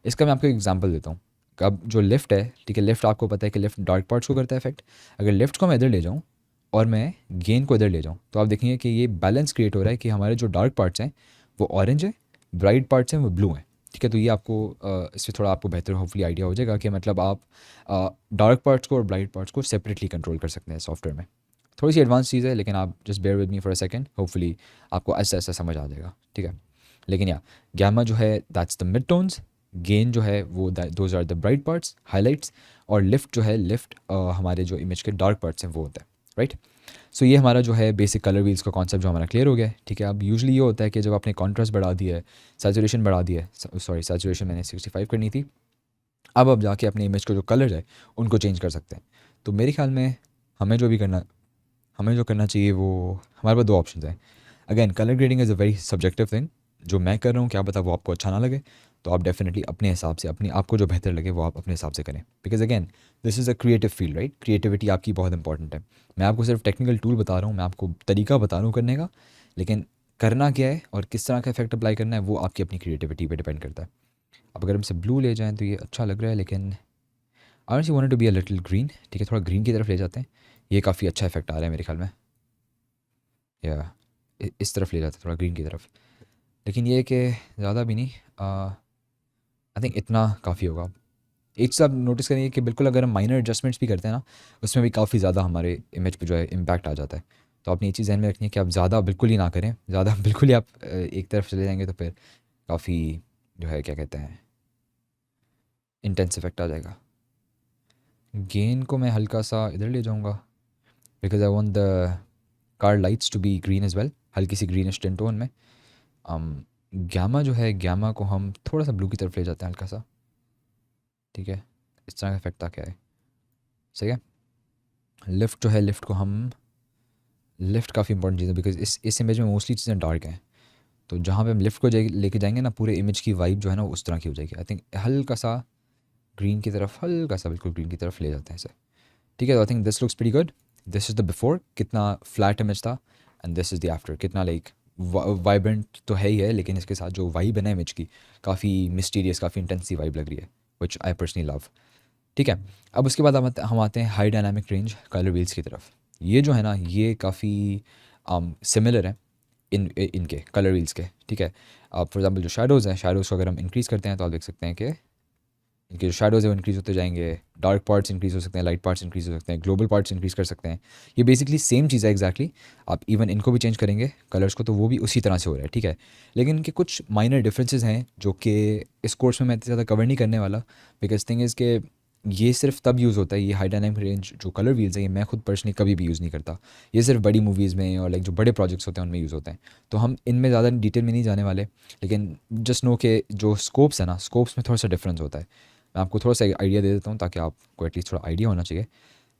इसका मैं आपको एग्जांपल देता हूँ। अब जो लिफ्ट है, ठीक है, लिफ्ट आपको पता है कि लिफ्ट डार्क पार्ट्स को करता है इफेक्ट। अगर लिफ्ट को मैं इधर ले जाऊँ और मैं गेन को इधर ले जाऊँ तो आप देखेंगे कि ये बैलेंस क्रिएट हो रहा है कि हमारे जो डार्क पार्ट्स हैं वो ऑरेंज है, ब्राइट पार्ट्स हैं वो ब्लू हैं। ठीक है, तो ये आपको इससे थोड़ा आपको बेहतर होपफुली आइडिया हो जाएगा कि मतलब आप डार्क पार्ट्स को और ब्राइट पार्ट्स को सेपरेटली कंट्रोल कर सकते हैं सॉफ्टवेयर में। थोड़ी सी एडवांस चीज़ है लेकिन आप just bear with me for a second, hopefully आपको ऐसा ऐसा समझ आ जाएगा। ठीक है, लेकिन या गैमा जो है that's the mid tones, gain जो है वो those are the bright parts highlights, और लिफ्ट जो है, लिफ्ट हमारे जो इमेज के डार्क पार्ट्स हैं वो होता है, राइट। सो ये हमारा जो है बेसिक कलर व्हील्स का कॉन्सेप्ट जो हमारा क्लियर हो गया है। ठीक है, अब यूजुअली ये होता है कि जब आपने कॉन्ट्रास्ट बढ़ा दिया है, सैचुरेशन बढ़ा दिया है, सॉरी सैचुरेशन मैंने 65 करनी थी, अब आप जाके अपने इमेज को जो कलर है उनको चेंज कर सकते हैं। तो मेरे ख्याल में हमें जो करना चाहिए वो, हमारे पास दो ऑप्शन हैं। Again colour grading is a very subjective thing. जो मैं कर रहा हूँ क्या पता वो आपको अच्छा ना लगे, तो आप डेफिनेटली अपने हिसाब से, अपनी आपको जो बेहतर लगे वो आप अपने हिसाब से करें। Because again this is a creative field, right. Creativity आपकी बहुत इंपॉर्टेंट है। मैं आपको सिर्फ टेक्निकल टूल बता रहा हूँ, मैं आपको तरीका बता रहा हूँ करने का, लेकिन करना क्या है और किस तरह का इफेक्ट अप्लाई करना है वो आपकी अपनी क्रिएटिविटी पे डिपेंड करता है। अब अगर हमसे ब्लू ले जाएँ तो ये अच्छा लग रहा है, लेकिन I honestly wanted to be a little green, ठीक है, थोड़ा ग्रीन की तरफ ले जाते हैं। ये काफ़ी अच्छा इफेक्ट आ रहा है मेरे ख्याल में, या इस तरफ ले जाते हैं थोड़ा ग्रीन की तरफ। लेकिन ये कि ज़्यादा भी नहीं, आई थिंक इतना काफ़ी होगा। एक चीज़ आप नोटिस करेंगे कि बिल्कुल अगर हम माइनर एडजस्टमेंट्स भी करते हैं ना, उसमें भी काफ़ी ज़्यादा हमारे इमेज पे जो है इम्पैक्ट आ जाता है। तो आपने ये चीज़ ध्यान में रखनी है कि आप ज़्यादा बिल्कुल ही ना करें, ज़्यादा बिल्कुल ही आप एक तरफ चले जाएंगे तो फिर काफ़ी जो है क्या कहते हैं इंटेंस इफेक्ट आ जाएगा। गेन को मैं हल्का सा इधर ले जाऊँगा because I want the car lights to be green as well, हल्की सी ग्रीनिश टिंट टोन में। गैमा जो है, गैमा को हम थोड़ा सा ब्लू की तरफ ले जाते हैं हल्का सा, ठीक है, इस तरह का इफेक्ट आ क्या है, सही है। लिफ्ट जो है, लिफ्ट को हम, लिफ्ट काफ़ी इंपॉर्टेंट चीज़ है बिकॉज इस इमेज में मोस्टली चीज़ें डार्क हैं। तो जहाँ पे हम लिफ्ट को लेके जाएंगे ना, पूरे इमेज की वाइब जो है ना वो उस तरह की हो जाएगी। आई थिंक हल्का सा ग्रीन की तरफ, हल्का सा बिल्कुल ग्रीन की तरफ ले जाते हैं इसे, ठीक है। तो I think this looks pretty good. This is the before, कितना फ्लैट इमेज था, and this is the after, कितना लाइक वाइब्रेंट तो है ही है, लेकिन इसके साथ जो वाइब है ना इमेज की, काफ़ी मिस्टीरियस, काफ़ी इंटेंस सी वाइब लग रही है, विच आई पर्सनली लव, ठीक है। अब उसके बाद हम आते हैं high dynamic range colour wheels की तरफ। ये जो है ना, ये काफ़ी सिमिलर है इनके कलर व्हील्स के, ठीक है। अब फॉर एग्जांपल जो शैडोज़ हैं, शैडोज़ को अगर हम इंक्रीज़ करते हैं तो आप देख सकते हैं कि इनके जो शैडोज़ है वो इंक्रीज़ होते जाएंगे, डार्क पार्ट्स इंक्रीज़ हो सकते हैं, लाइट पार्ट्स इंक्रीज़ हो सकते हैं, ग्लोबल पार्ट्स इंक्रीज़ कर सकते हैं। ये बेसिकली सेम चीज़ है एग्जैक्टली। आप इवन इनको भी चेंज करेंगे कलर्स को तो वो भी उसी तरह से हो रहा है, ठीक है। लेकिन इनके कुछ माइनर डिफरेंसेस हैं जो कि इस कोर्स में मैं इतना ज़्यादा कवर नहीं करने वाला, बिकॉज थिंग इज़ के ये सिर्फ तब यूज़ होता है, ये हाई डायनामिक रेंज जो कलर व्हील्स है, ये मैं खुद पर्सनली कभी भी यूज़ नहीं करता। ये सिर्फ बड़ी मूवीज़ में और लाइक जो बड़े प्रोजेक्ट्स होते हैं उनमें यूज़ होते हैं। तो हम इनमें ज़्यादा डिटेल में नहीं जाने वाले, लेकिन जस्ट नो के जो स्कोप्स है ना, स्कोप्स में थोड़ा सा डिफरेंस होता है। मैं आपको थोड़ा सा आइडिया दे देता हूँ ताकि आपको एटलीस्ट थोड़ा आइडिया होना चाहिए।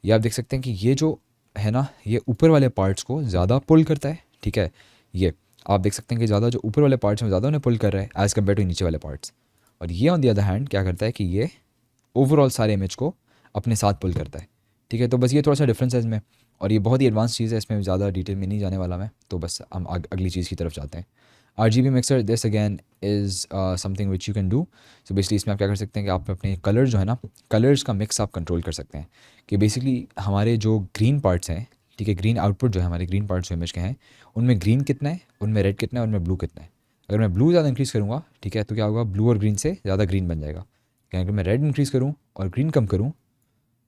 ये आप देख सकते हैं कि ये जो है ना, ये ऊपर वाले पार्ट्स को ज़्यादा पुल करता है, ठीक है। ये आप देख सकते हैं कि ज़्यादा जो ऊपर वाले पार्ट्स में ज़्यादा उन्हें पुल कर रहा है एज़ कम्पेयर टू नीचे वाले पार्ट्स। और ये ऑन दी अदर हैंड क्या करता है कि ये ओवरऑल सारे इमेज को अपने साथ पुल करता है, ठीक है। तो बस ये थोड़ा सा डिफरेंस है इसमें, और ये बहुत ही एडवांस चीज़ है, इसमें ज़्यादा डिटेल में नहीं जाने वाला मैं। तो बस हम अगली चीज़ की तरफ जाते हैं। RGB mixer, this again is something which you can do. So basically इसमें आप क्या कर सकते हैं कि आप अपने कलर जो है ना, कलर्स का मिक्स आप कंट्रोल कर सकते हैं। कि बेसिकली हमारे जो ग्रीन पार्ट्स हैं, ठीक है, ग्रीन आउटपुट जो है हमारे ग्रीन पार्ट्स जो इमेज के हैं, उनमें ग्रीन कितना है, उनमें रेड कितना है, उनमें ब्लू कितना है। अगर मैं ब्लू ज़्यादा इंक्रीज़ करूँगा, ठीक है, तो क्या होगा, ब्लू और ग्रीन से ज़्यादा ग्रीन बन जाएगा। क्या अगर मैं रेड इंक्रीज़ करूँ और ग्रीन कम करूँ,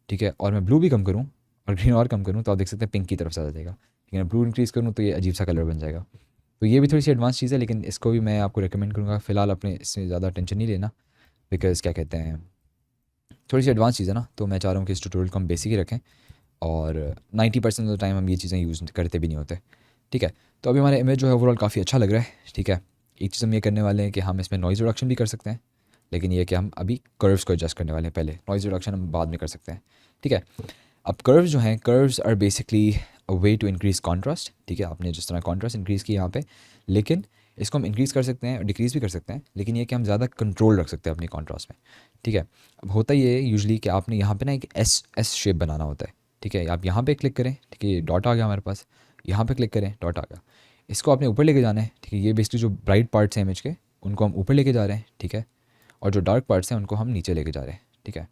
ठीक है, और मैं ब्लू भी कम करूँ और ग्रीन और कम करूँ, तो आप देख सकते हैं पिंक की तरफ से आ जाएगा। लेकिन मैं ब्लू इंक्रीज़ करूँ तो ये अजीब सा कलर बन जाएगा। तो ये भी थोड़ी सी एडवांस चीज़ है, लेकिन इसको भी मैं आपको रिकमेंड करूँगा। फ़िलहाल अपने इसमें ज़्यादा टेंशन नहीं लेना, बिकॉज़ क्या कहते हैं, थोड़ी सी एडवांस चीज़ है ना, तो मैं चाह रहा हूँ कि इस ट्यूटोरियल को हम बेसिक ही रखें, और 90% ऑफ द टाइम हम ये चीज़ें यूज़ करते भी नहीं होते, ठीक है। तो अभी हमारा इमेज जो है ओवरऑल काफ़ी अच्छा लग रहा है, ठीक है। एक चीज़ हम ये करने वाले हैं कि हम इसमें नॉइज़ रिडक्शन भी कर सकते हैं, लेकिन ये कि हम अभी कर्व्स को एडजस्ट करने वाले हैं पहले, नॉइज़ रिडक्शन हम बाद में कर सकते हैं, ठीक है। अब कर्व्स जो हैं, curves are basically a way to increase contrast, ठीक है। आपने जिस तरह कॉन्ट्रास्ट इंक्रीज़ किया यहाँ पे, लेकिन इसको हम इंक्रीज़ कर सकते हैं और डिक्रीज़ भी कर सकते हैं, लेकिन ये कि हम ज़्यादा कंट्रोल रख सकते हैं अपनी कॉन्ट्रास्ट में, ठीक है। अब होता ये है यूजुअली कि आपने यहाँ पे ना एक एस शेप बनाना होता है, ठीक है। आप यहाँ पे क्लिक करें, ठीक है, ये डॉट आ गया हमारे पास, यहाँ पे क्लिक करें, डॉट आ गया। इसको आपने ऊपर लेके जाना है, ठीक है। ये बेसिकली जो ब्राइट पार्ट्स हैं इमेज के, उनको हम ऊपर लेके जा रहे हैं, ठीक है, और जो डार्क पार्ट्स हैं उनको हम नीचे लेके जा रहे हैं, ठीक है।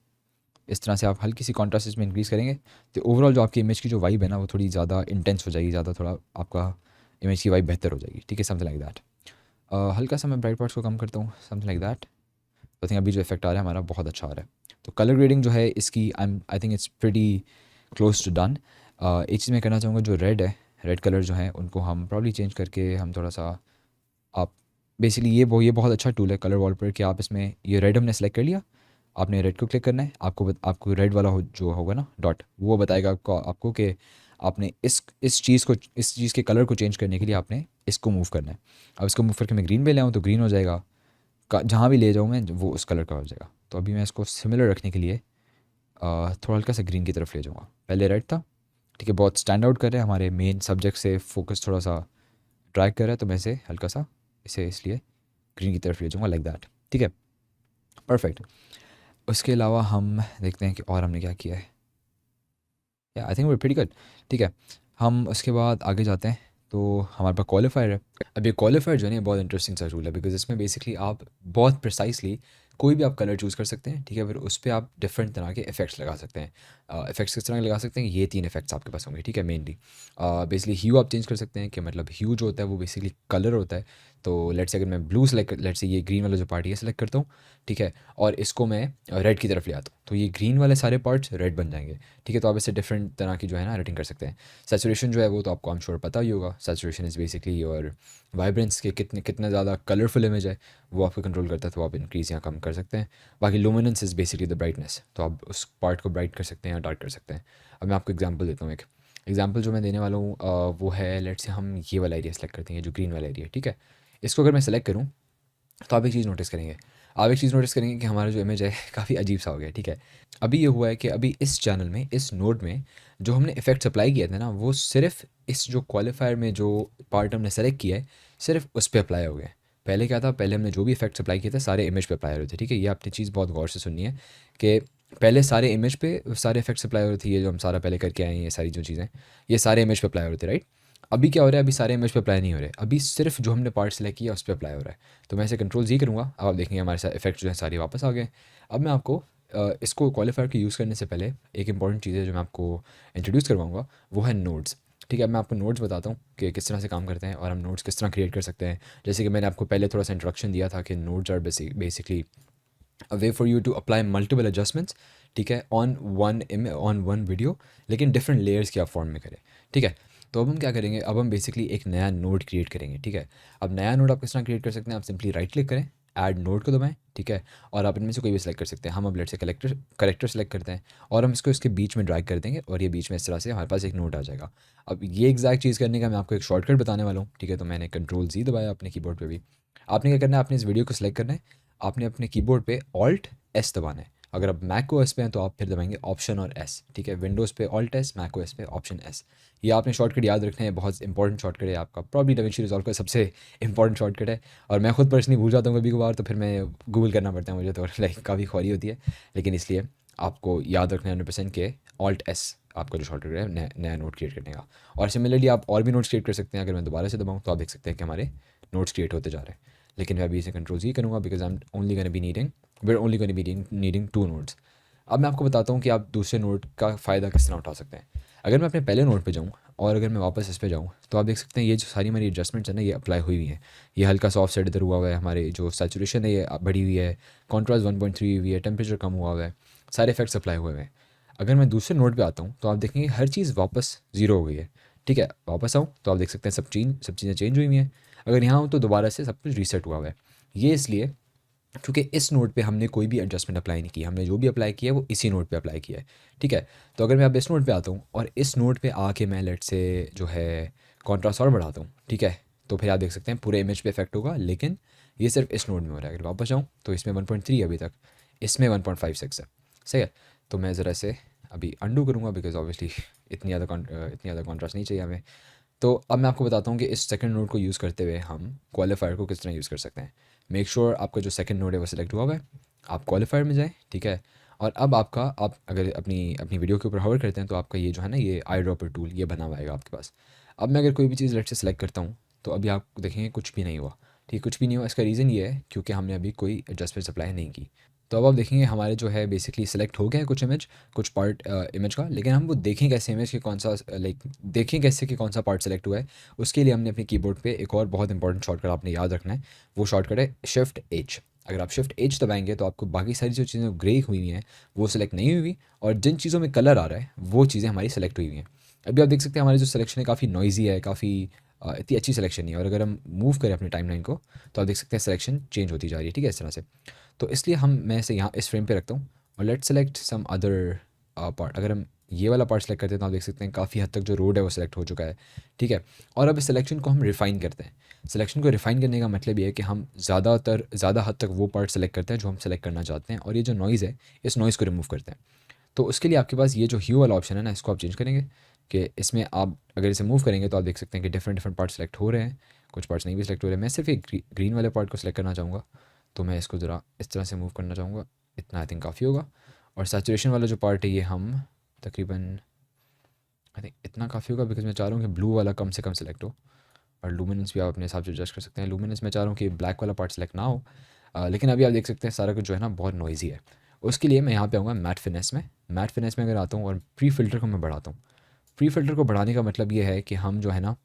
इस तरह से आप हल्की सी कॉन्ट्रास्ट इसमें इंक्रीज़ करेंगे तो ओवरऑल जो आपकी इमेज की जो वाइब है ना, वो थोड़ी ज़्यादा इंटेंस हो जाएगी, ज़्यादा थोड़ा आपका इमेज की वाइब बेहतर हो जाएगी, ठीक है, समथिंग लाइक दैट। हल्का सा मैं ब्राइट पार्ट्स को कम करता हूँ, something like that. I think अभी जो इफेक्ट आ रहा है हमारा बहुत अच्छा आ रहा है। तो कलर ग्रेडिंग जो है इसकी, I think it's pretty close to done. एक चीज़ मैं कहना चाहूँगा, जो रेड है, रेड कलर जो है उनको हम प्रॉब्ली चेंज करके हम थोड़ा सा, आप बेसिकली ये बहुत अच्छा टूल है कलर वॉलपेपर, कि आप इसमें ये रेड हमने सेलेक्ट कर लिया, आपने रेड को क्लिक करना है, आपको रेड वाला जो होगा ना डॉट, वो बताएगा आपको कि आपने इस चीज़ के कलर को चेंज करने के लिए आपने इसको मूव करना है। अब इसको मूव करके मैं ग्रीन पे ले आऊँ तो ग्रीन हो जाएगा, जहाँ भी ले जाऊँ मैं वो उस कलर का हो जाएगा। तो अभी मैं इसको सिमिलर रखने के लिए थोड़ा हल्का सा ग्रीन की तरफ ले जाऊँगा। पहले रेड था, ठीक है, बहुत स्टैंड आउट कर रहा है, हमारे मेन सब्जेक्ट से फोकस थोड़ा सा ड्रैग कर रहा है, तो मैं इसे हल्का सा, इसे इसलिए ग्रीन की तरफ ले जाऊँगा, लाइक दैट, ठीक है, परफेक्ट। उसके अलावा हम देखते हैं कि और हमने क्या किया है। या आई थिंक वो प्रीटी गुड, ठीक है। हम उसके बाद आगे जाते हैं, तो हमारे पास क्वालिफायर है। अब ये क्वालिफायर जो है ना, ये बहुत इंटरेस्टिंग सा रूल है, बिकॉज इसमें बेसिकली आप बहुत प्रिसाइसली कोई भी आप कलर चूज़ कर सकते हैं, ठीक है? फिर उस पे आप डिफरेंट तरह के इफ़ेक्ट्स लगा सकते हैं। इफ़ेक्ट्स किस तरह के लगा सकते हैं? ये 3 इफ़ेक्ट्स आपके पास होंगे, ठीक है? मेनली बेसिकली ह्यू आप चेंज कर सकते हैं कि मतलब ह्यू जो होता है वो बेसिकली कलर होता है। तो लेट्स से अगर मैं ब्लू सेलेक्ट लेट्स से ये ग्रीन वाला जो पार्ट है ये सेलेक्ट करता हूँ, ठीक है? और इसको मैं रेड की तरफ ले आता हूँ, तो ये ग्रीन वाले सारे पार्ट्स रेड बन जाएंगे, ठीक है? तो आप इससे डिफरेंट तरह की जो है ना रेटिंग कर सकते हैं। सैचुरेशन जो है वो तो आपको आई एम श्योर पता ही होगा। Saturation is basically your vibrance के कितना ज़्यादा कलरफुल इमेज है वो आपको कंट्रोल करता है, तो आप इंक्रीज़ या कम कर सकते हैं। बाकी luminous is basically the brightness, तो आप उस पार्ट को ब्राइट कर सकते हैं या डार्क कर सकते हैं। अब मैं आपको एग्जांपल देता हूँ। एक एग्जांपल जो मैं देने वाला हूँ वो है, लेट्स से हम ये वाला एरिया सेलेक्ट करते हैं, जो ग्रीन वाला एरिया, ठीक है? इसको अगर मैं सेलेक्ट करूँ तो आप एक चीज़ नोटिस करेंगे, आप एक चीज़ नोटिस करेंगे कि हमारा जो इमेज है काफ़ी अजीब सा हो गया, ठीक है? अभी ये हुआ है कि अभी इस चैनल में, इस नोड में जो हमने इफ़ेक्ट्स अप्लाई किए थे ना, वो सिर्फ इस जो क्वालिफायर में जो पार्ट हमने सेलेक्ट किया है, सिर्फ उस पे अप्लाई हो गए। पहले क्या था, पहले हमने जो भी इफ़ेक्ट्स अप्लाई किए थे सारे इमेज पे अप्लाई हो रहे थे, ठीक है? ये आपने चीज़ बहुत गौर से सुननी है कि पहले सारे इमेज पे सारे इफ़ेक्ट्स अप्लाई हो रहे थे। ये जो हम सारा पहले करके आए हैं, ये सारी जो चीज़ें, ये सारे इमेज पे अप्लाई हो रहे थे, राइट? अभी क्या हो रहा है, अभी सारे इमेज पे अप्लाई नहीं हो रहे, अभी सिर्फ जो हमने पार्ट सेलेक्ट किया उस पर अप्लाई हो रहा है। तो मैं इसे कंट्रोल जी करूँगा, अब आप देखेंगे हमारे साथ इफेक्ट जो है सारे वापस आ गए। अब मैं आपको इसको क्वालिफायर को यूज़ करने से पहले एक इंपॉर्टेंट चीज़ है जो मैं आपको इंट्रोड्यूस करवाऊँगा, वो है नोड्स। ठीक है, मैं आपको नोड्स बताता हूँ कि किस तरह से काम करते हैं और हम नोड्स किस तरह क्रिएट कर सकते हैं। जैसे कि मैंने आपको पहले थोड़ा सा इंट्रोडक्शन दिया था कि nodes are basically a way for you to apply multiple adjustments, ठीक है, ऑन वन वीडियो, लेकिन डिफरेंट लेयर्स के आप फॉर्म में करें, ठीक है? तो अब हम क्या करेंगे, अब हम बेसिकली एक नया नोड क्रिएट करेंगे, ठीक है? अब नया नोड आप किस तरह क्रिएट कर सकते हैं, आप सिंपली राइट क्लिक करें, ऐड नोड को दबाएं, ठीक है? और आप इनमें से कोई भी सिलेक्ट कर सकते हैं। हम अब लेट से करेक्टर सेलेक्ट करते हैं और हम इसको इसके बीच में ड्रैग कर देंगे और ये बीच में इस तरह से हमारे पास एक नोड आ जाएगा। अब ये एग्जैक्ट चीज़ करने का मैं आपको एक शॉर्टकट बताने वाला हूँ, ठीक है? तो मैंने कंट्रोल जी दबाया अपने कीबोर्ड पे भी। आपने क्या करना है, आपने इस वीडियो को सिलेक्ट करना है, आपने अपने कीबोर्ड पे ऑल्ट एस दबाना है। अगर आप मैक ओ एस पे हैं तो आप फिर दबाएंगे ऑप्शन और एस, ठीक है? विंडोज़ पे Alt S, Mac O S पे ऑप्शन एस। ये आपने शॉर्टकट याद रखना है, बहुत इंपॉर्टेंट शॉर्टकट है आपका, प्रॉब्ली डाविंची रिजॉल्व का सबसे इंपॉर्टेंट शॉर्टकट है। और मैं खुद पर्सनली भूल जाता हूँ कभी कभार, तो फिर मैं गूगल करना पड़ता है मुझे, तो लाइक काफ़ी ख्वारी होती है। लेकिन इसलिए आपको याद रखना है 100% के ऑल्ट एस आपका जो शॉर्टकट है नया नोट क्रिएट करने का। और सिमिलरली आप और भी नोट्स क्रिएट कर सकते हैं। अगर मैं दोबारा से दबाऊँ तो आप देख सकते हैं कि हमारे नोट्स क्रिएट होते जा रहे हैं। लेकिन मैं अभी इसे कंट्रोल जी करूँगा because I am only gonna be needing we're only going to be needing 2 nodes. अब मैं आपको बताता हूँ कि आप दूसरे नोड का फ़ायदा किस तरह उठा सकते हैं। अगर मैं अपने पहले नोड पे जाऊँ और अगर मैं वापस इस पे जाऊँ तो आप देख सकते हैं ये जो सारी हमारी एडजस्टमेंट्स है ना, ये अप्लाई हुई हुई हैं। ये हल्का सा ऑफसेट इधर हुआ हुआ है, हमारे जो सैचुरेशन है ये बढ़ी हुई है, कॉन्ट्रास्ट 1.3 हुई है, टेम्परेचर कम हुआ हुआ है, सारे इफेक्ट्स अप्लाई हुए हुए हैं। अगर मैं दूसरे नोड पे आता हूँ तो आप देखेंगे हर चीज़ वापस ज़ीरो हो गई है, ठीक है? वापस आऊँ तो आप देख सकते हैं सब चीज़ें चेंज हुई हुई हैं। अगर यहाँ हूँ तो दोबारा से सब कुछ रीसेट हुआ हुआ है। ये इसलिए क्योंकि इस नोड पे हमने कोई भी एडजस्टमेंट अप्लाई नहीं की, हमने जो भी अप्लाई किया है वो इसी नोड पे अप्लाई किया है, ठीक है? तो अगर मैं अब इस नोड पे आता हूँ और इस नोड पे आके मैं लेट से जो है कॉन्ट्रास्ट और बढ़ाता हूँ, ठीक है? तो फिर आप देख सकते हैं पूरे इमेज पे इफेक्ट होगा, लेकिन ये सिर्फ इस नोड में हो रहा है। अगर वापस जाऊँ तो इसमें 1.3 अभी तक, इसमें 1.56 है, सही है? तो मैं ज़रा से अभी अंडू करूँगा बिकॉज ऑब्वियसली इतनी ज़्यादा कॉन्ट्रास्ट नहीं चाहिए हमें। तो अब मैं आपको बताता हूँ कि इस सेकंड नोड को यूज़ करते हुए हम क्वालिफायर को किस तरह यूज़ कर सकते हैं। मेक श्योर आपका जो सेकंड नोड है वो सिलेक्ट हुआ हुआ है, आप क्वालिफायर में जाएँ, ठीक है? और अब आप अगर अपनी अपनी वीडियो के ऊपर होवर करते हैं तो आपका ये जो है ना, ये आई ड्रॉपर टूल ये बना हुआ आएगा आपके पास। अब मैं अगर कोई भी चीज़ लेट से सेलेक्ट करता हूँ तो अभी आप देखेंगे कुछ भी नहीं हुआ, ठीक, कुछ भी नहीं हुआ। इसका रीज़न ये है क्योंकि हमने अभी कोई एडजस्टमेंट अप्लाई नहीं की। तो अब आप देखेंगे हमारे जो है बेसिकली सेलेक्ट हो गए हैं कुछ इमेज, कुछ पार्ट इमेज का, लेकिन हम वो देखें कैसे इमेज के कौन सा लाइक देखें कैसे कि कौन सा पार्ट सेलेक्ट हुआ है। उसके लिए हमने अपने कीबोर्ड पे एक और बहुत इंपॉर्टेंट शॉर्टकट आपने याद रखना है, वो शॉर्टकट है शिफ्ट एच। अगर आप शिफ्ट एच दबाएंगे तो आपको बाकी सारी जो चीज़ें ग्रे हुई हैं वो सिलेक्ट नहीं हुई हुई, और जिन चीज़ों में कलर आ रहा है वो चीज़ें हमारी सेलेक्ट हुई हुई हैं। अभी आप देख सकते हैं हमारी जो सिलेक्शन है काफ़ी नॉइजी है, काफ़ी इतनी अच्छी सिलेक्शन नहीं है। और अगर हम मूव करें अपनी टाइमलाइन को तो आप देख सकते हैं सिलेक्शन चेंज होती जा रही है, ठीक है, इस तरह से। तो इसलिए मैं इसे यहाँ इस फ्रेम पे रखता हूँ और let select some other part. अगर हम ये वाला पार्ट सेलेक्ट करते हैं तो आप देख सकते हैं काफ़ी हद तक जो रोड है वो सिलेक्ट हो चुका है, ठीक है? और अब इस सिलेक्शन को हम रिफ़ाइन करते हैं। सिलेक्शन को रिफ़ाइन करने का मतलब ये है कि हम ज़्यादा हद तक वो पार्ट सेलेक्ट करते हैं जो हम सेलेक्ट करना चाहते हैं, और ये जो नॉइज़ है इस नॉइज़ को रिमूव करते हैं। तो उसके लिए आपके पास ये जो ह्यू वाला ऑप्शन है ना, इसको आप चेंज करेंगे कि इसमें आप अगर इसे मूव करेंगे तो आप देख सकते हैं कि डिफरेंट डिफरेंट पार्ट सेलेक्ट हो रहे हैं, कुछ पार्ट्स नहीं भी सेलेक्ट हो रहे हैं। मैं सिर्फ एक ग्रीन वाले पार्ट को सेलेक्ट करना चाहूँगा, तो मैं इसको ज़रा इस तरह से मूव करना चाहूँगा, इतना आई थिंक काफ़ी होगा। और सैचुरेशन वाला जो पार्ट है ये हम तकरीबन आई थिंक इतना काफ़ी होगा बिकॉज मैं चाह रहा हूँ कि ब्लू वाला कम से कम सेलेक्ट हो। और लूमिनेंस भी आप अपने हिसाब से एडजस्ट कर सकते हैं। लूमिनेंस मैं चाह रहा हूँ कि ब्लैक वाला पार्ट सेलेक्ट ना हो, लेकिन अभी आप देख सकते हैं सारा कुछ जो है ना बहुत नॉइज़ी है। उसके लिए मैं यहाँ पे आऊँगा मैट फिनेस में। मैट फिनेस में अगर आता हूँ और प्री फ़िल्टर को मैं बढ़ाता हूँ। प्री फ़िल्टर को बढ़ाने का मतलब ये है कि हम जो है ना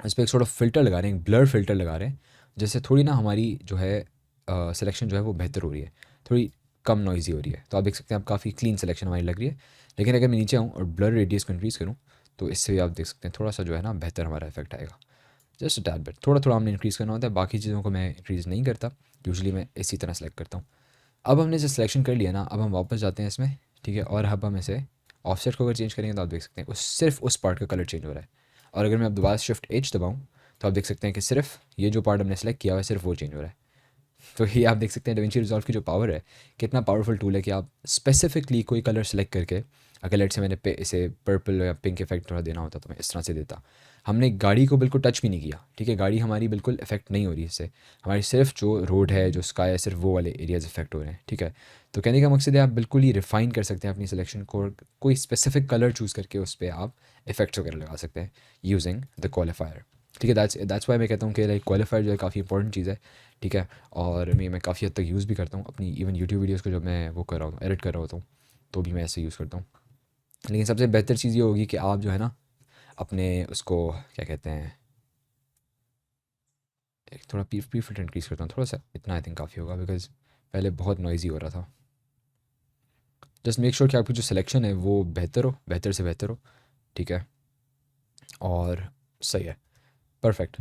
इस पे एक सॉर्ट ऑफ फ़िल्टर लगा रहे हैं, एक ब्लर फ़िल्टर लगा रहे हैं, जिससे थोड़ी ना हमारी जो है सिलेक्शन जो है वो बेहतर हो रही है, थोड़ी कम नॉइज़ी हो रही है। तो आप देख सकते हैं अब काफ़ी क्लीन सिलेक्शन हमारी लग रही है। लेकिन अगर मैं नीचे आऊँ और ब्लर रेडियस को इंक्रीज़ करूँ, तो इससे भी आप देख सकते हैं थोड़ा सा जो है ना बेहतर हमारा इफेक्ट आएगा। जस्ट टैड बिट, थोड़ा थोड़ा हमने इंक्रीज़ करना होता है, बाकी चीज़ों को मैं इंक्रीज़ नहीं करता। यूजुअली मैं इसी तरह सेलेक्ट करता हूँ। अब हमने जो सिलेक्शन कर लिया ना, अब हम वापस जाते हैं इसमें, ठीक है। और अब हम इसे ऑफसेट को अगर चेंज करेंगे तो आप देख सकते हैं उस सिर्फ उस पार्ट का कलर चेंज हो रहा है। और अगर मैं अब दोबारा शिफ्ट एच दबाऊँ तो आप देख सकते हैं कि सिर्फ ये जो पार्ट हमने सेलेक्ट किया हुआ है सिर्फ वो चेंज हो रहा है। तो ये आप देख सकते हैं DaVinci Resolve की जो पावर है, कितना पावरफुल टूल है कि आप स्पेसिफिकली कोई कलर सेलेक्ट करके, अगर लेट से मैंने इसे पर्पल या पिंक इफेक्ट थोड़ा देना होता तो मैं इस तरह से देता। हमने गाड़ी को बिल्कुल टच भी नहीं किया, ठीक है। गाड़ी हमारी बिल्कुल इफेक्ट नहीं हो रही इससे, हमारी सिर्फ जो रोड है जो स्काई है सिर्फ वो वाले एरियाज इफेक्ट हो रहे हैं, ठीक है। तो कहने का मकसद है आप बिल्कुल ही रिफाइन कर सकते हैं अपनी सिलेक्शन को, और कोई स्पेसिफिक कलर चूज़ करके उस पर आप इफेक्ट्स वगैरह लगा सकते हैं यूजिंग द क्वालिफायर, ठीक है। दैट्स वाई मैं कहता हूँ कि लाइक क्वालिफायर जो है काफ़ी इंपॉर्टेंट चीज़ है, ठीक है। और मैं काफ़ी हद तक यूज़ भी करता हूँ अपनी इवन यूट्यूब वीडियोज़ को, जब मैं वो कर रहा हूँ एडिट कर रहा होता हूँ तो भी मैं ऐसे यूज़ करता हूँ। लेकिन सबसे बेहतर चीज़ ये होगी कि आप जो है ना अपने उसको क्या कहते हैं, एक थोड़ा पी फिल्टर इंक्रीज़ करता हूँ थोड़ा सा, इतना आई थिंक काफ़ी होगा, बिकॉज पहले बहुत नॉइजी हो रहा था। जस्ट मेक श्योर कि आपकी जो सिलेक्शन है वो बेहतर हो, बेहतर से बेहतर हो, ठीक है। और सही है, परफेक्ट।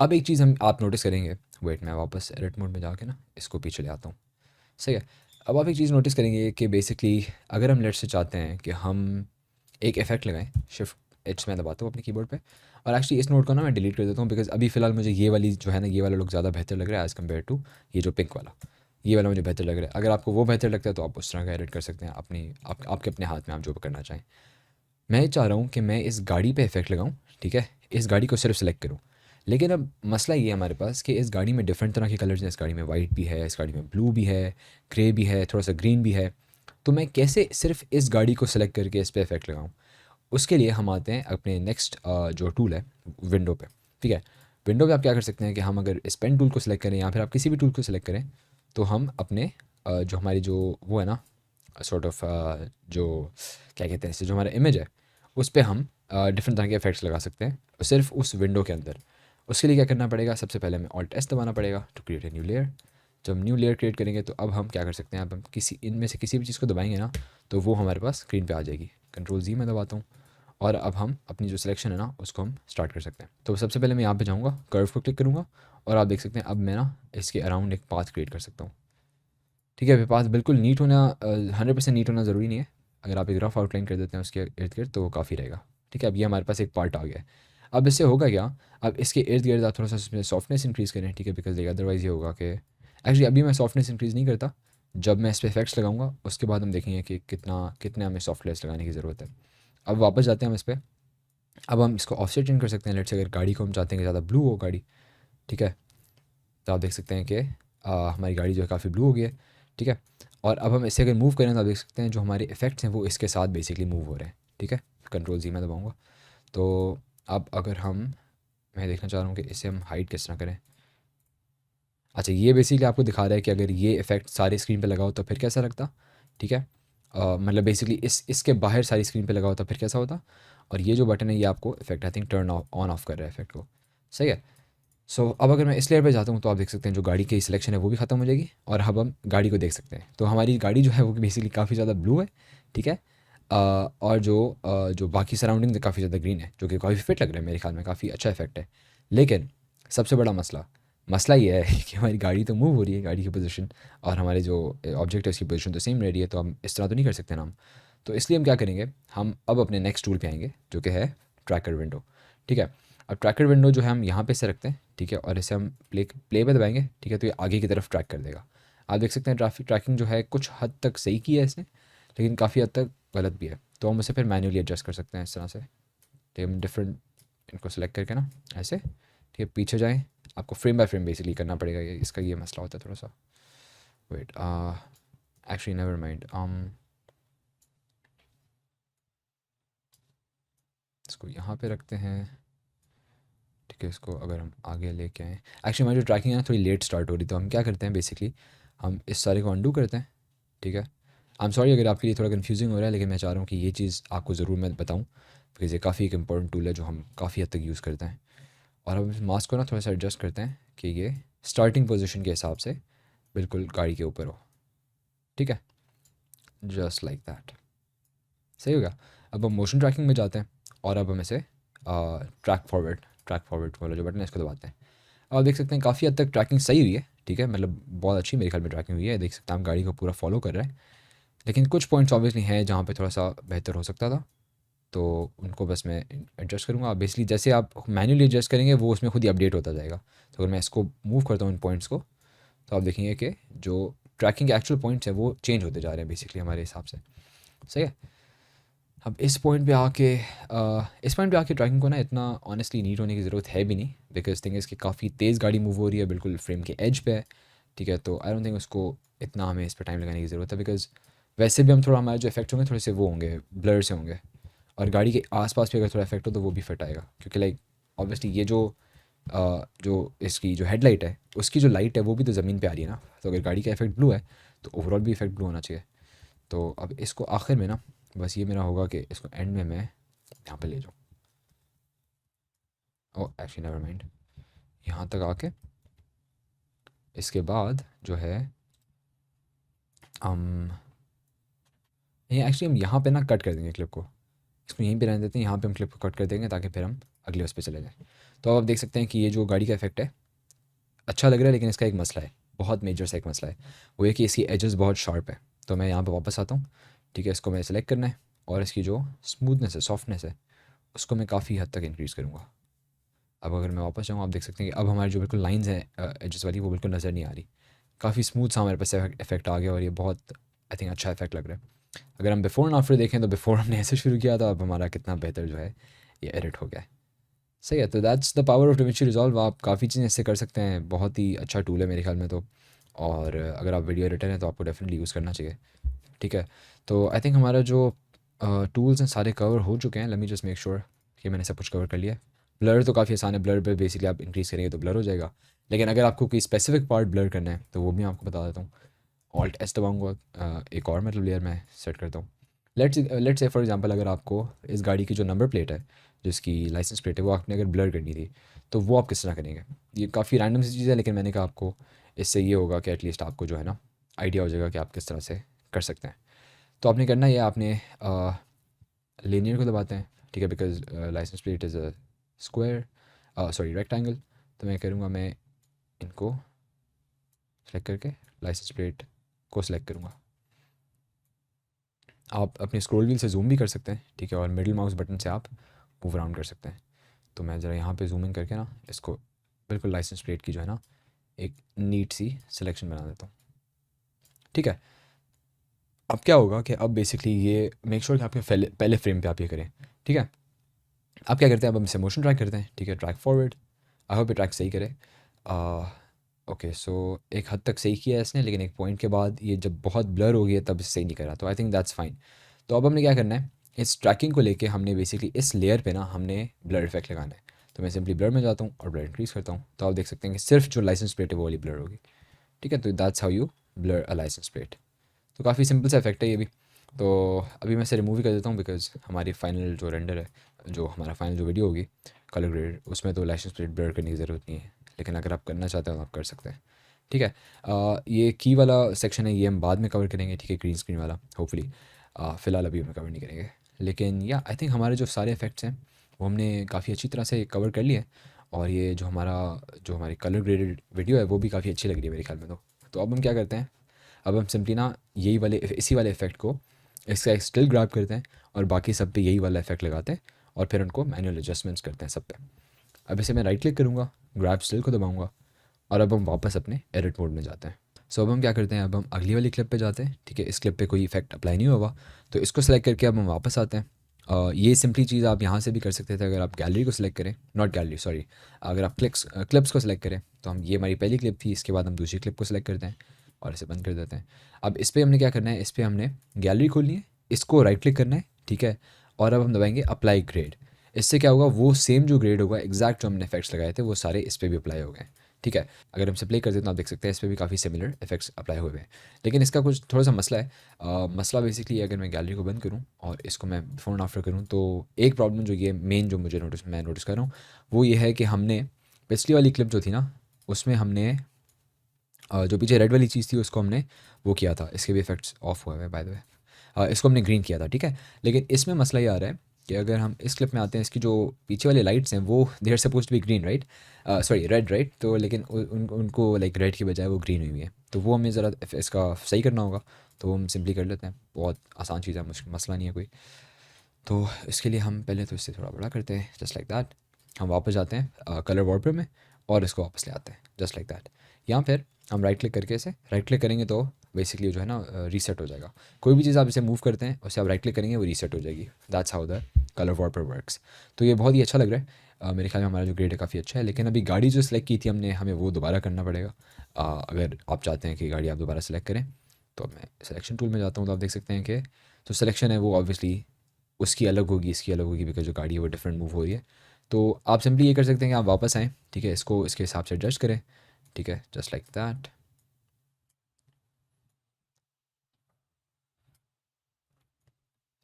अब एक चीज़ हम आप नोटिस करेंगे, वेट मैं वापस एडिट मोड में जाके ना इसको पीछे ले आता हूँ, सही है। अब आप एक चीज़ नोटिस करेंगे कि बेसिकली अगर हम लेट से चाहते हैं कि हम एक इफेक्ट लगाएं, शिफ्ट एच में दबाता हूँ अपने कीबोर्ड पे, और एक्चुअली इस नोट को ना मैं डिलीट कर देता हूँ, बिकॉज अभी फ़िलहाल मुझे ये वाली जो है ना ये वाला लुक ज़्यादा बेहतर लग रहा है एज़ कम्पेयर टू ये जो पिंक वाला, ये वाला मुझे बेहतर लग रहा है। अगर आपको वो बेहतर लगता है तो आप उस तरह का एडिट कर सकते हैं, आपके अपने हाथ में, आप जो करना चाहें। मैं चाह रहा हूँ कि मैं इस गाड़ी पे इफेक्ट लगाऊँ, ठीक है, इस गाड़ी को सिर्फ सेलेक्ट करूँ। लेकिन अब मसला ये है हमारे पास कि इस गाड़ी में डिफरेंट तरह के कलर्स हैं, इस गाड़ी में वाइट भी है, इस गाड़ी में ब्लू भी है, ग्रे भी है, थोड़ा सा ग्रीन भी है। तो मैं कैसे सिर्फ इस गाड़ी को सेलेक्ट करके इस पर इफेक्ट लगाऊँ? उसके लिए हम आते हैं अपने नेक्स्ट जो टूल है विंडो पे, ठीक है। विंडो पे आप क्या कर सकते हैं कि हम अगर इस पेन टूल को सिलेक्ट करें या फिर आप किसी भी टूल को सिलेक्ट करें, तो हम अपने जो हमारी जो वो है ना सॉर्ट ऑफ जो क्या कहते हैं इसे, जो हमारा इमेज है उस पे हम डिफरेंट तरह के इफेक्ट्स लगा सकते हैं सिर्फ उस विंडो के अंदर। उसके लिए क्या करना पड़ेगा, सबसे पहले हमें ऑल्ट एस दबाना पड़ेगा to create a new layer. जब हम न्यू लेयर क्रिएट करेंगे तो अब हम क्या कर सकते हैं, अब हम किसी इनमें से किसी भी चीज़ को दबाएंगे ना तो वो हमारे पास स्क्रीन पे आ जाएगी। कंट्रोल जी मैं दबाता हूँ और अब हम अपनी जो सिलेक्शन है ना उसको हम स्टार्ट कर सकते हैं। तो सबसे पहले मैं यहाँ पे जाऊँगा, कर्व को क्लिक करूँगा और आप देख सकते हैं अब मैं ना इसके अराउंड एक पाथ क्रिएट कर सकता हूँ, ठीक है। पाथ बिल्कुल नीट होना 100% नीट होना ज़रूरी नहीं है। अगर आप एक रफ आउटलाइन कर देते हैं उसके इर्द गिर्द तो वो काफ़ी रहेगा, ठीक है। अब ये हमारे पास एक पार्ट आ गया है। अब इससे होगा क्या, अब इसके इर्द गिर्द आप थोड़ा सा इसमें सॉफ्टनेस इंक्रीज़ करें, ठीक है, बिकॉज अदरवाइज़ ये होगा कि एक्चुअली अभी मैं सॉफ्टनेस इंक्रीज़ नहीं करता, जब मैं इस पर इफेक्ट्स लगाऊंगा उसके बाद हम देखेंगे कि कितने हमें सॉफ्टनेस लगाने की ज़रूरत है। अब वापस जाते हैं हम इस पर। अब हम इसको ऑफसेट चेंज कर सकते हैं। लेट्स से अगर गाड़ी को हम चाहते हैं कि ज़्यादा ब्लू हो गाड़ी, ठीक है, तो आप देख सकते हैं कि हमारी गाड़ी जो है काफ़ी ब्लू हो गई है, ठीक है। और अब हम इसे अगर मूव करें तो आप देख सकते हैं जो हमारे इफ़ेक्ट्स हैं वो इसके साथ बेसिकली मूव हो रहे हैं, ठीक है। कंट्रोल जी मैं दबाऊँगा। तो अब अगर मैं देखना चाह रहा हूँ कि इसे हम हाइड किस तरह करें। अच्छा, ये बेसिकली आपको दिखा रहा है कि अगर ये इफ़ेक्ट सारी स्क्रीन पे लगाओ तो फिर कैसा लगता, ठीक है। मतलब बेसिकली इसके बाहर सारी स्क्रीन पे लगाओ तो फिर कैसा होता। और ये जो बटन है ये आपको effect I think turn on off कर रहा है इफेक्ट को, सही है। अब अगर मैं इस लेयर पे जाता हूँ तो आप देख सकते हैं जो गाड़ी की सिलेक्शन है वो भी ख़त्म हो जाएगी और अब हम गाड़ी को देख सकते हैं। तो हमारी गाड़ी जो है वो बेसिकली काफ़ी ज़्यादा ब्लू है, ठीक है। और जो बाकी सराउंडिंग है काफ़ी ज़्यादा ग्रीन है, जो कि काफ़ी फिट लग रहा है मेरे ख्याल में, काफ़ी अच्छा इफेक्ट है। लेकिन सबसे बड़ा मसला मसला ये है कि हमारी गाड़ी तो मूव हो रही है, गाड़ी की पोजीशन और हमारे जो ऑब्जेक्ट है उसकी पोजीशन तो सेम रह रही है, तो हम इस तरह तो नहीं कर सकते ना हम। तो इसलिए हम क्या करेंगे, हम अब अपने नेक्स्ट टूल पे आएंगे जो कि है ट्रैकर विंडो, ठीक है। अब ट्रैकर विंडो जो है हम यहाँ पे से रखते हैं, ठीक है, और इसे हम प्ले पे दबाएंगे, ठीक है, तो ये आगे की तरफ ट्रैक कर देगा। आप देख सकते हैं ट्रैकिंग जो है कुछ हद तक सही की है इसने, लेकिन काफ़ी हद तक गलत भी है। तो हम उसे फिर मैन्युअली एडजस्ट कर सकते हैं इस तरह से, ठीक है। हम डिफरेंट इनको सेलेक्ट करके ना ऐसे, ठीक है, पीछे जाएँ। आपको फ्रेम बाय फ्रेम बेसिकली करना पड़ेगा, ये इसका ये मसला होता है थोड़ा सा। वेट, एक्चुअली नेवर माइंड, इसको यहाँ पे रखते हैं, ठीक है, इसको अगर हम आगे लेके आएँ, एक्चुअली हमारी जो ट्रैकिंग है ना थोड़ी लेट स्टार्ट हो रही, तो हम क्या करते हैं बेसिकली हम इस सारे को अनडू करते हैं। ठीक है, आई एम सॉरी अगर आपके लिए थोड़ा कन्फ्यूजिंग हो रहा है, लेकिन मैं चाह रहा हूँ कि ये चीज़ आपको ज़रूर मैं बताऊँ, बिकॉज़ ये काफ़ी एक इंपॉर्टेंट टूल है जो हम काफ़ी हद तक यूज़ करते हैं। और अब इस मास्क को ना थोड़ा सा एडजस्ट करते हैं कि ये स्टार्टिंग पोजीशन के हिसाब से बिल्कुल गाड़ी के ऊपर हो। ठीक है, जस्ट लाइक दैट, सही हो गया। अब हम मोशन ट्रैकिंग में जाते हैं और अब हम इसे ट्रैक फॉरवर्ड वाला जो बटन है इसको दबाते हैं। अब आप देख सकते हैं काफ़ी हद तक ट्रैकिंग सही हुई है। ठीक है, मतलब बहुत अच्छी मेरे ख्याल में ट्रैकिंग हुई है, देख सकते हैं हम गाड़ी को पूरा फॉलो कर रहे हैं। लेकिन कुछ पॉइंट्स ऑब्वियसली हैं जहाँ पे थोड़ा सा बेहतर हो सकता था, तो उनको बस मैं एडजस्ट करूँगा। बेसिकली जैसे आप मैन्युअली एडजस्ट करेंगे वो उसमें खुद ही अपडेट होता जाएगा। तो अगर मैं इसको मूव करता हूँ इन पॉइंट्स को, तो आप देखेंगे कि जो ट्रैकिंग के एक्चुअल पॉइंट्स हैं वो चेंज होते जा रहे हैं बेसिकली हमारे हिसाब से। सही है। अब इस पॉइंट पे आके ट्रैकिंग को ना इतना ऑनेस्टली नीट होने की ज़रूरत है भी नहीं, बिकॉज थिंग इसकी काफ़ी तेज़ गाड़ी मूव हो रही है, बिल्कुल फ्रेम के एज पे है। ठीक है, तो आई डोंट थिंक उसको इतना हमें इस पर टाइम लगाने की ज़रूरत है, बिकॉज वैसे भी हम थोड़ा हमारे जो इफेक्ट होंगे थोड़े से वो होंगे, ब्लर से होंगे। और गाड़ी के आसपास भी अगर थोड़ा इफेक्ट हो तो वो भी फिट आएगा, क्योंकि लाइक ऑब्वियसली ये जो इसकी जो हेडलाइट है उसकी जो लाइट है वो भी तो ज़मीन पे आ रही है ना, तो अगर गाड़ी का इफेक्ट ब्लू है तो ओवरऑल भी इफेक्ट ब्लू होना चाहिए। तो अब इसको आखिर में ना बस ये मेरा होगा कि इसको एंड में मैं यहाँ पे ले जाऊँ। ओ एक्चुअली नेवर माइंड, यहाँ तक आके इसके बाद जो है हम ये एक्चुअली हम यहाँ पे ना कट कर देंगे क्लिप को, इसको यहीं पे रहने देते हैं, यहाँ पे हम क्लिप को कट कर देंगे ताकि फिर हम अगले उस पर चले जाएँ। तो अब आप देख सकते हैं कि ये जो गाड़ी का इफेक्ट है अच्छा लग रहा है, लेकिन इसका एक मसला है, बहुत मेजर सा एक मसला है, वो ये कि इसकी एजेस बहुत शार्प है। तो मैं यहाँ पे वापस आता हूँ। ठीक है, इसको मैं सेलेक्ट करना है और इसकी जो स्मूथनेस है, सॉफ्टनेस है, उसको मैं काफ़ी हद तक इंक्रीज़ करूँगा। अब अगर मैं वापस जाऊँ आप देख सकते हैं कि अब हमारी जो बिल्कुल लाइंस हैं एजेस वाली वो बिल्कुल नज़र नहीं आ रही, काफ़ी स्मूथ सा हमारे पास इफेक्ट आ गया और ये बहुत आई थिंक अच्छा इफेक्ट लग रहा है। अगर हम बिफोर एंड आफ्टर देखें तो बिफोर हमने ऐसे शुरू किया था, अब हमारा कितना बेहतर जो है ये एडिट हो गया है। सही है, तो that's the power of DaVinci resolve. आप काफ़ी चीज़ें इससे कर सकते हैं, बहुत ही अच्छा टूल है मेरे ख्याल में तो। और अगर आप वीडियो एडिटर हैं तो आपको डेफिनेटली यूज़ करना चाहिए। ठीक है, तो आई थिंक हमारा जो टूल्स हैं सारे कवर हो चुके हैं। Let me just make sure कि मैंने सब कुछ कवर कर लिया है। ब्लर तो काफ़ी आसान है, ब्लर पे बेसिकली आप इंक्रीज़ करेंगे तो ब्लर हो जाएगा, लेकिन अगर आपको कोई स्पेसिफिक पार्ट ब्लर करना है तो वो भी मैं आपको बता देता हूँ। ऑल्ट एस दबाऊँगा, एक और मतलब लेयर मैं सेट करता हूँ। लेट्स से फॉर एग्जांपल अगर आपको इस गाड़ी की जो नंबर प्लेट है, जिसकी लाइसेंस प्लेट है, वो आपने अगर ब्लर करनी थी तो वो आप किस तरह करेंगे। ये काफ़ी रैंडम सी चीज़ है, लेकिन मैंने कहा आपको इससे ये होगा कि एटलीस्ट आपको जो है ना आइडिया हो जाएगा कि आप किस तरह से कर सकते हैं। तो आपने करना ये, आपने लीनियर को दबाते हैं। ठीक है, because licence plate is a square, sorry rectangle. तो मैं करूँगा, मैं इनको सेलेक्ट करके लाइसेंस प्लेट को सिलेक्ट करूँगा। आप अपने स्क्रॉल व्हील से जूम भी कर सकते हैं। ठीक है, और मिडिल माउस बटन से आप मूव अराउंड कर सकते हैं। तो मैं ज़रा यहाँ पे जूम इन करके ना इसको बिल्कुल लाइसेंस प्लेट की जो है ना एक नीट सी सिलेक्शन बना देता हूँ। ठीक है, अब क्या होगा कि अब बेसिकली ये मेक श्योर कि आपके पहले फ्रेम पे आप ये करें। ठीक है, आप क्या करते हैं, अब हम इसे मोशन ट्रैक करते हैं। ठीक है, ट्रैक फॉरवर्ड, आई होप ये ट्रैक सही करे। ओके, सो एक हद तक सही किया है इसने, लेकिन एक पॉइंट के बाद ये जब बहुत ब्लर हो गया तब सही नहीं करा, तो आई थिंक दैट्स फाइन। तो अब हमने क्या करना है, इस ट्रैकिंग को लेके हमने बेसिकली इस लेयर पे ना हमने ब्लर इफेक्ट लगाना है। तो मैं सिंपली ब्लर में जाता हूँ और ब्लर इंक्रीज़ करता हूँ, तो आप देख सकते हैं कि सिर्फ जो लाइसेंस प्लेट है वो वाली ब्लर होगी। ठीक है, तो that's how you blur a licence plate. तो काफ़ी सिंपल सा इफेक्ट है ये भी। तो अभी मैं इसे रिमूव ही कर देता हूँ, बिकॉज हमारी फाइनल जो रेंडर है, जो हमारा फाइनल जो वीडियो होगी कलर ग्रेड, उसमें तो लाइसेंस प्लेट ब्लर करने की ज़रूरत नहीं है, लेकिन अगर आप करना चाहते हो तो आप कर सकते हैं। ठीक है, ये की वाला सेक्शन है, ये हम बाद में कवर करेंगे। ठीक है, ग्रीन स्क्रीन वाला होपफुली, फ़िलहाल अभी हम कवर नहीं करेंगे। लेकिन या आई थिंक हमारे जो सारे इफेक्ट्स हैं वो हमने काफ़ी अच्छी तरह से कवर कर लिए। और ये जो हमारी कलर ग्रेडेड वीडियो है वो भी काफ़ी अच्छी लग रही है मेरे ख्याल में। तो अब हम क्या करते हैं, अब हम सिंपली ना इसी वाले इफेक्ट को इसका एक स्टिल ग्रैब करते हैं और बाकी सब पे यही वाला इफेक्ट लगाते हैं और फिर उनको मैनुअल एडजस्टमेंट्स करते हैं सब पे। अब इसे मैं राइट क्लिक करूँगा, ग्रैब स्टिल को दबाऊँगा और अब हम वापस अपने एडिट मोड में जाते हैं। सो अब हम क्या करते हैं, अब हम अगली वाली क्लिप पे जाते हैं। ठीक है, इस क्लिप पे कोई इफेक्ट अप्लाई नहीं हुआ, तो इसको सेलेक्ट करके अब हम वापस आते हैं। ये सिंपली चीज़ आप यहाँ से भी कर सकते थे, अगर आप गैलरी को सिलेक्ट करें, नॉट गैलरी सॉरी, अगर आप क्लिप्स को सिलेक्ट करें। तो हम ये हमारी पहली क्लिप थी, इसके बाद हम दूसरी क्लिप को सिलेक्ट करते हैं और इसे बंद कर देते हैं। अब इस पर हमने क्या करना है, इस पर हमने गैलरी खोलनी है, इसको राइट क्लिक करना है। ठीक है, और अब हम दबाएंगे अप्लाई ग्रेड। इससे क्या होगा, वो सेम जो ग्रेड होगा, एग्जैक्ट जो हमने इफेक्ट्स लगाए थे वो सारे इस पे भी अप्लाई हो गए। ठीक है, अगर हम इसे प्ले करते हैं तो आप देख सकते हैं इस पे भी काफ़ी सिमिलर इफेक्ट्स अप्लाई हुए हैं। लेकिन इसका कुछ थोड़ा सा मसला है। मसला बेसिकली अगर मैं गैलरी को बंद करूँ और इसको मैं बिफोर एंड आफ्टर करूँ, तो एक प्रॉब्लम जो ये मेन जो मैं नोटिस कर रहा हूँ वो ये है कि हमने पिछली वाली क्लिप जो थी ना, उसमें हमने जो पीछे रेड वाली चीज़ थी उसको हमने वो किया था, इसके भी इफेक्ट्स ऑफ हुए हैं बाय द वे। इसको हमने ग्रीन किया था, ठीक है। लेकिन इसमें मसला ये आ रहा है कि अगर हम इस क्लिप में आते हैं, इसकी जो पीछे वाली लाइट्स हैं वो there suppose to be green, right, sorry red, right, तो लेकिन उनको लाइक रेड की बजाय वो ग्रीन हुई है, तो वो हमें ज़रा इसका सही करना होगा। तो वो हम सिंपली कर लेते हैं, बहुत आसान चीज़ है, मुश्किल मसला नहीं है कोई। तो इसके लिए हम पहले तो इससे थोड़ा बड़ा करते हैं, जस्ट लाइक दैट। हम वापस जाते हैं कलर वॉलपेपर में और इसको वापस ले आते हैं, जस्ट लाइक दैट। यहाँ फिर हम राइट क्लिक करके इसे राइट क्लिक करेंगे तो बेसिकली जो है ना रीसेट हो जाएगा। कोई भी चीज़ आप इसे मूव करते हैं उसे आप राइट क्लिक करेंगे वो रीसेट हो जाएगी। That's how the colour wallpaper works. तो ये बहुत ही अच्छा लग रहा है। मेरे ख्याल में हमारा जो ग्रेड है काफ़ी अच्छा है, लेकिन अभी गाड़ी जो सेलेक्ट की थी हमने, हमें वो दोबारा करना पड़ेगा। अगर आप चाहते हैं कि गाड़ी आप दोबारा सेलेक्ट करें तो मैं सिलेक्शन टूल में जाता हूँ, तो आप देख सकते हैं कि जो सिलेक्शन है वो ऑब्वियसली उसकी अलग होगी, इसकी अलग होगी, बिकॉज जो गाड़ी है वो डिफरेंट मूव हो रही है। तो आप सिंपली ये कर सकते हैं कि आप वापस आएँ, ठीक है, इसको इसके हिसाब से एडजस्ट करें, ठीक है, जस्ट लाइक दैट।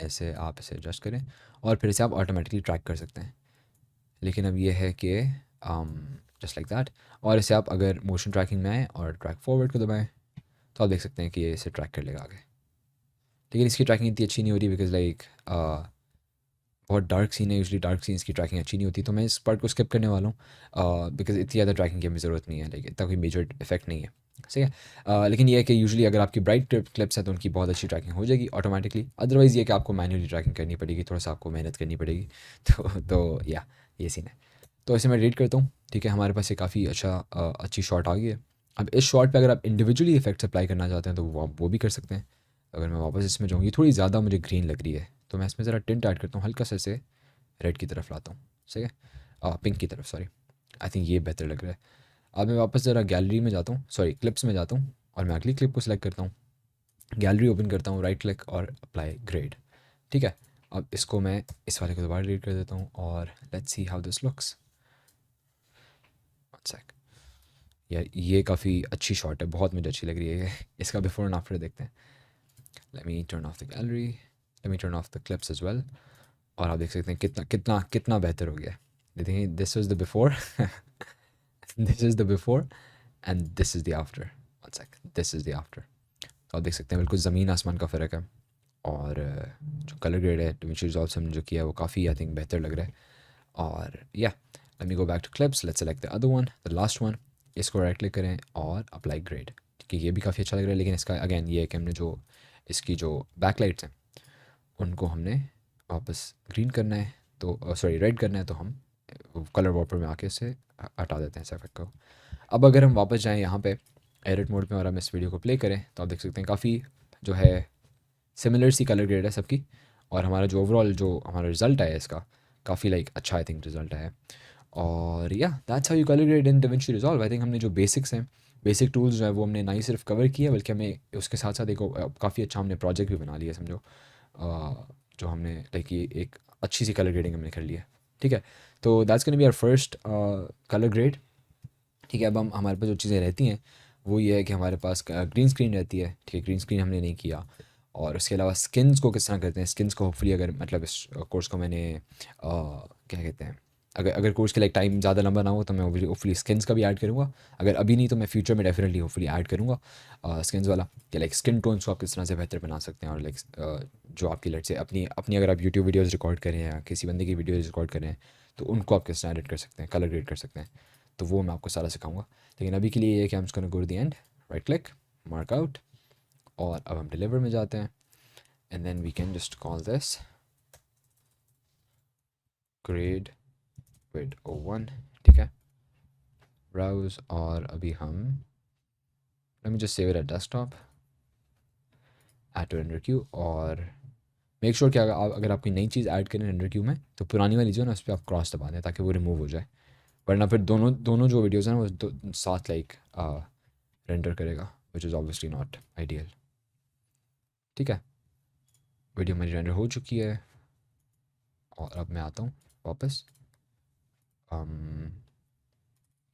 ऐसे आप इसे एडजस्ट करें और फिर इसे आप ऑटोमेटिकली ट्रैक कर सकते हैं। लेकिन अब ये है कि जस्ट लाइक दैट। और इसे आप अगर मोशन ट्रैकिंग में आएँ और ट्रैक फॉरवर्ड को दबाएँ तो आप देख सकते हैं कि ये इसे ट्रैक कर लेगा आगे। लेकिन इसकी ट्रैकिंग इतनी अच्छी नहीं हो रही, बिकॉज लाइक बहुत डार्क सीन है, यूजली डार्क सीन्स की ट्रैकिंग अच्छी नहीं होती, तो मैं इस पार्ट को स्किप करने वाला हूँ, बिकॉज इतनी ज़्यादा ट्रैकिंग की हमें ज़रूरत नहीं है, लाइक इतना कोई मेजर इफेक्ट नहीं है, सही है। लेकिन ये है कि यूजली अगर आपकी ब्राइट क्लिप्स हैं तो उनकी बहुत अच्छी ट्रैकिंग हो जाएगी ऑटोमेटिकली। अदरवाइज़ ये कि आपको मैन्युअली ट्रैकिंग करनी पड़ेगी, थोड़ा सा आपको मेहनत करनी पड़ेगी। तो या ये सीन है। तो इसे मैं रीड करता हूँ, ठीक है। हमारे पास ये काफ़ी अच्छी शॉट आ गई है। अब इस शॉट पे अगर आप इंडिविजुअली इफेक्ट्स अप्लाई करना चाहते हैं तो वो आप वो भी कर सकते हैं। अगर मैं वापस इसमें जाऊँ, ये थोड़ी ज़्यादा मुझे ग्रीन लग रही है, तो मैं इसमें ज़रा टिंट ऐड करता हूँ, हल्का सा इसे रेड की तरफ लाता हूँ, सही है, पिंक की तरफ, सॉरी। आई थिंक ये बेहतर लग रहा है। अब मैं वापस ज़रा गैलरी में जाता हूँ, सॉरी क्लिप्स में जाता हूँ, और मैं अगली क्लिप को सिलेक्ट करता हूँ, गैलरी ओपन करता हूँ, राइट क्लिक और अप्लाई ग्रेड, ठीक है। अब इसको मैं इस वाले को दोबारा डिलीट कर देता हूँ और let's see how this looks. One sec. यार ये काफ़ी अच्छी शॉट है, बहुत मुझे अच्छी लग रही है ये। इसका बिफोर एंड आफ्टर देखते हैं। Let me turn off the gallery, let me turn off the clips as well. और आप देख सकते हैं कितना कितना कितना बेहतर हो गया। देखिए this is the before this is the before and this is the after. One sec, this is the after. तो आप देख सकते हैं बिल्कुल ज़मीन आसमान का फ़र्क है। और जो कलर ग्रेड है डिविंची रिजॉल्व से हमने जो किया है वो काफ़ी आई थिंक बेहतर लग रहा है। और या let me go back to clips, let's select the other one, the last one. इसको राइट क्लिक करें और अप्लाई ग्रेड, ठीक है। ये भी काफ़ी अच्छा लग रहा है, लेकिन इसका अगेन ये है कि हमने जो इसकी जो बैकलाइट्स हैं उनको हमने वापस ग्रीन करना है, तो सॉरी रेड करना है, तो हम कलर वॉपर में आके इससे हटा देते हैं इस इफेक्ट को। अब अगर हम वापस जाएं यहाँ पे एडिट मोड में और हम इस वीडियो को प्ले करें तो आप देख सकते हैं काफ़ी जो है सिमिलर सी कलर ग्रेड है सबकी। और हमारा जो ओवरऑल जो हमारा रिजल्ट है इसका काफ़ी लाइक अच्छा आई थिंक रिजल्ट है। और या that's how you colour grade in DaVinci resolve. I think हमने जो बेसिक्स हैं, बेसिक टूल्स जो है वो हमने ना ही सिर्फ कवर किया, बल्कि हमें उसके साथ साथ एक काफ़ी अच्छा हमने प्रोजेक्ट भी बना लिया समझो। जो हमने लाइक ये एक अच्छी सी कलर ग्रेडिंग हमने कर लिया, ठीक है। तो that's gonna be our first colour grade, ठीक है। अब हम हमारे पास जो चीज़ें रहती हैं वो ये है कि हमारे पास ग्रीन स्क्रीन रहती है, ठीक है। ग्रीन स्क्रीन हमने नहीं किया। और उसके अलावा स्किन्स को किस तरह करते हैं, स्किन्स को होपफुली अगर मतलब इस कोर्स को मैंने क्या कहते हैं, अगर अगर कोर्स के लाइक टाइम ज़्यादा लंबा ना हो तो मैं होपफुली स्किन्स का भी ऐड करूँगा। अगर अभी नहीं तो मैं फ्यूचर में डेफिनेटली होपफुली ऐड करूँगा स्किन्स वाला, कि लाइक स्किन टोन्स को आप किस तरह से बेहतर बना सकते हैं। और लाइक जो आपकी लेट से अपनी अपनी अगर आप यूट्यूब वीडियोज़ रिकॉर्ड करें या किसी बंदे की वीडियोज़ रिकॉर्ड करें तो उनको आप किस तरह एडिट कर सकते हैं, कलर ग्रेड कर सकते हैं। तो वो मैं आपको सारा सिखाऊंगा। लेकिन अभी के लिए ये है कि हम इसको go to the end, right click, mark out, और अब हम डिलीवर में जाते हैं। And then we can just call this grade with O1, ठीक है। ब्राउज, और अभी हम let me just save it at desktop, add to render queue. और मेक श्योर कि अगर आप कोई नई चीज़ ऐड करें रेंडर क्यू में तो पुरानी वाली जो है ना उस पर आप क्रॉस दबा दें ताकि वो रिमूव हो जाए, वरना फिर दोनों दोनों जो वीडियोज़ हैं वो साथ लाइक रेंडर करेगा, which is obviously not ideal, ठीक है। वीडियो हमारी रेंडर हो चुकी है और अब मैं आता हूँ वापस। अम,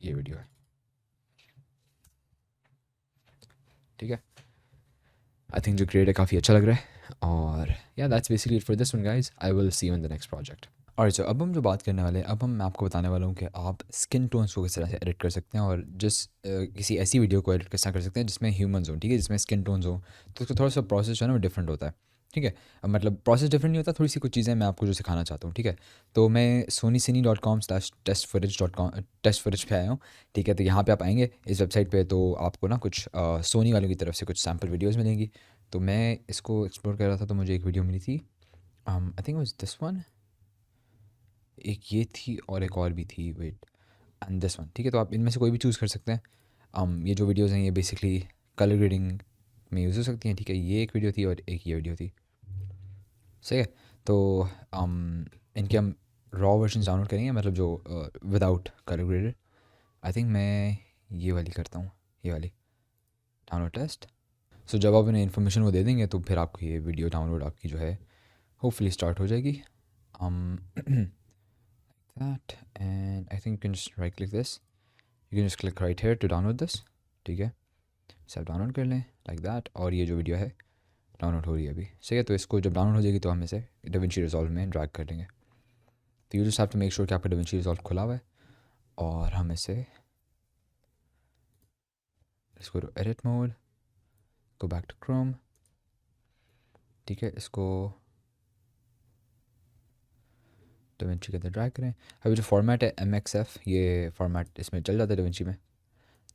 ये वीडियो है, ठीक है। आई थिंक जो क्रिएट है काफ़ी अच्छा लग रहा है। और या that's basically it for this one guys. I will see you in the next project. और सो अब हम जो बात करने वाले हैं, अब मैं आपको बताने वाला हूँ कि आप स्किन टोन्स को किस तरह से एडिट कर सकते हैं, और किसी ऐसी वीडियो को एडिट किस तरह कर सकते हैं जिसमें ह्यूमंस हों, ठीक है, जिसमें स्किन टोन्स हों। तो उसका थोड़ा सा प्रोसेस जो है ना वो डिफरेंट होता है, ठीक है। अब मतलब प्रोसेस डिफरेंट नहीं होता, थोड़ी सी कुछ चीज़ें मैं आपको जो सिखाना चाहता हूँ, ठीक है। तो मैं sonycine.com/testfootage टेस्ट फुटेज पे आया हूँ, ठीक है। तो यहाँ पे आप आएंगे इस वेबसाइट पे, तो आपको ना कुछ सोनी वालों की तरफ से कुछ सैम्पल वीडियोज़ मिलेंगी। तो मैं इसको एक्सप्लोर कर रहा था, तो मुझे एक वीडियो मिली थी, I think was this one. एक ये थी और एक और भी थी, वेट, एंड दिस वन, ठीक है। तो आप इनमें से कोई भी चूज़ कर सकते हैं। ये जो वीडियोज़ हैं ये बेसिकली कलर ग्रेडिंग में यूज़ हो सकती हैं, ठीक है। ये एक वीडियो थी और एक ये वीडियो थी, सही है। तो इनके हम रॉ वर्जन डाउनलोड करेंगे, मतलब जो without colour graded. I think मैं ये वाली करता हूँ, ये वाली डाउनलोड टेस्ट। सो जब आप इन्हें इन्फॉर्मेशन वो दे देंगे तो फिर आपको ये वीडियो डाउनलोड आपकी जो है होपफुली स्टार्ट हो जाएगी। that, and I think you can just right click this, you can just click right here to download this, ठीक है। इसे आप डाउनलोड कर लें लाइक दैट, और ये जो वीडियो है डाउनलोड हो रही है अभी, सही है। तो इसको जब डाउनलोड हो जाएगी तो हम इसे DaVinci Resolve में ड्रैग कर लेंगे। तो you just have to make sure कि आपका DaVinci Resolve खुला हुआ है, और हम इसे इसको edit mode, go back to Chrome, ठीक है। इसको DaVinci के अंदर ड्रैग करें। अभी जो फॉर्मेट है MXF, ये फॉर्मेट इसमें चल जाता है DaVinci में।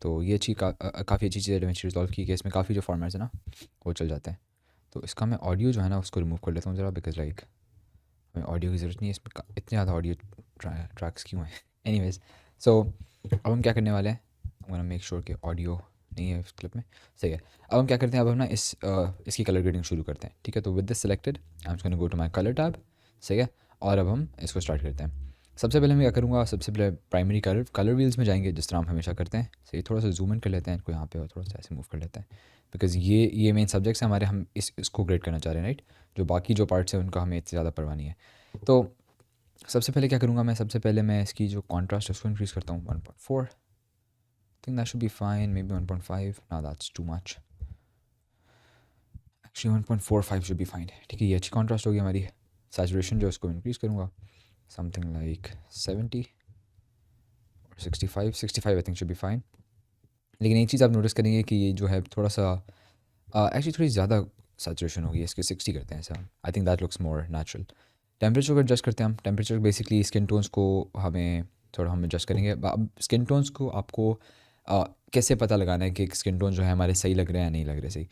तो ये काफ़ी अच्छी चीज़ है DaVinci Resolve की, कि इसमें काफ़ी जो फॉर्मेट्स है ना वो चल जाते हैं। तो इसका मैं ऑडियो जो है ना उसको रिमूव कर लेता हूँ ज़रा, बिकॉज लाइक हमें ऑडियो की ज़रूरत नहीं है इसमें, इतने ज़्यादा ऑडियो ट्रैक्स क्यों हैं। एनीवेज, सो अब हम क्या करने वाले हैं, हम गोना मेक श्योर कि ऑडियो नहीं है इस क्लिप में, सही है। अब हम क्या करते हैं, अब हम ना इसकी कलर ग्रेडिंग शुरू करते हैं, ठीक है। तो with this selected I am gonna go to my colour tab, सही है। और अब हम इसको स्टार्ट करते हैं। सबसे पहले मैं क्या करूँगा, सबसे पहले प्राइमरी कलर व्हील्स में जाएंगे, जिस तरह हम हमेशा करते हैं, सही। थोड़ा सा जूम इन कर लेते हैं इनको यहाँ पे, और थोड़ा सा ऐसे मूव कर लेते हैं, बिकॉज ये मेन सब्जेक्ट्स हैं हमारे, हम इसको ग्रेड करना चाह रहे हैं, राइट। जो बाकी जो पार्ट्स हैं उनका हमें इतनी ज़्यादा परवाह नहीं है। तो सबसे पहले क्या करूँगा मैं, सबसे पहले मैं इसकी जो कॉन्ट्रास्ट है उसको इंक्रीज़ करता हूँ 1.4। Think that should be fine, may be 1.5, ना that's too much, actually 1.45 should be fine, ठीक है। ये अच्छी कॉन्ट्रास्ट होगी हमारी। सैचुरेशन जो उसको इंक्रीज़ करूँगा समथिंग लाइक 70 और 65 I think should be fine. लेकिन एक चीज़ आप नोटिस करेंगे कि ये जो है थोड़ा सा एक्चुअली थोड़ी ज़्यादा सैचुरेशन होगी, इसके 60 करते हैं ऐसा। I think that looks more natural. Temperature को एडजस्ट करते हैं हम। टेम्परेचर बेसिकली स्किन टोन्स को हमें थोड़ा हम एडजस्ट करेंगे। अब स्किन टोन्स को आपको कैसे पता लगाना है कि स्किन टोन जो है हमारे सही लग रहे हैं या नहीं लग रहे सही,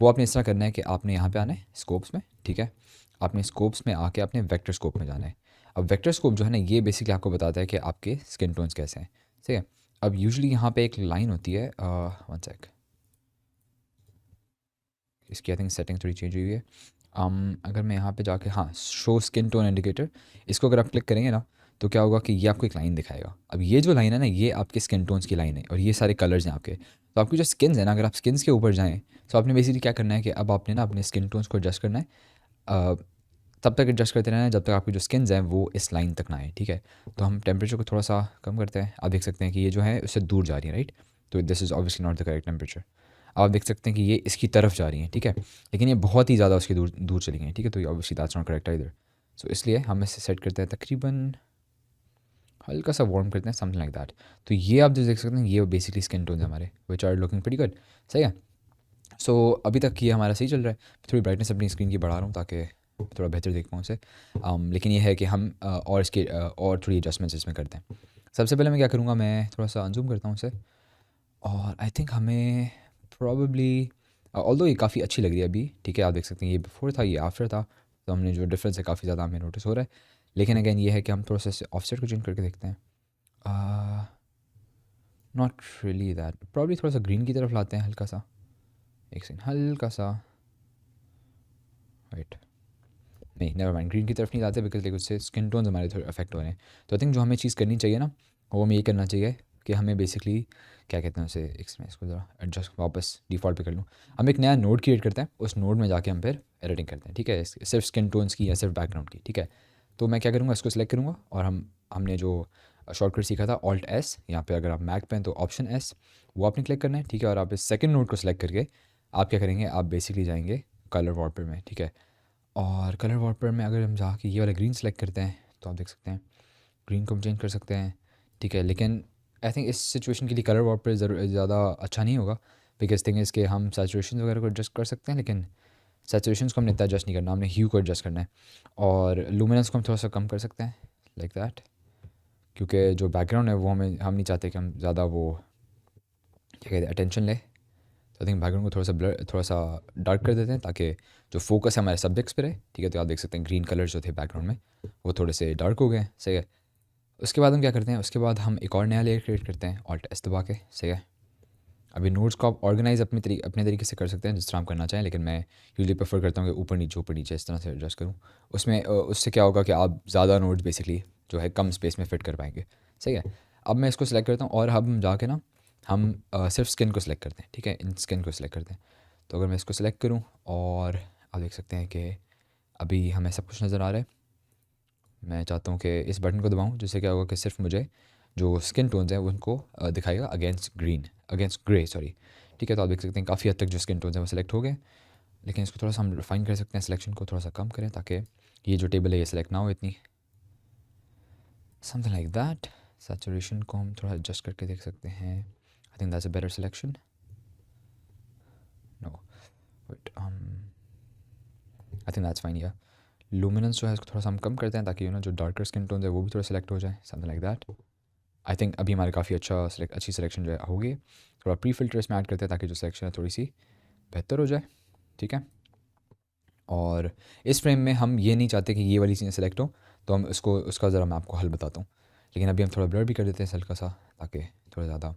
वो आपने इस तरह करना है कि आपने यहाँ पे आना है स्कोप्स में, ठीक है। आपने स्कोप्स में आके आपने वेक्टर स्कोप में जाना है। अब वेक्टर स्कोप जो है ना ये बेसिकली आपको बताता है कि आपके स्किन टोन्स कैसे हैं, ठीक है। अब यूजुअली यहाँ पे एक लाइन होती है, वन सेक, इसकी आई थिंक सेटिंग थोड़ी चेंज हुई है। अगर मैं यहाँ पे जाके, हाँ, शो स्किन टोन इंडिकेटर, इसको अगर आप क्लिक करेंगे ना तो क्या होगा कि ये आपको एक लाइन दिखाएगा। अब ये जो लाइन है ना ये आपके स्किन टोन्स की लाइन है, और ये सारे कलर्स हैं आपके। तो आपकी जो स्किन्स है ना, अगर आप स्किन्स के ऊपर जाएँ तो आपने बेसिकली क्या करना है कि अब आपने ना अपने स्किन टोन्स को एडजस्ट करना है। अ, तब तक एडजस्ट करते रहना है जब तक आपकी जो स्किन्स हैं वो इस लाइन तक ना आए, ठीक है। तो हम टेम्परेचर को थोड़ा सा कम करते हैं। आप देख सकते हैं कि ये जो है उससे दूर जा रही है, राइट। तो this is obviously not the correct temperature. आप देख सकते हैं कि ये इसकी तरफ जा रही हैं, ठीक है, लेकिन ये बहुत ही ज़्यादा उसकी दूर दूर चली गई हैं, ठीक है। तो ये ऑब्वियसली दैट्स नॉट करेक्ट इधर। सो इसलिए हम इसे सेट करते हैं तकरीबन हल्का सा वार्म करते हैं, समथिंग लाइक दैट। तो ये आप जो देख सकते हैं ये बेसिकली स्किन टोन है हमारे, which are looking pretty good, सही है। सो अभी तक ये हमारा सही चल रहा है। थोड़ी ब्राइटनेस अपनी स्क्रीन की बढ़ा रहा हूँ ताकि थोड़ा बेहतर देख पाऊँ उसे। लेकिन ये है कि हम और इसके और थोड़ी एडजस्टमेंट्स इसमें करते हैं। सबसे पहले मैं क्या करूँगा, मैं थोड़ा सा अनजूम करता हूँ उसे, और आई थिंक हमें प्रॉबली, ऑल्दो ये काफ़ी अच्छी लग रही है अभी, ठीक है। आप देख सकते हैं ये बिफोर था ये आफ्टर था, तो हमने जो डिफरेंस है काफ़ी ज़्यादा हमें नोटिस हो रहा है। लेकिन अगेन ये है कि हम थोड़ा सा ऑफसेट को चेंज करके देखते हैं। नॉट रियली दैट, प्रॉब्ली थोड़ा सा ग्रीन की तरफ लाते हैं हल्का सा, एक सेकंड, हल्का सा, वेट, नहीं, नेवर माइंड, ग्रीन की तरफ नहीं लाते बिकॉज लाइक उससे स्किन टोन्स हमारे थोड़े अफेक्ट हो रहे हैं। तो आई थिंक जो हमें चीज़ करनी चाहिए ना वो हमें ये करना चाहिए कि हमें बेसिकली क्या कहते हैं उसे, मैं इसको ज़रा एडजस्ट वापस डिफ़ॉल्ट पे कर लूँ। हम एक नया नोड क्रिएट करते हैं, उस नोड में जाके हम फिर एडिटिंग करते हैं, ठीक है, सिर्फ स्किन टोन्स की या सिर्फ बैकग्राउंड की, ठीक है। तो मैं क्या करूँगा, इसको सेलेक्ट करूँगा और हमने जो शॉर्टकट सीखा था ऑल्ट एस, यहाँ पे अगर आप मैक पे हैं तो ऑप्शन एस, वो आपने क्लिक करना है, ठीक है। और आप इस सेकंड नोड को सेलेक्ट करके आप क्या करेंगे, आप बेसिकली जाएंगे कलर वॉलपेपर में, ठीक है। और कलर वॉलपेपर में अगर हम जाके ये वाला ग्रीन सेलेक्ट करते हैं तो आप देख सकते हैं ग्रीन को हम चेंज कर सकते हैं, ठीक है। लेकिन आई थिंक इस सिचुएशन के लिए कलर वॉलपेपर ज़्यादा अच्छा नहीं होगा, बिकॉज थिंग इसके हम सैचुरेशन वगैरह को एडजस्ट कर सकते हैं, लेकिन सैचुरेशंस को हमने इतना एडजस्ट नहीं करना, हमने ह्यू को एडजस्ट करना है। और लुमिनेंस को हम थोड़ा सा कम कर सकते हैं लाइक दैट, क्योंकि जो बैकग्राउंड है वो हम नहीं चाहते कि हम ज़्यादा वो क्या कहते हैं अटेंशन ले। तो आई थिंक बैकग्राउंड को थोड़ा सा डार्क कर देते हैं ताकि जो फोकस है हमारे सब्जेक्ट्स पे रहे, ठीक है। तो आप देख सकते हैं ग्रीन कलर जो थे बैकग्राउंड में वो थोड़े से डार्क हो गए हैं, सही है। उसके बाद हम क्या करते हैं, उसके बाद हम एक और नया लेयर क्रिएट करते हैं ऑल्ट एस दबा के, सही है। अभी नोट्स को आप ऑर्गेनाइज अपने तरीके से कर सकते हैं जिस तरह आप करना चाहें, लेकिन मैं यूजली प्रेफर करता हूँ कि ऊपर नीचे इस तरह से एडजस्ट करूँ। उसमें उससे क्या होगा कि आप ज़्यादा नोट्स बेसिकली जो है कम स्पेस में फिट कर पाएंगे, सही है। अब मैं इसको सेलेक्ट करता हूँ और अब हम जाके ना हम सिर्फ स्किन को सिलेक्ट करते हैं, ठीक है। इन स्किन को सिलेक्ट करते हैं। तो अगर मैं इसको सिलेक्ट करूँ और आप देख सकते हैं कि अभी हमें सब कुछ नज़र आ रहा है। मैं चाहता हूँ कि इस बटन को दबाऊँ, जिससे क्या होगा कि सिर्फ मुझे जो स्किन टोन्स हैं वो उनको दिखाएगा अगेंस्ट ग्रे सॉरी, ठीक है। तो आप देख सकते हैं काफ़ी हद तक जो स्किन टोन्स हैं वो सिलेक्ट हो गए, लेकिन इसको थोड़ा सा हम रिफाइन कर सकते हैं, सिलेक्शन को थोड़ा सा कम करें ताकि ये जो टेबल है ये सिलेक्ट ना हो इतनी, समथिंग लाइक दैट। सैचुरेशन को हम थोड़ा एडजस्ट करके देख सकते हैं। I think that's a better selection. No but I think that's fine. या लुमिनेंस जो है इसको थोड़ा सा हम कम करते हैं ताकि जो डार्कर स्किन टोन है वो भी थोड़ा सेलेक्ट हो जाए, something like that. I think अभी हमारे काफ़ी अच्छी सिलेक्शन जो है होगी। थोड़ा प्री फिल्टर इसमें ऐड करते हैं ताकि जो सिलेक्शन है थोड़ी सी बेहतर हो जाए, ठीक है। और इस फ्रेम में हम ये नहीं चाहते कि ये वाली चीज़ें सेलेक्ट हो, तो हम उसका ज़रा मैं आपको हल बताता हूँ। लेकिन अभी हम थोड़ा ब्लर भी कर देते हैं हल्का सा ताकि थोड़ा ज़्यादा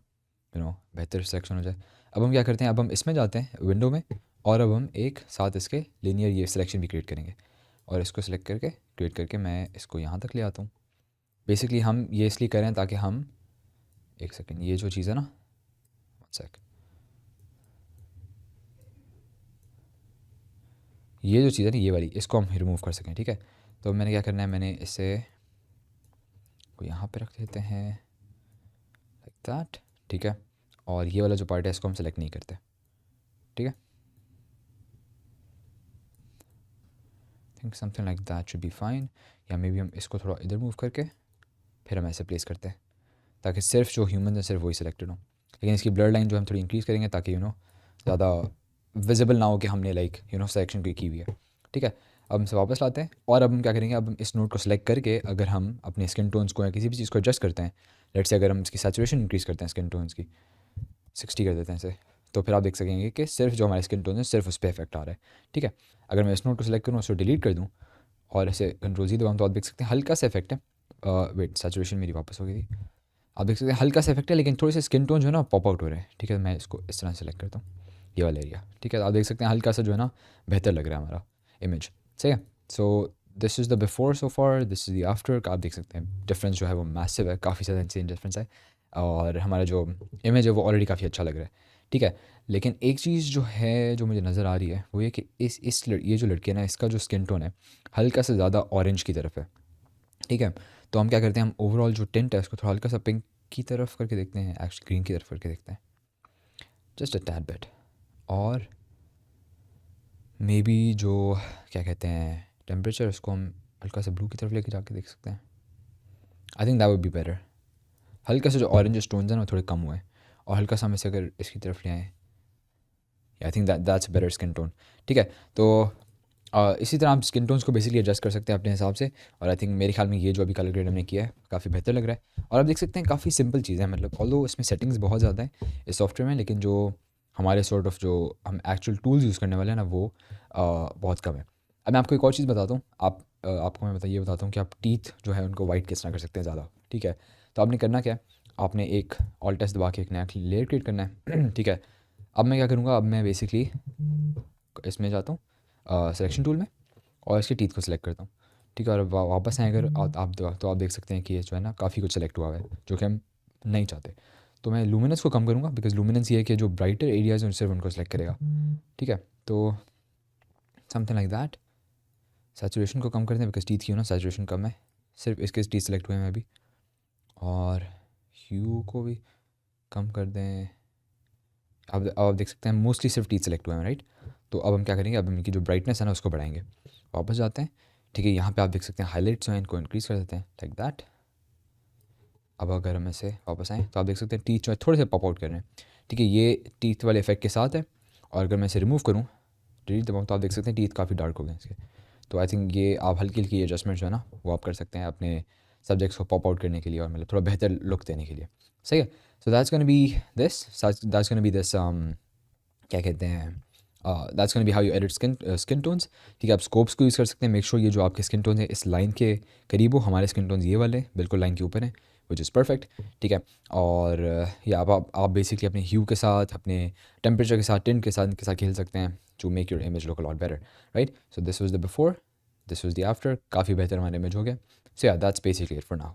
बेहतर सिलेक्शन हो जाए। अब हम क्या करते हैं, अब हम इसमें जाते हैं विंडो में और अब हम एक साथ इसके लीनियर ये सिलेक्शन भी क्रिएट करेंगे। और इसको सिलेक्ट करके क्रिएट करके मैं इसको यहाँ तक ले आता हूँ। बेसिकली हम ये इसलिए करें ताकि हम एक सेकेंड ये जो चीज़ है ना, वन सेक, ये जो चीज़ है ना ये वाली, इसको हम रिमूव कर सकें, ठीक है। तो मैंने क्या करना है, मैंने इसे को यहाँ पे रख देते हैं लाइक दैट, ठीक है। और ये वाला जो पार्ट है इसको हम सेलेक्ट नहीं करते, ठीक है। Think something like that should be fine. या मे बी हम इसको थोड़ा इधर मूव करके फिर हम ऐसे प्लेस करते हैं ताकि सिर्फ जो ह्यूमन है सिर्फ वही सिलेक्टेड हो। लेकिन इसकी ब्लर लाइन जो हम थोड़ी इंक्रीज़ करेंगे ताकि ज़्यादा विजिबल ना हो कि हमने लाइक सिलेक्शन कोई की हुई है, ठीक है। अब हम इसे वापस लाते हैं और अब हम क्या करेंगे, अब हम इस नोट को सेलेक्ट करके अगर हम अपने स्किन टोन्स को या किसी भी चीज़ को एडजस्ट करते हैं, लेट्स से अगर हम इसकी सैचुरेशन इंक्रीज़ करते हैं स्किन टोन्स की 60 कर देते हैं इसे, तो फिर आप देख सकेंगे कि सिर्फ जो हमारे स्किन टोन है सिर्फ उस पर इफेक्ट आ रहा है, ठीक है। अगर मैं इस नोट को सेलेक्ट करूँ उसको डिलीट कर दूँ और ऐसे कंट्रोल जी दबाऊँ तो आप देख सकते हैं हल्का सा इफेक्ट है। वेट, सैचुरेशन मेरी वापस हो गई थी। आप देख सकते हैं हल्का सा इफेक्ट है, लेकिन थोड़े से स्किन टोन जो है ना पॉप आउट हो रहे हैं, ठीक है। मैं इसको इस तरह सेलेक्ट करता हूँ ये वाला एरिया, ठीक है। आप देख सकते हैं हल्का सा जो है ना बेहतर लग रहा है हमारा इमेज, सही है। So this is the before so far, this is the after. आप देख सकते हैं डिफरेंस जो है वो मैसिव है, काफ़ी ज़्यादा इंसेन डिफरेंस है और हमारा जो इमेज है वो ऑलरेडी काफ़ी अच्छा लग रहा है, ठीक है। लेकिन एक चीज़ जो है जो मुझे नज़र आ रही है वो ये कि ये जो लड़की है ना इसका जो स्किन टोन है हल्का सा ज़्यादा ऑरेंज की तरफ है, ठीक है। तो हम क्या करते हैं, हम ओवरऑल जो टिंट है उसको थोड़ा हल्का सा पिंक की तरफ करके देखते हैं, एक्चुअली ग्रीन की तरफ करके देखते हैं, जस्ट अ टैड बिट। और मे बी जो क्या कहते हैं टेम्परेचर, उसको हम हल्का सा ब्लू की तरफ लेके जाके देख सकते हैं। I think that would be better. हल्का सा जो ऑरेंज स्टोन्स हैं ना थोड़े कम हुए हैं और हल्का सा हम इसे अगर इसकी तरफ ले आएँ, आई think that's better skin tone, ठीक है। तो इसी तरह आप स्किन टोन्स को बेसिकली एडजस्ट कर सकते हैं अपने हिसाब से। और आई थिंक मेरे ख्याल में ये जो अभी कलर ग्रेड हमने किया है काफ़ी बेहतर लग रहा है। और आप देख सकते हैं काफ़ी सिंपल चीज़ है, मतलब ऑल्दो इसमें सेटिंग्स बहुत ज़्यादा है इस सॉफ्टवेयर में, लेकिन जो हमारे सॉर्ट ऑफ जो हम एक्चुअल टूल्स यूज़ करने वाले हैं ना वो बहुत कम है। अब मैं आपको एक और चीज़ बताता हूँ, आपको मैं ये बताता हूँ कि आप टीथ जो है उनको वाइट किस तरह कर सकते हैं ज़्यादा, ठीक है। तो आपने करना क्या है, आपने एक ऑल्ट एस दबा के एक नया लेयर क्रिएट करना है ठीक है। अब मैं क्या करूँगा, अब मैं बेसिकली इसमें जाता हूँ सिलेक्शन टूल में और इसके टीथ को सिलेक्ट करता हूँ, ठीक है। और वापस आए अगर तो आप देख सकते हैं कि ये जो है ना काफ़ी कुछ सेलेक्ट हुआ है जो कि हम नहीं चाहते। तो मैं लूमिनेंस को कम करूँगा बिकॉज लूमिनेंस ये है कि जो ब्राइटर एरियाज हैं सिर्फ उनको सेलेक्ट करेगा, ठीक है। तो समथिंग लाइक दैट। सैचुरेशन को कम कर दें बिकॉज टीथ की हो ना सैचुरेशन कम है, सिर्फ इसके टीथ सेलेक्ट हुए हैं अभी। और ह्यू को भी कम कर दें। अब आप देख सकते हैं मोस्टली सिर्फ टीथ सेलेक्ट हुए हैं, राइट। तो अब हम क्या करेंगे, अब हम इनकी जो ब्राइटनेस है ना उसको बढ़ाएंगे। वापस जाते हैं, ठीक है। यहाँ पे आप देख सकते हैं हाईलाइट्स हैं, इनको इंक्रीज़ कर देते हैं लाइक दैट। अब अगर हम ऐसे वापस आएँ तो आप देख सकते हैं टीथ जो है थोड़े से पॉप आउट कर रहे हैं, ठीक है। ये टीथ वाले इफेक्ट के साथ है। और अगर मैं इसे रिमूव करूँ, डिलीट दबाऊँ, तो आप देख सकते हैं टीथ काफ़ी डार्क हो गए इसके। तो आई थिंक ये आप हल्की हल्की एडजस्टमेंट जो है ना वो आप कर सकते हैं अपने सब्जेक्ट्स को पॉप आउट करने के लिए और मतलब थोड़ा बेहतर लुक देने के लिए, सही है। So that's gonna be this क्या कहते हैं, that's gonna be how you edit skin tones, ठीक है। आप स्कोप्स को यूज़ कर सकते हैं। मेक श्योर ये जो आपके स्किन टोन है इस लाइन के करीब हो। हमारे स्किन टोन्स ये वाले बिल्कुल लाइन के ऊपर हैं, विच इज़ परफेक्ट, ठीक है। और या आप बेसिकली अपने ह्यू के साथ, अपने टेम्परेचर के साथ, टिंट के साथ इनके साथ खेल सकते हैं to make your image look a lot better, right. So this was the before, this was the after, काफ़ी बेहतर हमारा इमेज हो गया। सो या that's basically it for now.